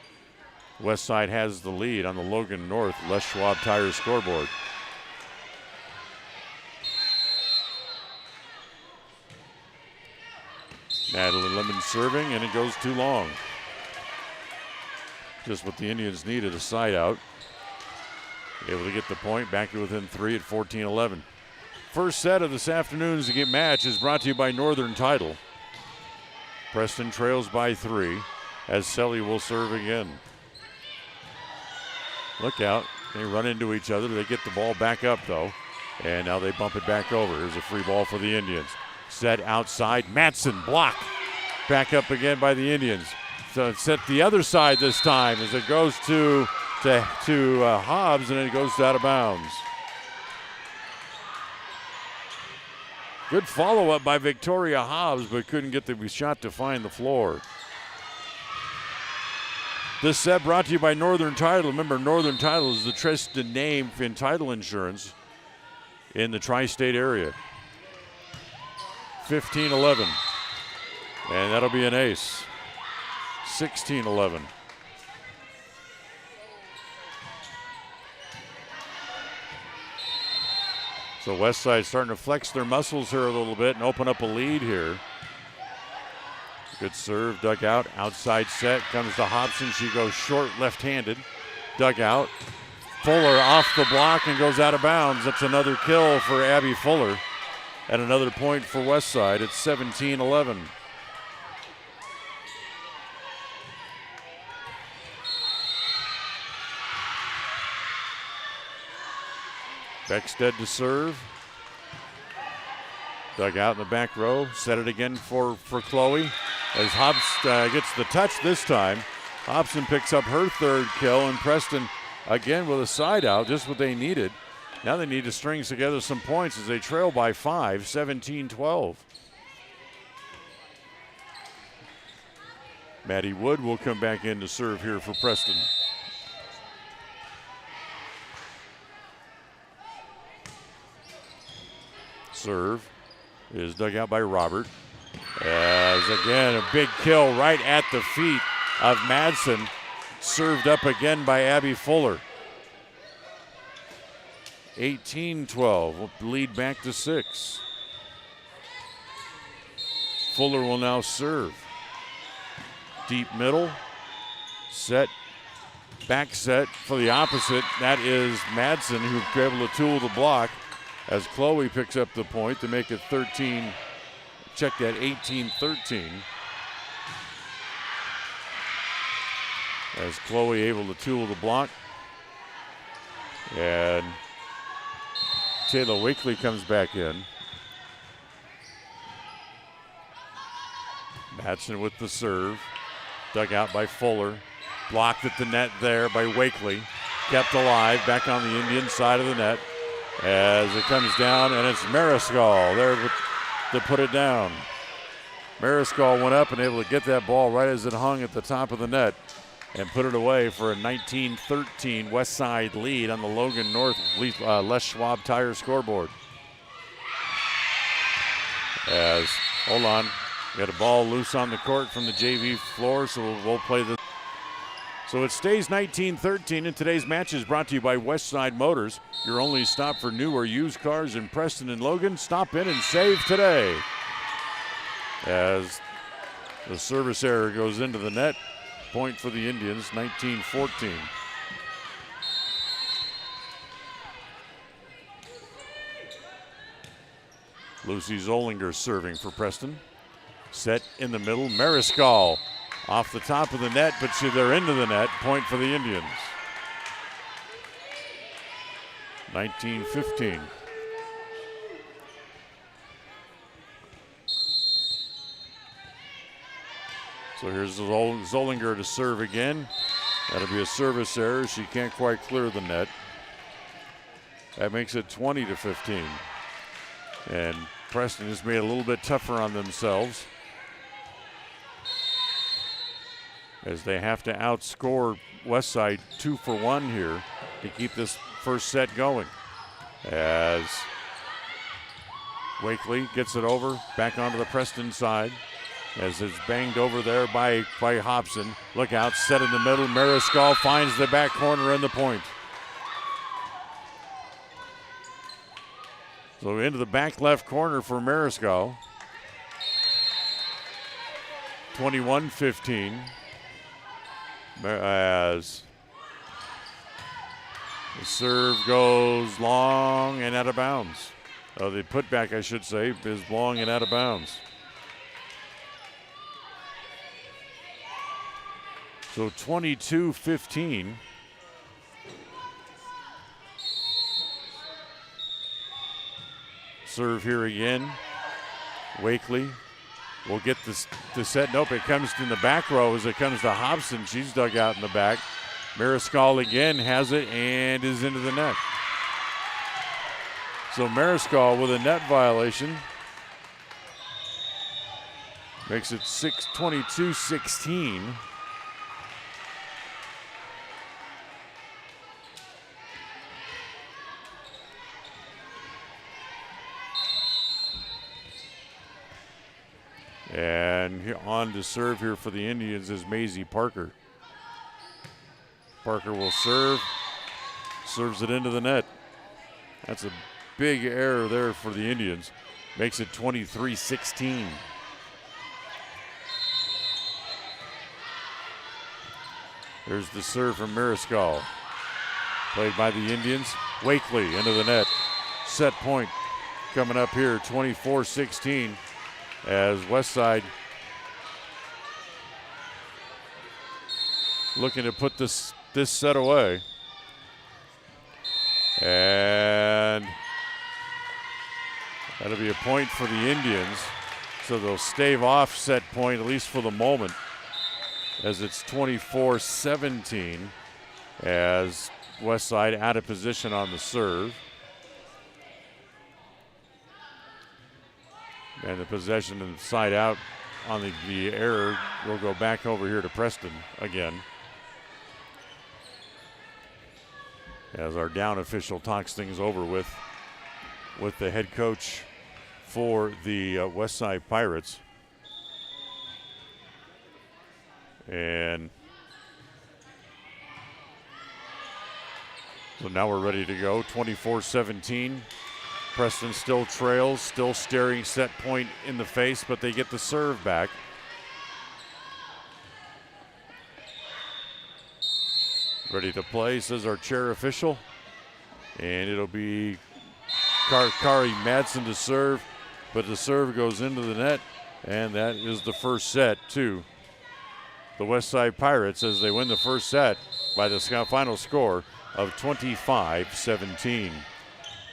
Westside has the lead on the Logan North Les Schwab Tire scoreboard. Natalie Lemon serving, and it goes too long. Just what the Indians needed, a side out. Able to get the point, back to within 3 at 14-11. First set of this afternoon's match is brought to you by Northern Title. Preston trails by 3, as Selly will serve again. Look out, they run into each other. They get the ball back up though, and now they bump it back over. Here's a free ball for the Indians. Set outside, Matson block. Back up again by the Indians. So it's set the other side this time, as it goes to Hobbs, and it goes out of bounds. Good follow-up by Victoria Hobbs, but couldn't get the shot to find the floor. This set brought to you by Northern Title. Remember, Northern Title is the trusted name in title insurance in the tri-state area. 15-11. And that'll be an ace. 16-11. So Westside starting to flex their muscles here a little bit and open up a lead here. Good serve, dug out, outside set, comes to Hobson. She goes short left-handed, dug out. Fuller off the block and goes out of bounds. That's another kill for Abby Fuller. And another point for Westside. It's 17-11. Beckstead to serve. Dug out in the back row. Set it again for Chloe. As Hobbs gets the touch this time. Hobson picks up her third kill, and Preston again with a side out, just what they needed. Now they need to string together some points as they trail by 5, 17-12. Maddie Wood will come back in to serve here for Preston. Serve is dug out by Robert. As again, a big kill right at the feet of Madsen. Served up again by Abby Fuller. 18-12, lead back to 6. Fuller will now serve. Deep middle, set, back set for the opposite. That is Madsen, who's able to tool the block. as Chloe picks up the point to make it 13. Check that, 18-13. As Chloe able to tool the block. And Taylor Wakely comes back in. Matson with the serve. Dug out by Fuller. Blocked at the net there by Wakely. Kept alive back on the Indian side of the net. As it comes down, and it's Mariscal there to put it down. Mariscal went up and able to get that ball right as it hung at the top of the net and put it away for a 19-13 West Side lead on the Logan North Les Schwab Tire scoreboard. As, hold on, we got a ball loose on the court from the JV floor, so we'll play the. So it stays 19-13, and today's match is brought to you by Westside Motors, your only stop for new or used cars in Preston and Logan. Stop in and save today. As the service error goes into the net, point for the Indians, 19-14. Lucy Zollinger serving for Preston. Set in the middle, Mariscal off the top of the net, but they're into the net. Point for the Indians. 19-15. So here's Zollinger to serve again. That'll be a service error. She can't quite clear the net. That makes it 20-15. And Preston has made it a little bit tougher on themselves, as they have to outscore Westside 2-for-1 here to keep this first set going. As Wakely gets it over, back onto the Preston side, as it's banged over there by Hobson. Look out, set in the middle. Mariscal finds the back corner and the point. So into the back left corner for Mariscal. 21-15. As the serve goes long and out of bounds. The putback, I should say, is long and out of bounds. So 22-15. Serve here again. Wakely will get the set. Nope, it comes in the back row as it comes to Hobson. She's dug out in the back. Mariscal again has it and is into the net. So Mariscal with a net violation. Makes it 22-16. And on to serve here for the Indians is Maisie Parker. Parker will serve, serves it into the net. That's a big error there for the Indians. Makes it 23-16. There's the serve from Mariscal. Played by the Indians. Wakely into the net. Set point coming up here, 24-16. As Westside looking to put this set away. And that'll be a point for the Indians. So they'll stave off set point, at least for the moment, as it's 24-17 as Westside out of position on the serve. And the possession and side out on the error will go back over here to Preston again. As our down official talks things over with the head coach for the Westside Pirates. And so now we're ready to go, 24-17. Preston still trails, still staring set point in the face, but they get the serve back. Ready to play, says our chair official. And it'll be Kari Madsen to serve, but the serve goes into the net, and that is the first set to the Westside Pirates as they win the first set by the final score of 25-17.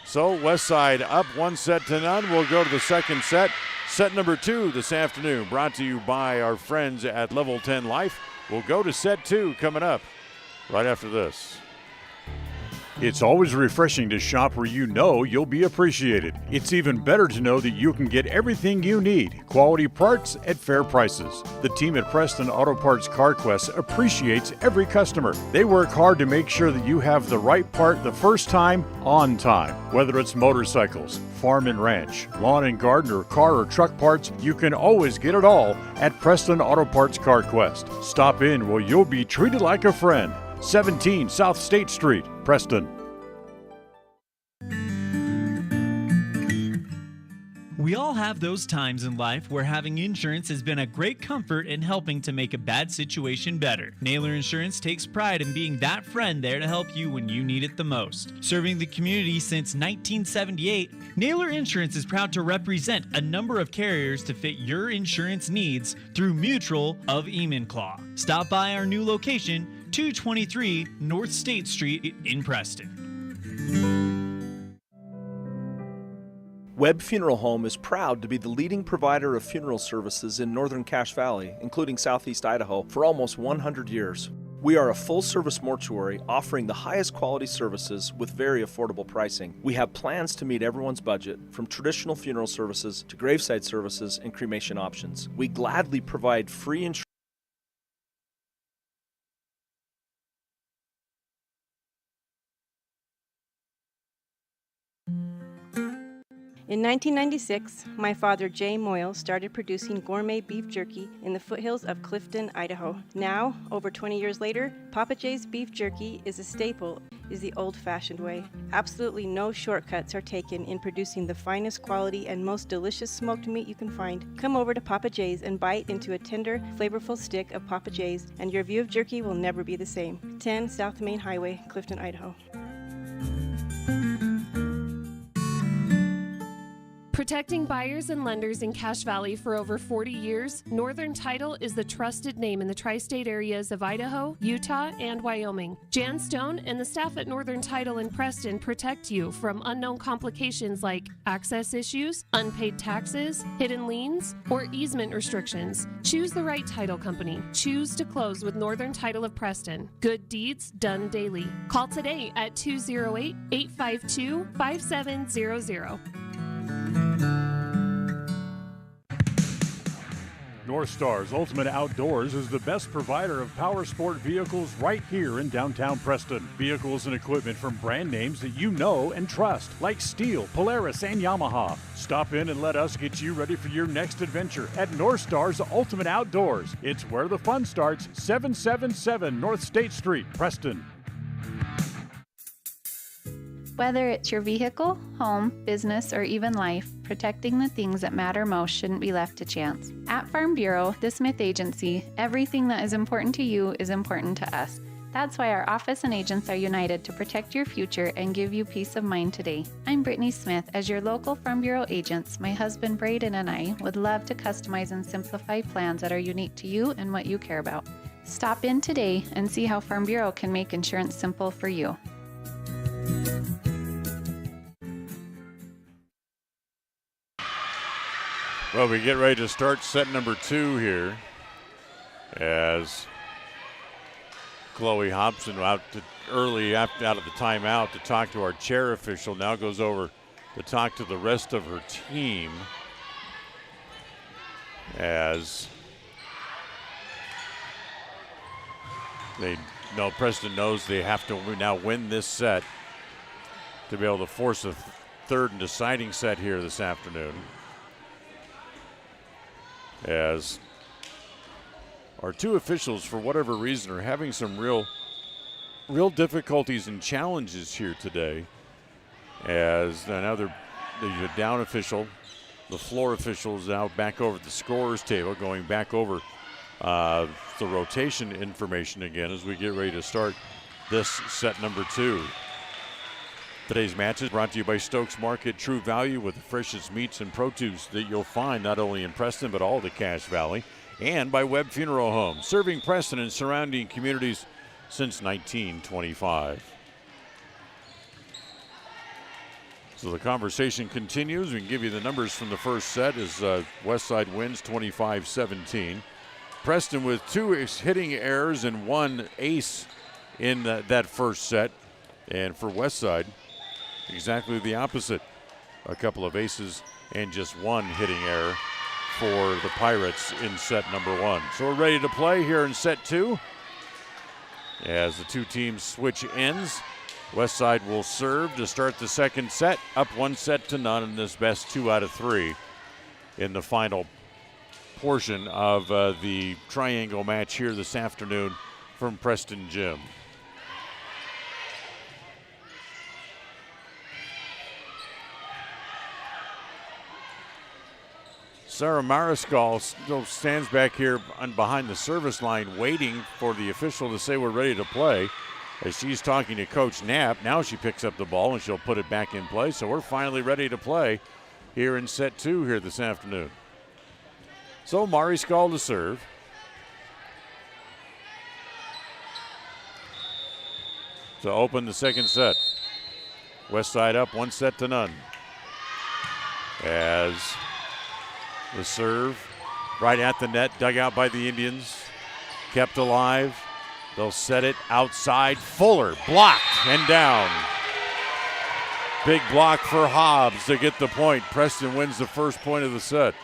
So Westside up 1-0. We'll go to the second set. Set number 2 this afternoon, brought to you by our friends at Level 10 Life. We'll go to set 2 coming up right after this. It's always refreshing to shop where you know you'll be appreciated. It's even better to know that you can get everything you need, quality parts at fair prices. The team at Preston Auto Parts CarQuest appreciates every customer. They work hard to make sure that you have the right part the first time, on time. Whether it's motorcycles, farm and ranch, lawn and garden, or car or truck parts, you can always get it all at Preston Auto Parts CarQuest. Stop in where you'll be treated like a friend. 17 South State Street, Preston. We all have those times in life where having insurance has been a great comfort in helping to make a bad situation better. Naylor Insurance takes pride in being that friend there to help you when you need it the most. Serving the community since 1978, Naylor Insurance is proud to represent a number of carriers to fit your insurance needs through Mutual of Enumclaw. Stop by our new location, 223 North State Street in Preston. Webb Funeral Home is proud to be the leading provider of funeral services in northern Cache Valley, including southeast Idaho, for almost 100 years. We are a full-service mortuary offering the highest quality services with very affordable pricing. We have plans to meet everyone's budget, from traditional funeral services to graveside services and cremation options. We gladly provide free insurance. In 1996, my father, Jay Moyle, started producing gourmet beef jerky in the foothills of Clifton, Idaho. Now, over 20 years later, Papa Jay's beef jerky is a staple, is the old-fashioned way. Absolutely no shortcuts are taken in producing the finest quality and most delicious smoked meat you can find. Come over to Papa Jay's and bite into a tender, flavorful stick of Papa Jay's, and your view of jerky will never be the same. 10 South Main Highway, Clifton, Idaho. Protecting buyers and lenders in Cache Valley for over 40 years, Northern Title is the trusted name in the tri-state areas of Idaho, Utah, and Wyoming. Jan Stone and the staff at Northern Title in Preston protect you from unknown complications like access issues, unpaid taxes, hidden liens, or easement restrictions. Choose the right title company. Choose to close with Northern Title of Preston. Good deeds done daily. Call today at 208-852-5700. North Stars Ultimate Outdoors is the best provider of power sport vehicles right here in downtown Preston. Vehicles and equipment from brand names that you know and trust, like Steel, Polaris, and Yamaha. Stop in and let us get you ready for your next adventure at North Stars Ultimate Outdoors. It's where the fun starts, 777 North State Street, Preston. Whether it's your vehicle, home, business, or even life, protecting the things that matter most shouldn't be left to chance. At Farm Bureau, the Smith Agency, everything that is important to you is important to us. That's why our office and agents are united to protect your future and give you peace of mind today. I'm Brittany Smith. As your local Farm Bureau agents, my husband Braden and I would love to customize and simplify plans that are unique to you and what you care about. Stop in today and see how Farm Bureau can make insurance simple for you. Well, we get ready to start set number 2 here as Chloe Hobson out of the timeout to talk to our chair official. Now goes over to talk to the rest of her team as they know Preston knows they have to now win this set to be able to force a third and deciding set here this afternoon. As our two officials, for whatever reason, are having some real difficulties and challenges here today. As now the down official, the floor official is now back over at the scorer's table, going back over the rotation information again as we get ready to start this set number 2. Today's match is brought to you by Stokes Market, true value with the freshest meats and produce that you'll find not only in Preston but all the Cache Valley, and by Webb Funeral Home, serving Preston and surrounding communities since 1925. So the conversation continues. We can give you the numbers from the first set as Westside wins 25-17. Preston with 2 hitting errors and 1 ace in that first set. And for Westside, exactly the opposite. A couple of aces and just 1 hitting error for the Pirates in set number 1. So we're ready to play here in set 2. As the 2 teams switch ends, Westside will serve to start the second set, up 1-0 in this best 2 out of 3 in the final portion of the triangle match here this afternoon from Preston Gym. Sarah Mariscal still stands back here behind the service line waiting for the official to say we're ready to play. As she's talking to Coach Knapp, now she picks up the ball and she'll put it back in play. So we're finally ready to play here in set 2 here this afternoon. So Mariscal to serve. To open the second set. Westside up 1-0. As the serve right at the net, dug out by the Indians, kept alive. They'll set it outside. Fuller blocked and down. Big block for Hobbs to get the point. Preston wins the first point of the set.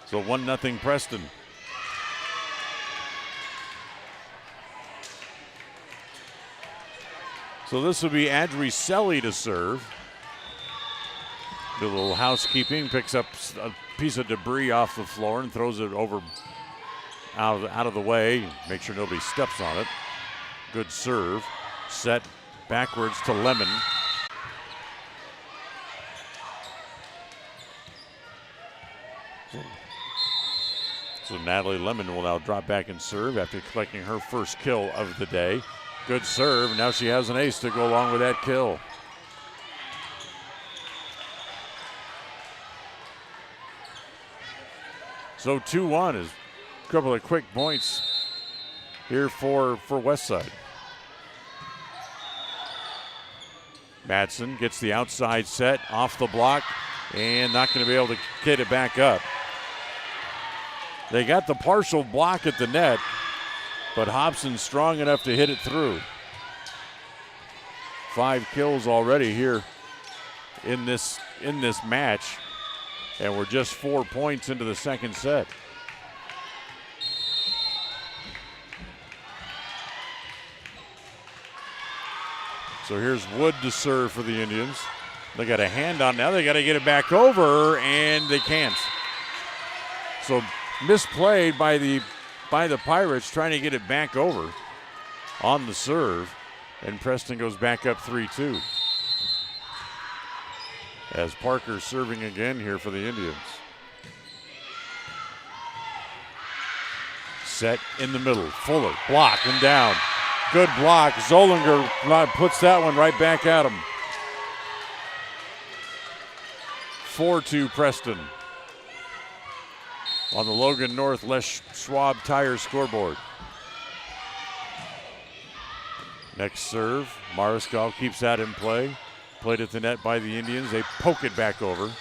So 1-0 Preston. So this will be Adricelli to serve. Do a little housekeeping, picks up a piece of debris off the floor and throws it over out of the way. Make sure nobody steps on it. Good serve. Set backwards to Lemon. So Natalie Lemon will now drop back and serve after collecting her first kill of the day. Good serve. Now she has an ace to go along with that kill. So 2-1 is a couple of quick points here for Westside. Madsen gets the outside set off the block and not going to be able to get it back up. They got the partial block at the net, but Hobson's strong enough to hit it through. 5 kills already here in this match. And we're just 4 points into the second set. So here's Wood to serve for the Indians. They got a hand on now. They got to get it back over, and they can't. So misplayed by the Pirates trying to get it back over on the serve. And Preston goes back up 3-2. As Parker serving again here for the Indians. Set in the middle. Fuller, block and down. Good block. Zollinger puts that one right back at him. 4-2 Preston. On the Logan North Les Schwab Tire scoreboard. Next serve. Mariscal keeps that in play. Played at the net by the Indians. They poke it back over.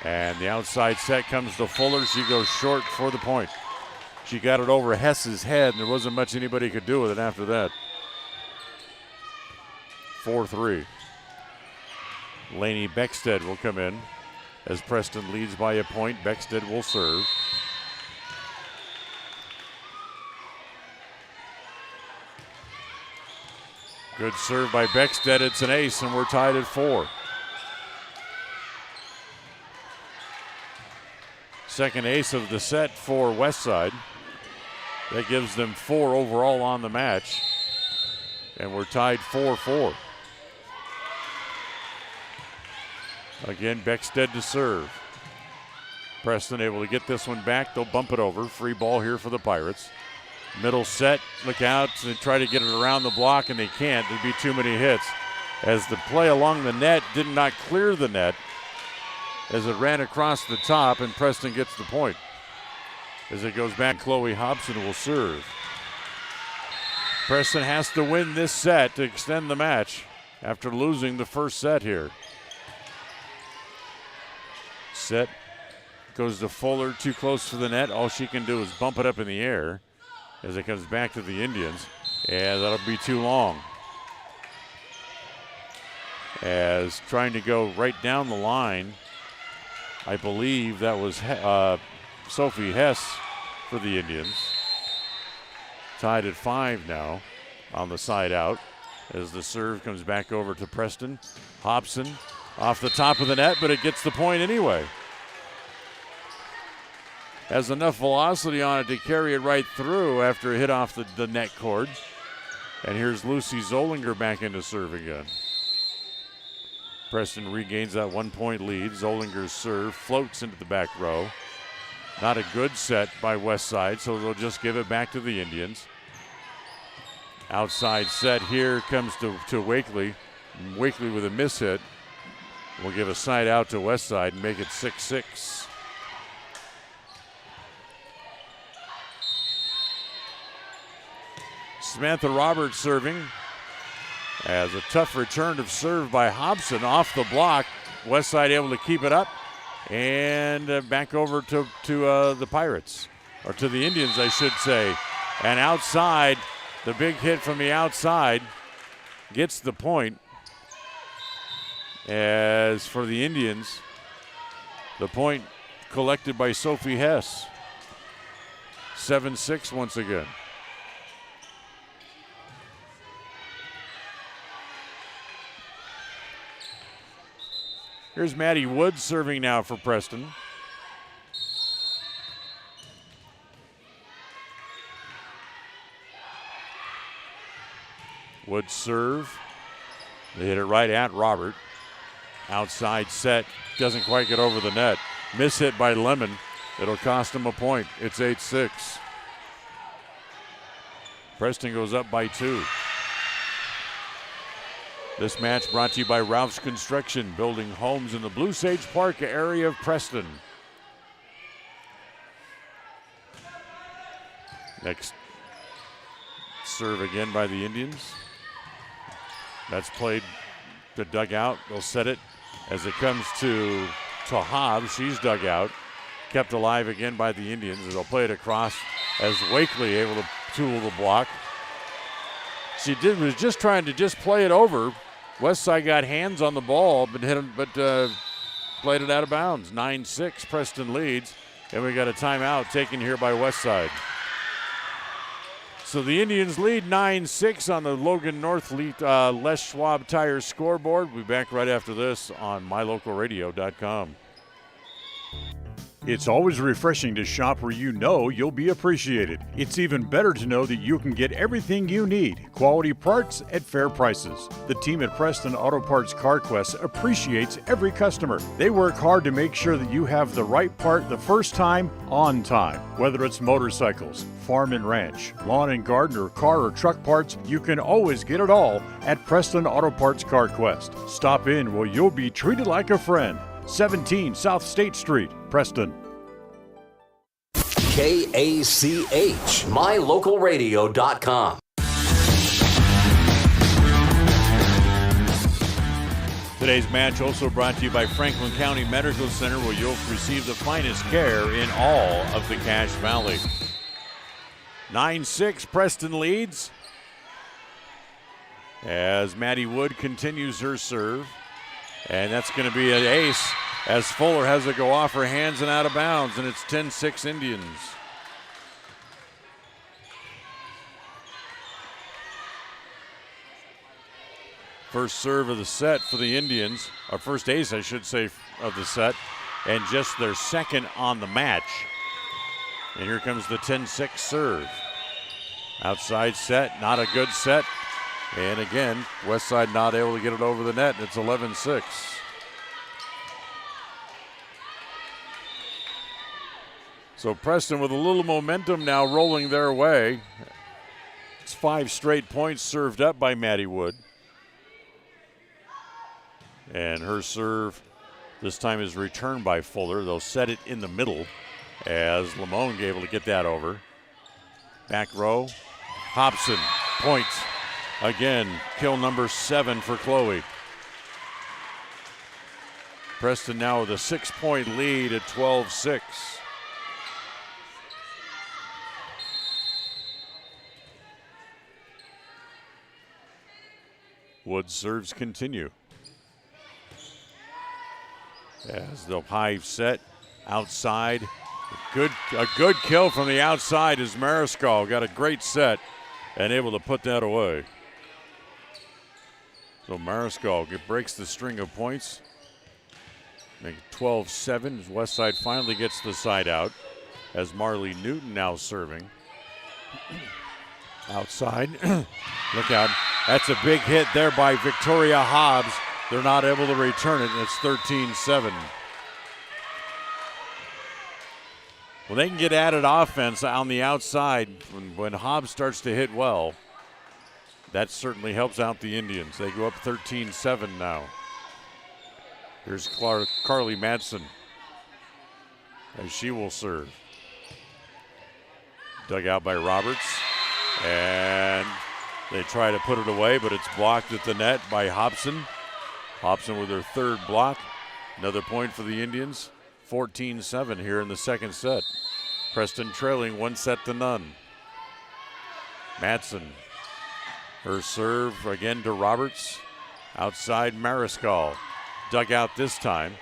And the outside set comes to Fuller. She goes short for the point. She got it over Hess's head, and there wasn't much anybody could do with it after that. 4-3. Lainey Beckstead will come in as Preston leads by a point. Beckstead will serve. Good serve by Beckstead. It's an ace, and we're tied at 4. Second ace of the set for Westside. That gives them 4 overall on the match. And we're tied 4-4. Again, Beckstead to serve. Preston able to get this one back. They'll bump it over. Free ball here for the Pirates. Middle set, look out, they try to get it around the block and they can't. There'd be too many hits. As the play along the net did not clear the net as it ran across the top, and Preston gets the point. As it goes back, Chloe Hobson will serve. Preston has to win this set to extend the match after losing the first set here. Set goes to Fuller, too close to the net. All she can do is bump it up in the air as it comes back to the Indians. And that'll be too long. As trying to go right down the line, I believe that was Sophie Hess for the Indians. Tied at 5 now on the side out as the serve comes back over to Preston. Hobson off the top of the net, but it gets the point anyway. Has enough velocity on it to carry it right through after a hit off the net cord. And here's Lucy Zollinger back into serve again. Preston regains that 1-point lead. Zollinger's serve floats into the back row. Not a good set by Westside, so they'll just give it back to the Indians. Outside set here comes to Wakely. Wakely with a miss hit. We'll give a side out to Westside and make it 6-6. Samantha Roberts serving. As a tough return of serve by Hobson off the block. Westside able to keep it up. And back over to the Pirates. Or to the Indians, I should say. And outside, the big hit from the outside gets the point. As for the Indians, the point collected by Sophie Hess. 7-6 once again. Here's Maddie Wood serving now for Preston. Wood serve. They hit it right at Robert. Outside set. Doesn't quite get over the net. Miss hit by Lemon. It'll cost him a point. It's 8-6. Preston goes up by 2. This match brought to you by Ralph's Construction, building homes in the Blue Sage Park area of Preston. Next serve again by the Indians. That's played to dugout. They'll set it as it comes to Hobbs. She's dug out. Kept alive again by the Indians. They'll play it across as Wakely able to tool the block. She was just trying to play it over. Westside got hands on the ball, but played it out of bounds. 9-6, Preston leads, and we got a timeout taken here by Westside. So the Indians lead 9-6 on the Logan North Les Schwab Tires scoreboard. We'll be back right after this on mylocalradio.com. It's always refreshing to shop where you know you'll be appreciated. It's even better to know that you can get everything you need. Quality parts at fair prices. The team at Preston Auto Parts CarQuest appreciates every customer. They work hard to make sure that you have the right part the first time, on time. Whether it's motorcycles, farm and ranch, lawn and garden, or car or truck parts, you can always get it all at Preston Auto Parts CarQuest. Stop in where you'll be treated like a friend. 17 South State Street, Preston. KACH, mylocalradio.com. Today's match also brought to you by Franklin County Medical Center, where you'll receive the finest care in all of the Cache Valley. 9-6, Preston leads as Maddie Wood continues her serve. And that's going to be an ace as Fuller has it go off her hands and out of bounds, and it's 10-6 Indians. First serve of the set for the Indians, or first ace, I should say, of the set, and just their second on the match. And here comes the 10-6 serve. Outside set, not a good set. And again, Westside not able to get it over the net, and it's 11-6. So Preston with a little momentum now rolling their way. It's 5 straight points served up by Maddie Wood. And her serve this time is returned by Fuller. They'll set it in the middle as Lamone able to get that over. Back row, Hobson, points. Again, kill number 7 for Chloe. Preston now with a 6-point lead at 12-6. Wood serves continue. As the high set outside. A good kill from the outside as Mariscal got a great set and able to put that away. So Mariscal breaks the string of points. Make it 12-7 as Westside finally gets the side out as Marley Newton now serving. Outside. Look out. That's a big hit there by Victoria Hobbs. They're not able to return it, and it's 13-7. Well, they can get added offense on the outside when Hobbs starts to hit well. That certainly helps out the Indians. They go up 13-7 now. Here's Carly Madsen as she will serve. Dug out by Roberts, and they try to put it away, but it's blocked at the net by Hobson. Hobson with her 3rd block. Another point for the Indians. 14-7 here in the second set. Preston trailing 1-0. Madsen, her serve again to Roberts. Outside Mariscal. Dug out this time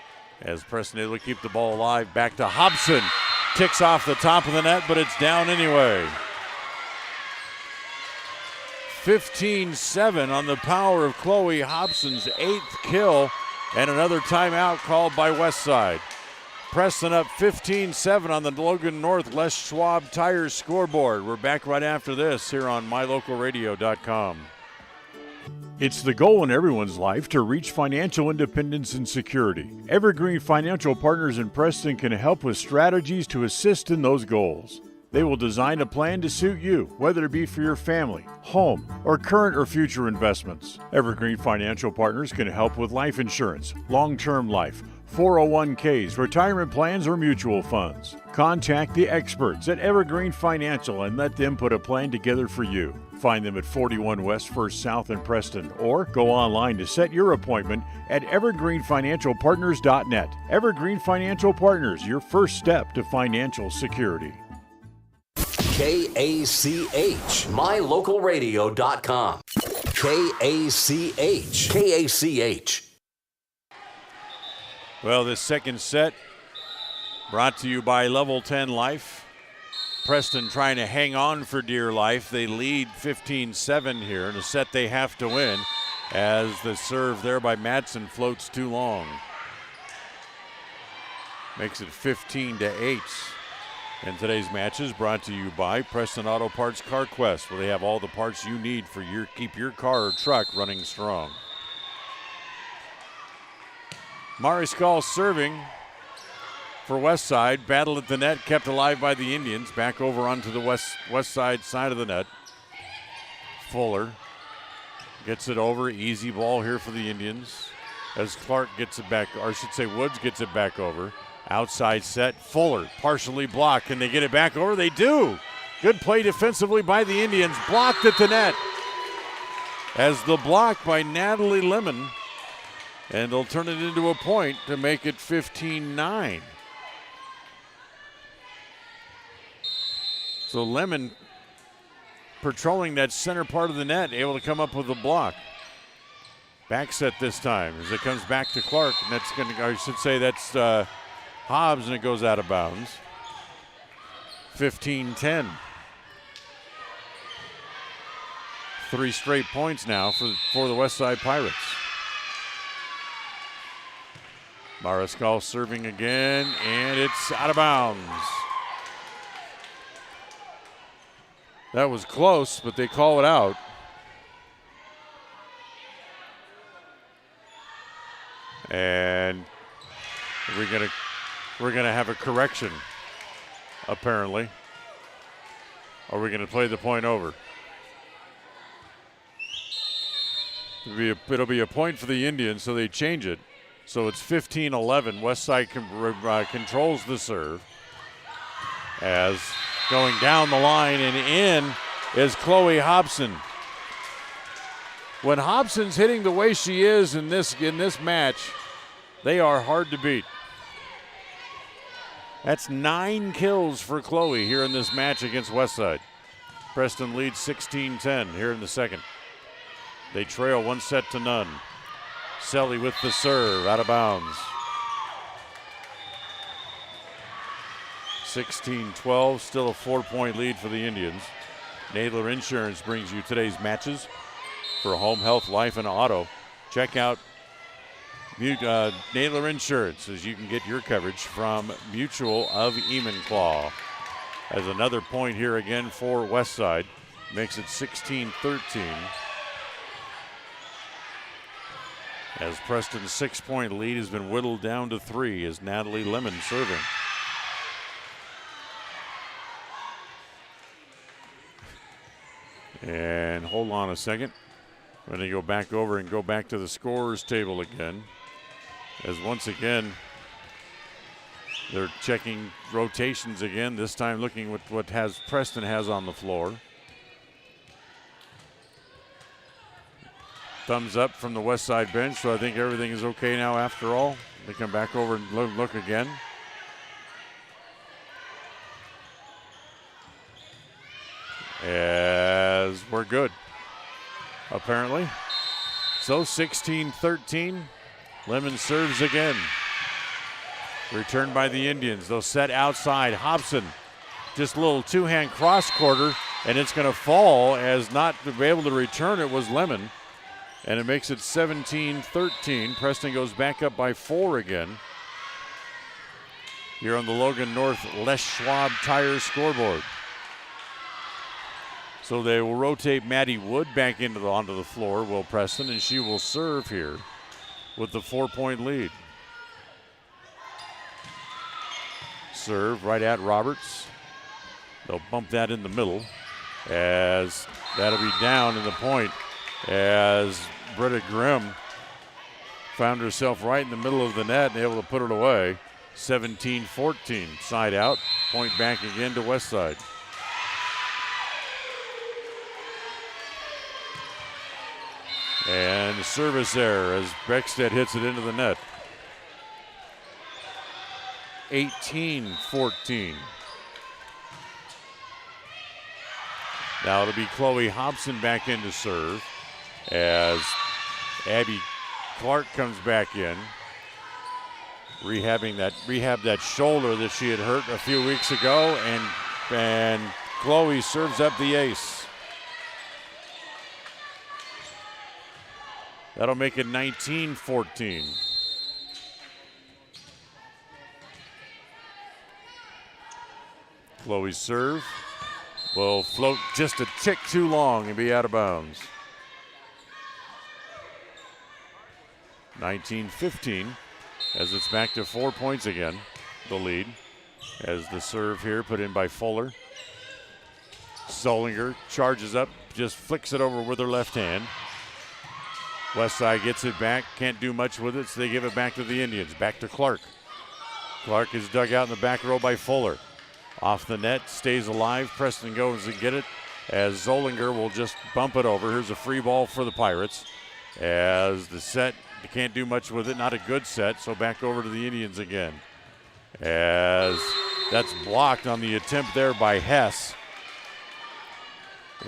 as Preston able to keep the ball alive. Back to Hobson. Ticks off the top of the net, but it's down anyway. 15-7 on the power of Chloe Hobson's 8th kill, and another timeout called by Westside. Preston up 15-7 on the Logan North Les Schwab Tires scoreboard. We're back right after this here on mylocalradio.com. It's the goal in everyone's life to reach financial independence and security. Evergreen Financial Partners in Preston can help with strategies to assist in those goals. They will design a plan to suit you, whether it be for your family, home, or current or future investments. Evergreen Financial Partners can help with life insurance, long-term life, 401ks, retirement plans, or mutual funds. Contact the experts at Evergreen Financial and let them put a plan together for you. Find them at 41 West 1st South in Preston or go online to set your appointment at evergreenfinancialpartners.net. Evergreen Financial Partners, your first step to financial security. KACH, mylocalradio.com. KACH. Well, this second set brought to you by Level 10 Life. Preston trying to hang on for dear life. They lead 15-7 here in a set they have to win as the serve there by Madsen floats too long. Makes it 15-8. And today's match is brought to you by Preston Auto Parts Car Quest, where they have all the parts you need for keep your car or truck running strong. Mariscal serving for Westside. Battle at the net, kept alive by the Indians. Back over onto the west side of the net. Fuller gets it over. Easy ball here for the Indians as Clark gets it back, or I should say Woods gets it back over. Outside set, Fuller partially blocked. Can they get it back over? They do. Good play defensively by the Indians. Blocked at the net. As the block by Natalie Lemon. And they'll turn it into a point to make it 15-9. So Lemon patrolling that center part of the net, able to come up with a block. Back set this time as it comes back to Clark. And that's going to, I should say that's Hobbs, and it goes out of bounds. 15-10. 3 straight points now for the Westside Pirates. Mariscal serving again, and it's out of bounds. That was close, but they call it out. And we're gonna have a correction. apparently. Are we going to play the point over? It'll be a point for the Indians, so they change it. So it's 15-11. Westside controls the serve. As going down the line and in is Chloe Hobson. When Hobson's hitting the way she is in this match, they are hard to beat. That's 9 kills for Chloe here in this match against Westside. Preston leads 16-10 here in the second. They trail 1-0. Selly with the serve, out of bounds. 16-12, still a 4-point lead for the Indians. Nadler Insurance brings you today's matches for home, health, life, and auto. Check out Nadler Insurance, as you can get your coverage from Mutual of Enumclaw. As another point here again for Westside, makes it 16-13. As Preston's 6-point lead has been whittled down to 3 as Natalie Lemon serving. And hold on a second. We're going to go back over and go back to the scorers table again. As once again, they're checking rotations again, this time looking at what Preston has on the floor. Thumbs up from the West Side bench, so I think everything is okay now after all. They come back over and look again. As we're good, apparently. So 16-13, Lemon serves again. Returned by the Indians. They'll set outside. Hobson, just a little two-hand cross quarter, and it's going to fall as not to be able to return it was Lemon. And it makes it 17-13. Preston goes back up by 4 again. Here on the Logan North Les Schwab Tires scoreboard. So they will rotate Maddie Wood back onto the floor, Will Preston, and she will serve here with the 4-point lead. Serve right at Roberts. They'll bump that in the middle as that'll be down in the point as Britta Grimm found herself right in the middle of the net and able to put it away. 17-14, side out, point back again to Westside. And the service error as Beckstead hits it into the net. 18-14. Now it'll be Chloe Hobson back in to serve as Abby Clark comes back in. Rehab that shoulder that she had hurt a few weeks ago, and Chloe serves up the ace. That'll make it 19-14. Chloe's serve will float just a tick too long and be out of bounds. 19-15 as it's back to 4 points again, the lead. As the serve here put in by Fuller. Zollinger charges up, just flicks it over with her left hand. Westside gets it back, can't do much with it, so they give it back to the Indians. Back to Clark. Clark is dug out in the back row by Fuller. Off the net, stays alive. Preston goes and get it as Zollinger will just bump it over. Here's a free ball for the Pirates. As the set, they can't do much with it. Not a good set, so back over to the Indians again. As that's blocked on the attempt there by Hess.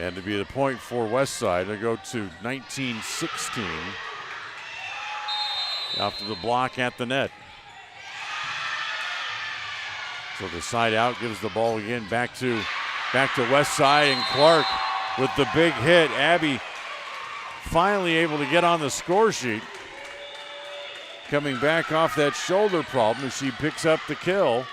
And to be the point for Westside, they go to 19-16 after the block at the net. So the side out gives the ball again back to Westside, and Clark with the big hit. Abby finally able to get on the score sheet. Coming back off that shoulder problem as she picks up the kill.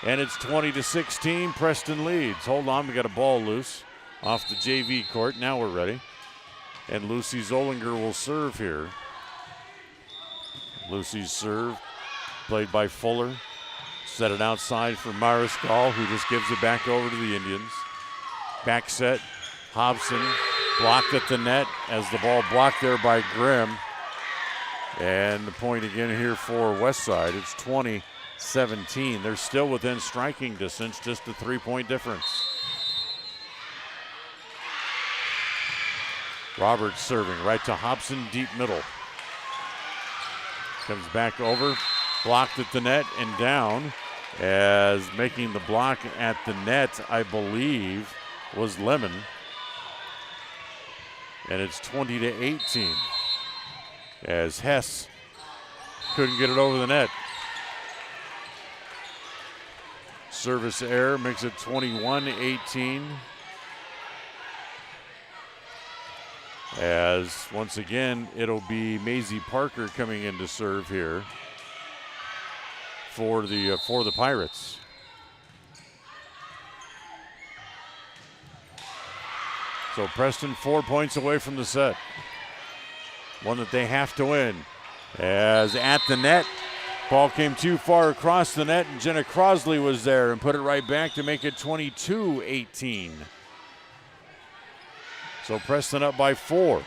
And it's 20-16, Preston leads. Hold on, we got a ball loose off the JV court. Now we're ready. And Lucy Zollinger will serve here. Lucy's serve played by Fuller. Set it outside for Mariscal, who just gives it back over to the Indians. Back set, Hobson blocked at the net as the ball blocked there by Grimm. And the point again here for Westside. It's 20-17. They're still within striking distance, just a 3-point difference. Roberts serving right to Hobson, deep middle. Comes back over, blocked at the net and down, as making the block at the net, I believe, was Lemon. And it's 20-18 as Hess couldn't get it over the net. Service error makes it 21-18. As once again, it'll be Maisie Parker coming in to serve here for the Pirates. So Preston 4 points away from the set. One that they have to win. As at the net, ball came too far across the net, and Jenna Crosley was there and put it right back to make it 22-18. So Preston up by 4.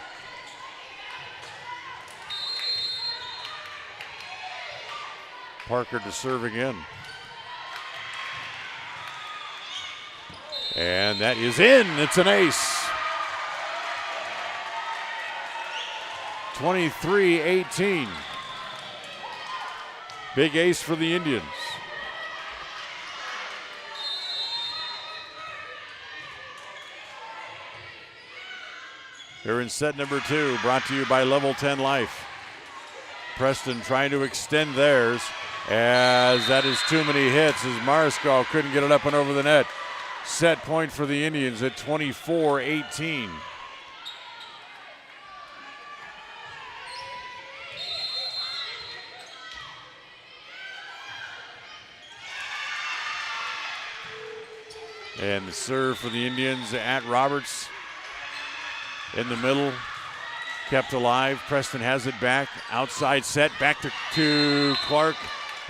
Parker to serve again. And that is in. It's an ace. 23-18. Big ace for the Indians. Here in set number 2, brought to you by Level 10 Life. Preston trying to extend theirs, as that is too many hits, as Mariscal couldn't get it up and over the net. Set point for the Indians at 24-18. And the serve for the Indians at Roberts. In the middle, kept alive. Preston has it back. Outside set, back to Clark.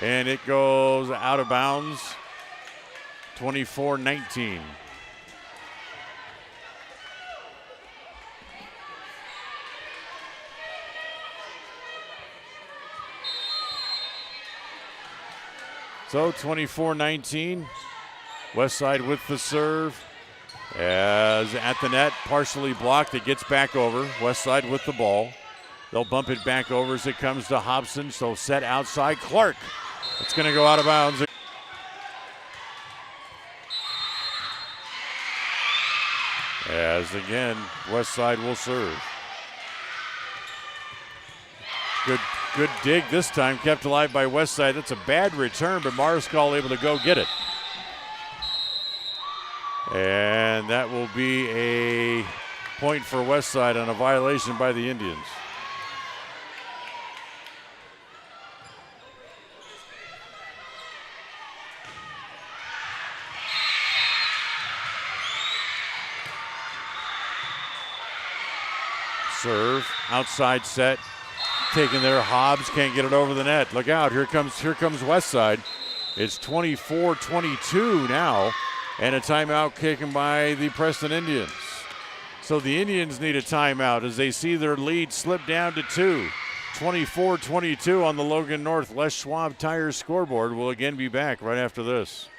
And it goes out of bounds. 24-19. So 24-19. Westside with the serve. As at the net, partially blocked, it gets back over. Westside with the ball. They'll bump it back over as it comes to Hobson. So set outside, Clark. It's going to go out of bounds. As again, Westside will serve. Good dig this time, kept alive by Westside. That's a bad return, but Mariscal able to go get it. And that will be a point for Westside on a violation by the Indians. Serve, outside set, taken there. Hobbs can't get it over the net. Look out, here comes Westside. It's 24-22 now. And a timeout taken by the Preston Indians. So the Indians need a timeout as they see their lead slip down to 2. 24-22 on the Logan North Les Schwab Tires scoreboard. We'll again be back right after this.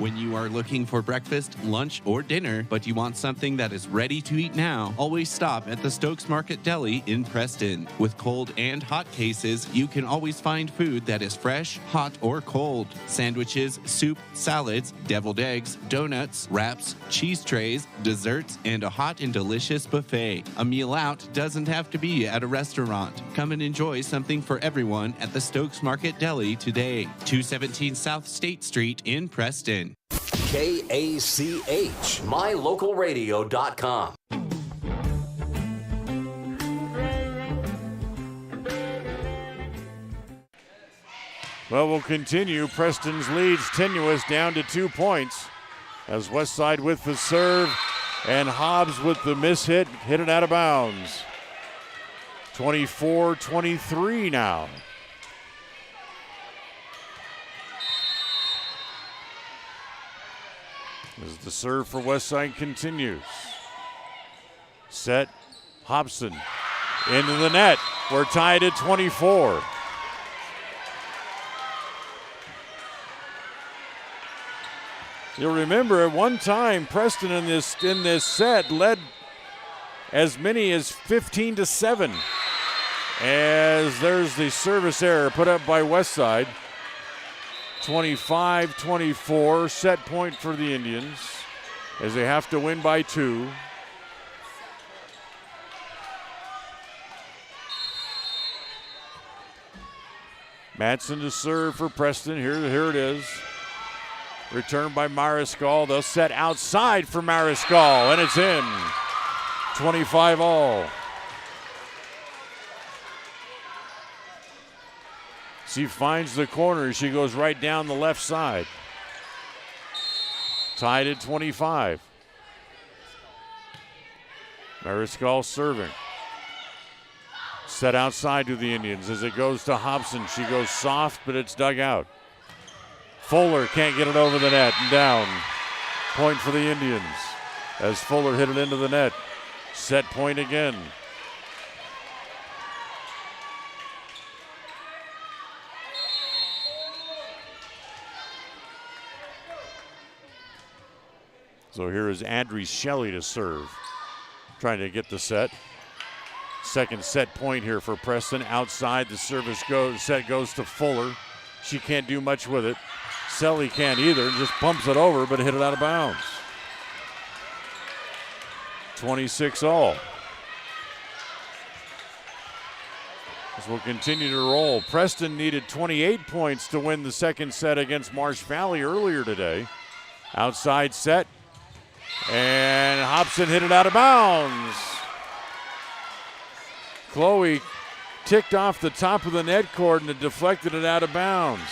When you are looking for breakfast, lunch, or dinner, but you want something that is ready to eat now, always stop at the Stokes Market Deli in Preston. With cold and hot cases, you can always find food that is fresh, hot, or cold. Sandwiches, soup, salads, deviled eggs, donuts, wraps, cheese trays, desserts, and a hot and delicious buffet. A meal out doesn't have to be at a restaurant. Come and enjoy something for everyone at the Stokes Market Deli today. 217 South State Street in Preston. KACH, mylocalradio.com. Well, we'll continue. Preston's lead's tenuous down to 2 points as Westside with the serve and Hobbs with the miss hit it out of bounds. 24-23 now. As the serve for Westside continues. Set, Hobson into the net. We're tied at 24. You'll remember at one time Preston in this set led as many as 15-7. As there's the service error put up by Westside. 25-24, set point for the Indians as they have to win by 2. Madsen to serve for Preston. Here it is. Returned by Mariscal. They'll set outside for Mariscal, and it's in. 25 all. She finds the corner. She goes right down the left side. Tied at 25. Mariscal serving. Set outside to the Indians as it goes to Hobson. She goes soft, but it's dug out. Fuller can't get it over the net and down. Point for the Indians as Fuller hit it into the net. Set point again. So here is Adri Shelley to serve. Trying to get the set. Second set point here for Preston. Outside the set goes to Fuller. She can't do much with it. Selly can't either. Just pumps it over, but hit it out of bounds. 26 all. This will continue to roll. Preston needed 28 points to win the second set against Marsh Valley earlier today. Outside set. And Hobson hit it out of bounds. Chloe ticked off the top of the net cord and it deflected it out of bounds.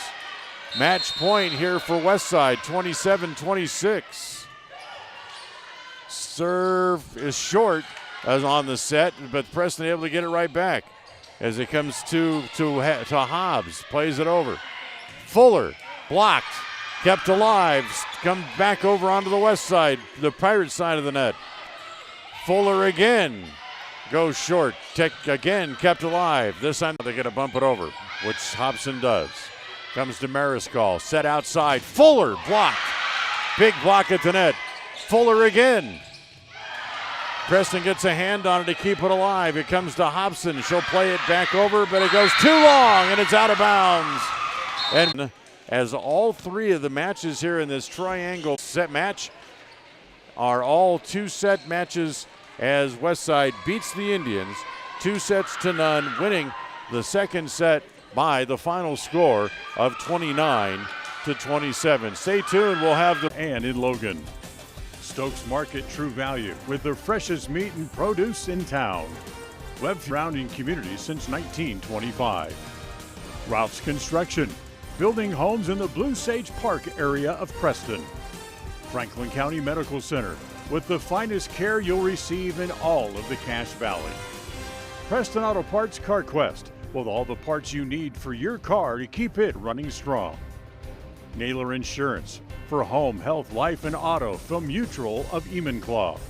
Match point here for Westside, 27-26. Serve is short as on the set, but Preston able to get it right back as it comes to Hobbs. Plays it over. Fuller blocked, kept alive, come back over onto the west side, the Pirate side of the net. Fuller again goes short. Again kept alive. This time they're going to bump it over, which Hobson does. Comes to Mariscal, set outside. Fuller blocked. Big block at the net. Fuller again. Preston gets a hand on it to keep it alive. It comes to Hobson. She'll play it back over, but it goes too long and it's out of bounds. And as all three of the matches here in this triangle set match are all 2-set matches as Westside beats the Indians 2-0, winning the second set by the final score of 29-27. Stay tuned, we'll have the... And in Logan, Stokes Market True Value with the freshest meat and produce in town. Web surrounding community since 1925. Ralph's Construction, building homes in the Blue Sage Park area of Preston. Franklin County Medical Center, with the finest care you'll receive in all of the Cache Valley. Preston Auto Parts CarQuest, with all the parts you need for your car to keep it running strong. Naylor Insurance, for home, health, life, and auto from Mutual of Enumclaw.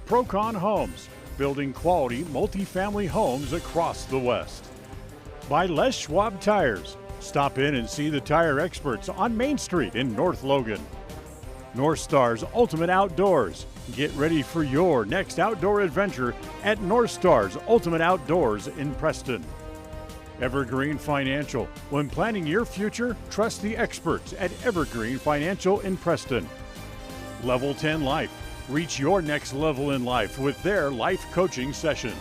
Procon Homes, building quality multifamily homes across the West. By Les Schwab Tires, stop in and see the tire experts on Main Street in North Logan. North Star's Ultimate Outdoors. Get ready for your next outdoor adventure at North Star's Ultimate Outdoors in Preston. Evergreen Financial. When planning your future, trust the experts at Evergreen Financial in Preston. Level 10 Life. Reach your next level in life with their life coaching sessions.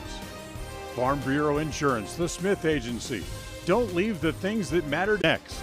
Farm Bureau Insurance, the Smith Agency. Don't leave the things that matter next.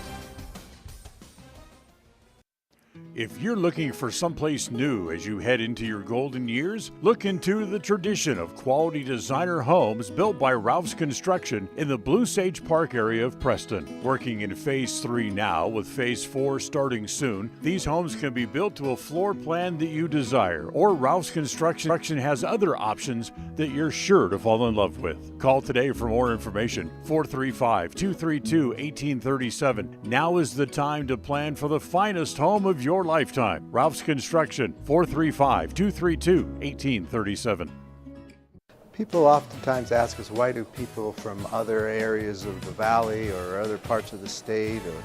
If you're looking for someplace new as you head into your golden years, look into the tradition of quality designer homes built by Ralph's Construction in the Blue Sage Park area of Preston. Working in Phase 3 now, with Phase 4 starting soon, these homes can be built to a floor plan that you desire, or Ralph's Construction has other options that you're sure to fall in love with. Call today for more information, 435-232-1837. Now is the time to plan for the finest home of your lifetime. Ralph's Construction, 435-232-1837. People oftentimes ask us, why do people from other areas of the valley or other parts of the state or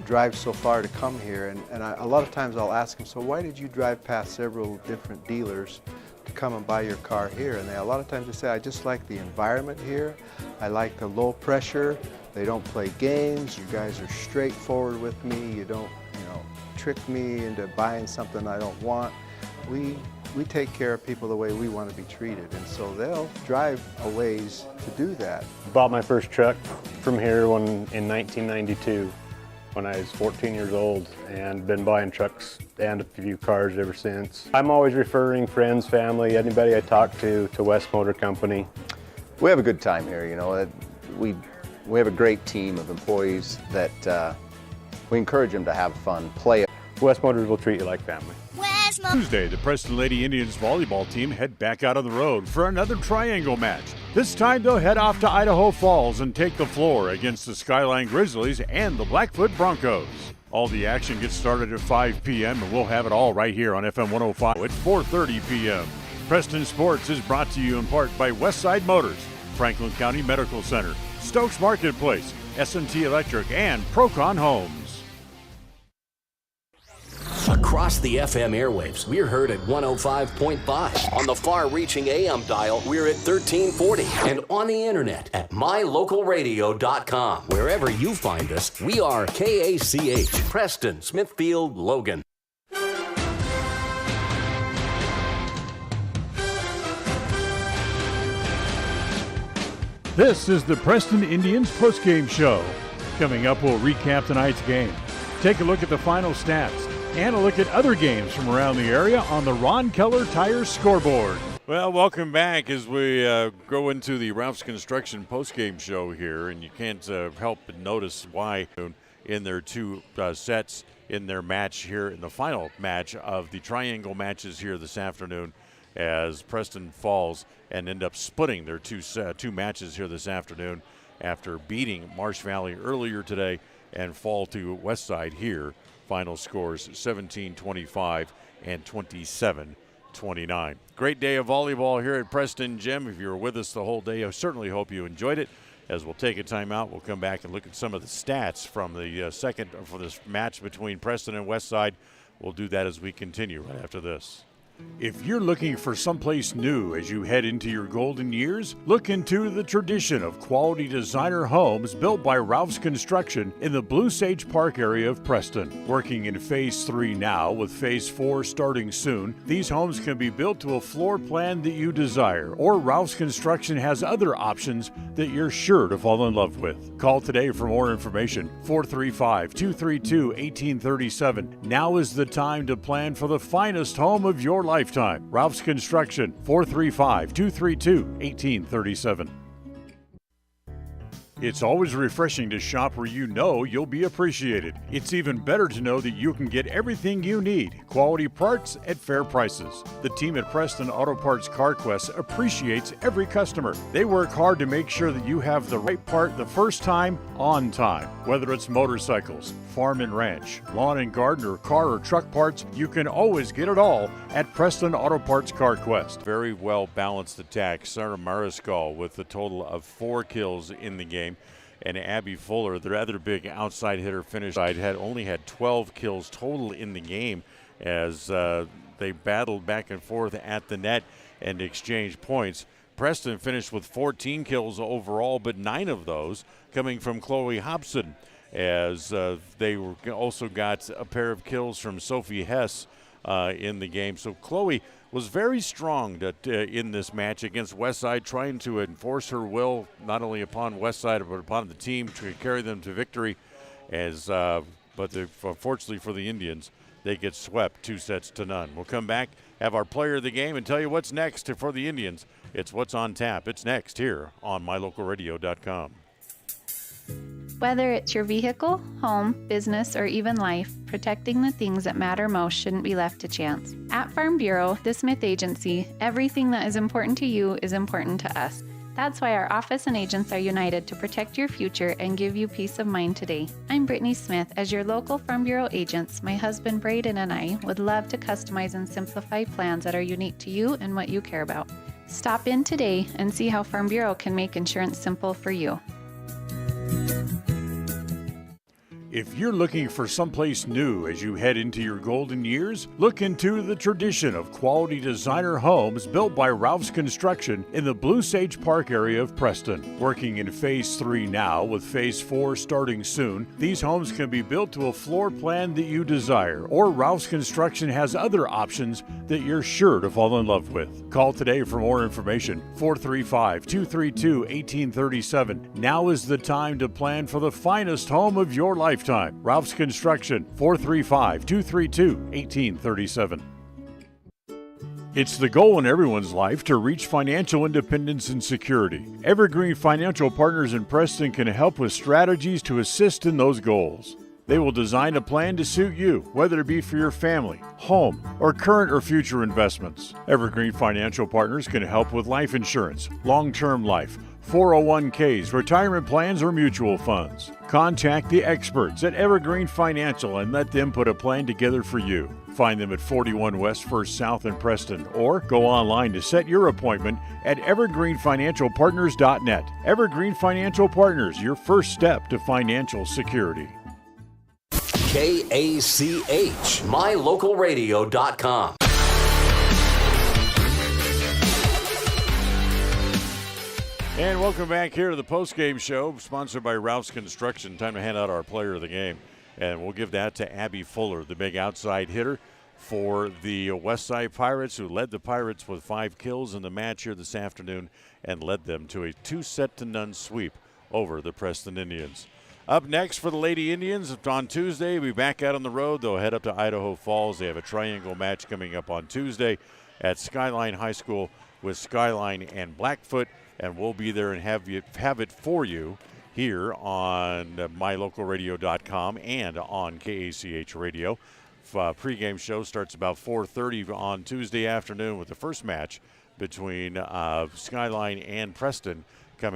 drive so far to come here? And a lot of times I'll ask them, so why did you drive past several different dealers to come and buy your car here? And a lot of times they say, I just like the environment here. I like the low pressure. They don't play games. You guys are straightforward with me. You don't, trick me into buying something I don't want. We take care of people the way we want to be treated, and so they'll drive a ways to do that. Bought my first truck from here in 1992 when I was 14 years old, and been buying trucks and a few cars ever since. I'm always referring friends, family, anybody I talk to West Motor Company. We have a good time here, We have a great team of employees that we encourage them to have fun, play. West Motors will treat you like family. Tuesday, the Preston Lady Indians volleyball team head back out on the road for another triangle match. This time they'll head off to Idaho Falls and take the floor against the Skyline Grizzlies and the Blackfoot Broncos. All the action gets started at 5 p.m. and we'll have it all right here on FM 105 at 4:30 p.m. Preston Sports is brought to you in part by Westside Motors, Franklin County Medical Center, Stokes Marketplace, S&T Electric, and Procon Homes. Across the FM airwaves, we're heard at 105.5. On the far-reaching AM dial, we're at 1340. And on the internet at mylocalradio.com. Wherever you find us, we are KACH, Preston, Smithfield, Logan. This is the Preston Indians postgame show. Coming up, we'll recap tonight's game, take a look at the final stats, and a look at other games from around the area on the Ron Keller Tire scoreboard. Well, welcome back as we go into the Ralph's Construction postgame show here, and you can't help but notice why in their two sets in their match here, in the final match of the triangle matches here this afternoon, as Preston falls and end up splitting their two matches here this afternoon after beating Marsh Valley earlier today and fall to Westside here. Final scores 17-25 and 27-29. Great day of volleyball here at Preston Gym. If you were with us the whole day, I certainly hope you enjoyed it. As we'll take a timeout, we'll come back and look at some of the stats from the second for this match between Preston and Westside. We'll do that as we continue right after this. If you're looking for someplace new as you head into your golden years, look into the tradition of quality designer homes built by Ralph's Construction in the Blue Sage Park area of Preston. Working in Phase 3 now, with Phase 4 starting soon, these homes can be built to a floor plan that you desire, or Ralph's Construction has other options that you're sure to fall in love with. Call today for more information, 435-232-1837. Now is the time to plan for the finest home of your lifetime. Ralph's Construction, 435-232-1837. It's always refreshing to shop where you know you'll be appreciated. It's even better to know that you can get everything you need, quality parts at fair prices. The team at Preston Auto Parts CarQuest appreciates every customer. They work hard to make sure that you have the right part the first time, on time. Whether it's motorcycles, farm and ranch, lawn and garden, or car or truck parts, you can always get it all at Preston Auto Parts CarQuest. Very well balanced attack. Sarah Mariscal with a total of 4 kills in the game. And Abby Fuller, their other big outside hitter, finished. Only had 12 kills total in the game as they battled back and forth at the net and exchanged points. Preston finished with 14 kills overall, but 9 of those coming from Chloe Hobson, as they also got a pair of kills from Sophie Hess in the game. So Chloe was very strong in this match against Westside, trying to enforce her will not only upon Westside but upon the team to carry them to victory. But unfortunately for the Indians, they get swept 2-0. We'll come back, have our player of the game, and tell you what's next for the Indians. It's What's on Tap. It's next here on MyLocalRadio.com. Whether it's your vehicle, home, business, or even life, protecting the things that matter most shouldn't be left to chance. At Farm Bureau, the Smith Agency, everything that is important to you is important to us. That's why our office and agents are united to protect your future and give you peace of mind today. I'm Brittany Smith. As your local Farm Bureau agents, my husband Braden and I would love to customize and simplify plans that are unique to you and what you care about. Stop in today and see how Farm Bureau can make insurance simple for you. If you're looking for someplace new as you head into your golden years, look into the tradition of quality designer homes built by Ralph's Construction in the Blue Sage Park area of Preston. Working in Phase 3 now, with Phase 4 starting soon, these homes can be built to a floor plan that you desire, or Ralph's Construction has other options that you're sure to fall in love with. Call today for more information, 435-232-1837. Now is the time to plan for the finest home of your lifetime. Ralph's Construction, 435-232-1837. It's the goal in everyone's life to reach financial independence and security. Evergreen Financial Partners in Preston can help with strategies to assist in those goals. They will design a plan to suit you, whether it be for your family, home, or current or future investments. Evergreen Financial Partners can help with life insurance, long-term life, 401ks, retirement plans, or mutual funds. Contact the experts at Evergreen Financial and let them put a plan together for you. Find them at 41 West 1st South in Preston, or go online to set your appointment at evergreenfinancialpartners.net. Evergreen Financial Partners, your first step to financial security. KACH, MyLocalRadio.com. And welcome back here to the postgame show, sponsored by Ralph's Construction. Time to hand out our player of the game. And we'll give that to Abby Fuller, the big outside hitter for the Westside Pirates, who led the Pirates with 5 kills in the match here this afternoon and led them to a 2-0 sweep over the Preston Indians. Up next for the Lady Indians on Tuesday, we'll be back out on the road. They'll head up to Idaho Falls. They have a triangle match coming up on Tuesday at Skyline High School with Skyline and Blackfoot. And we'll be there and have it for you here on MyLocalRadio.com and on KACH Radio. Pre-game show starts about 4:30 on Tuesday afternoon with the first match between Skyline and Preston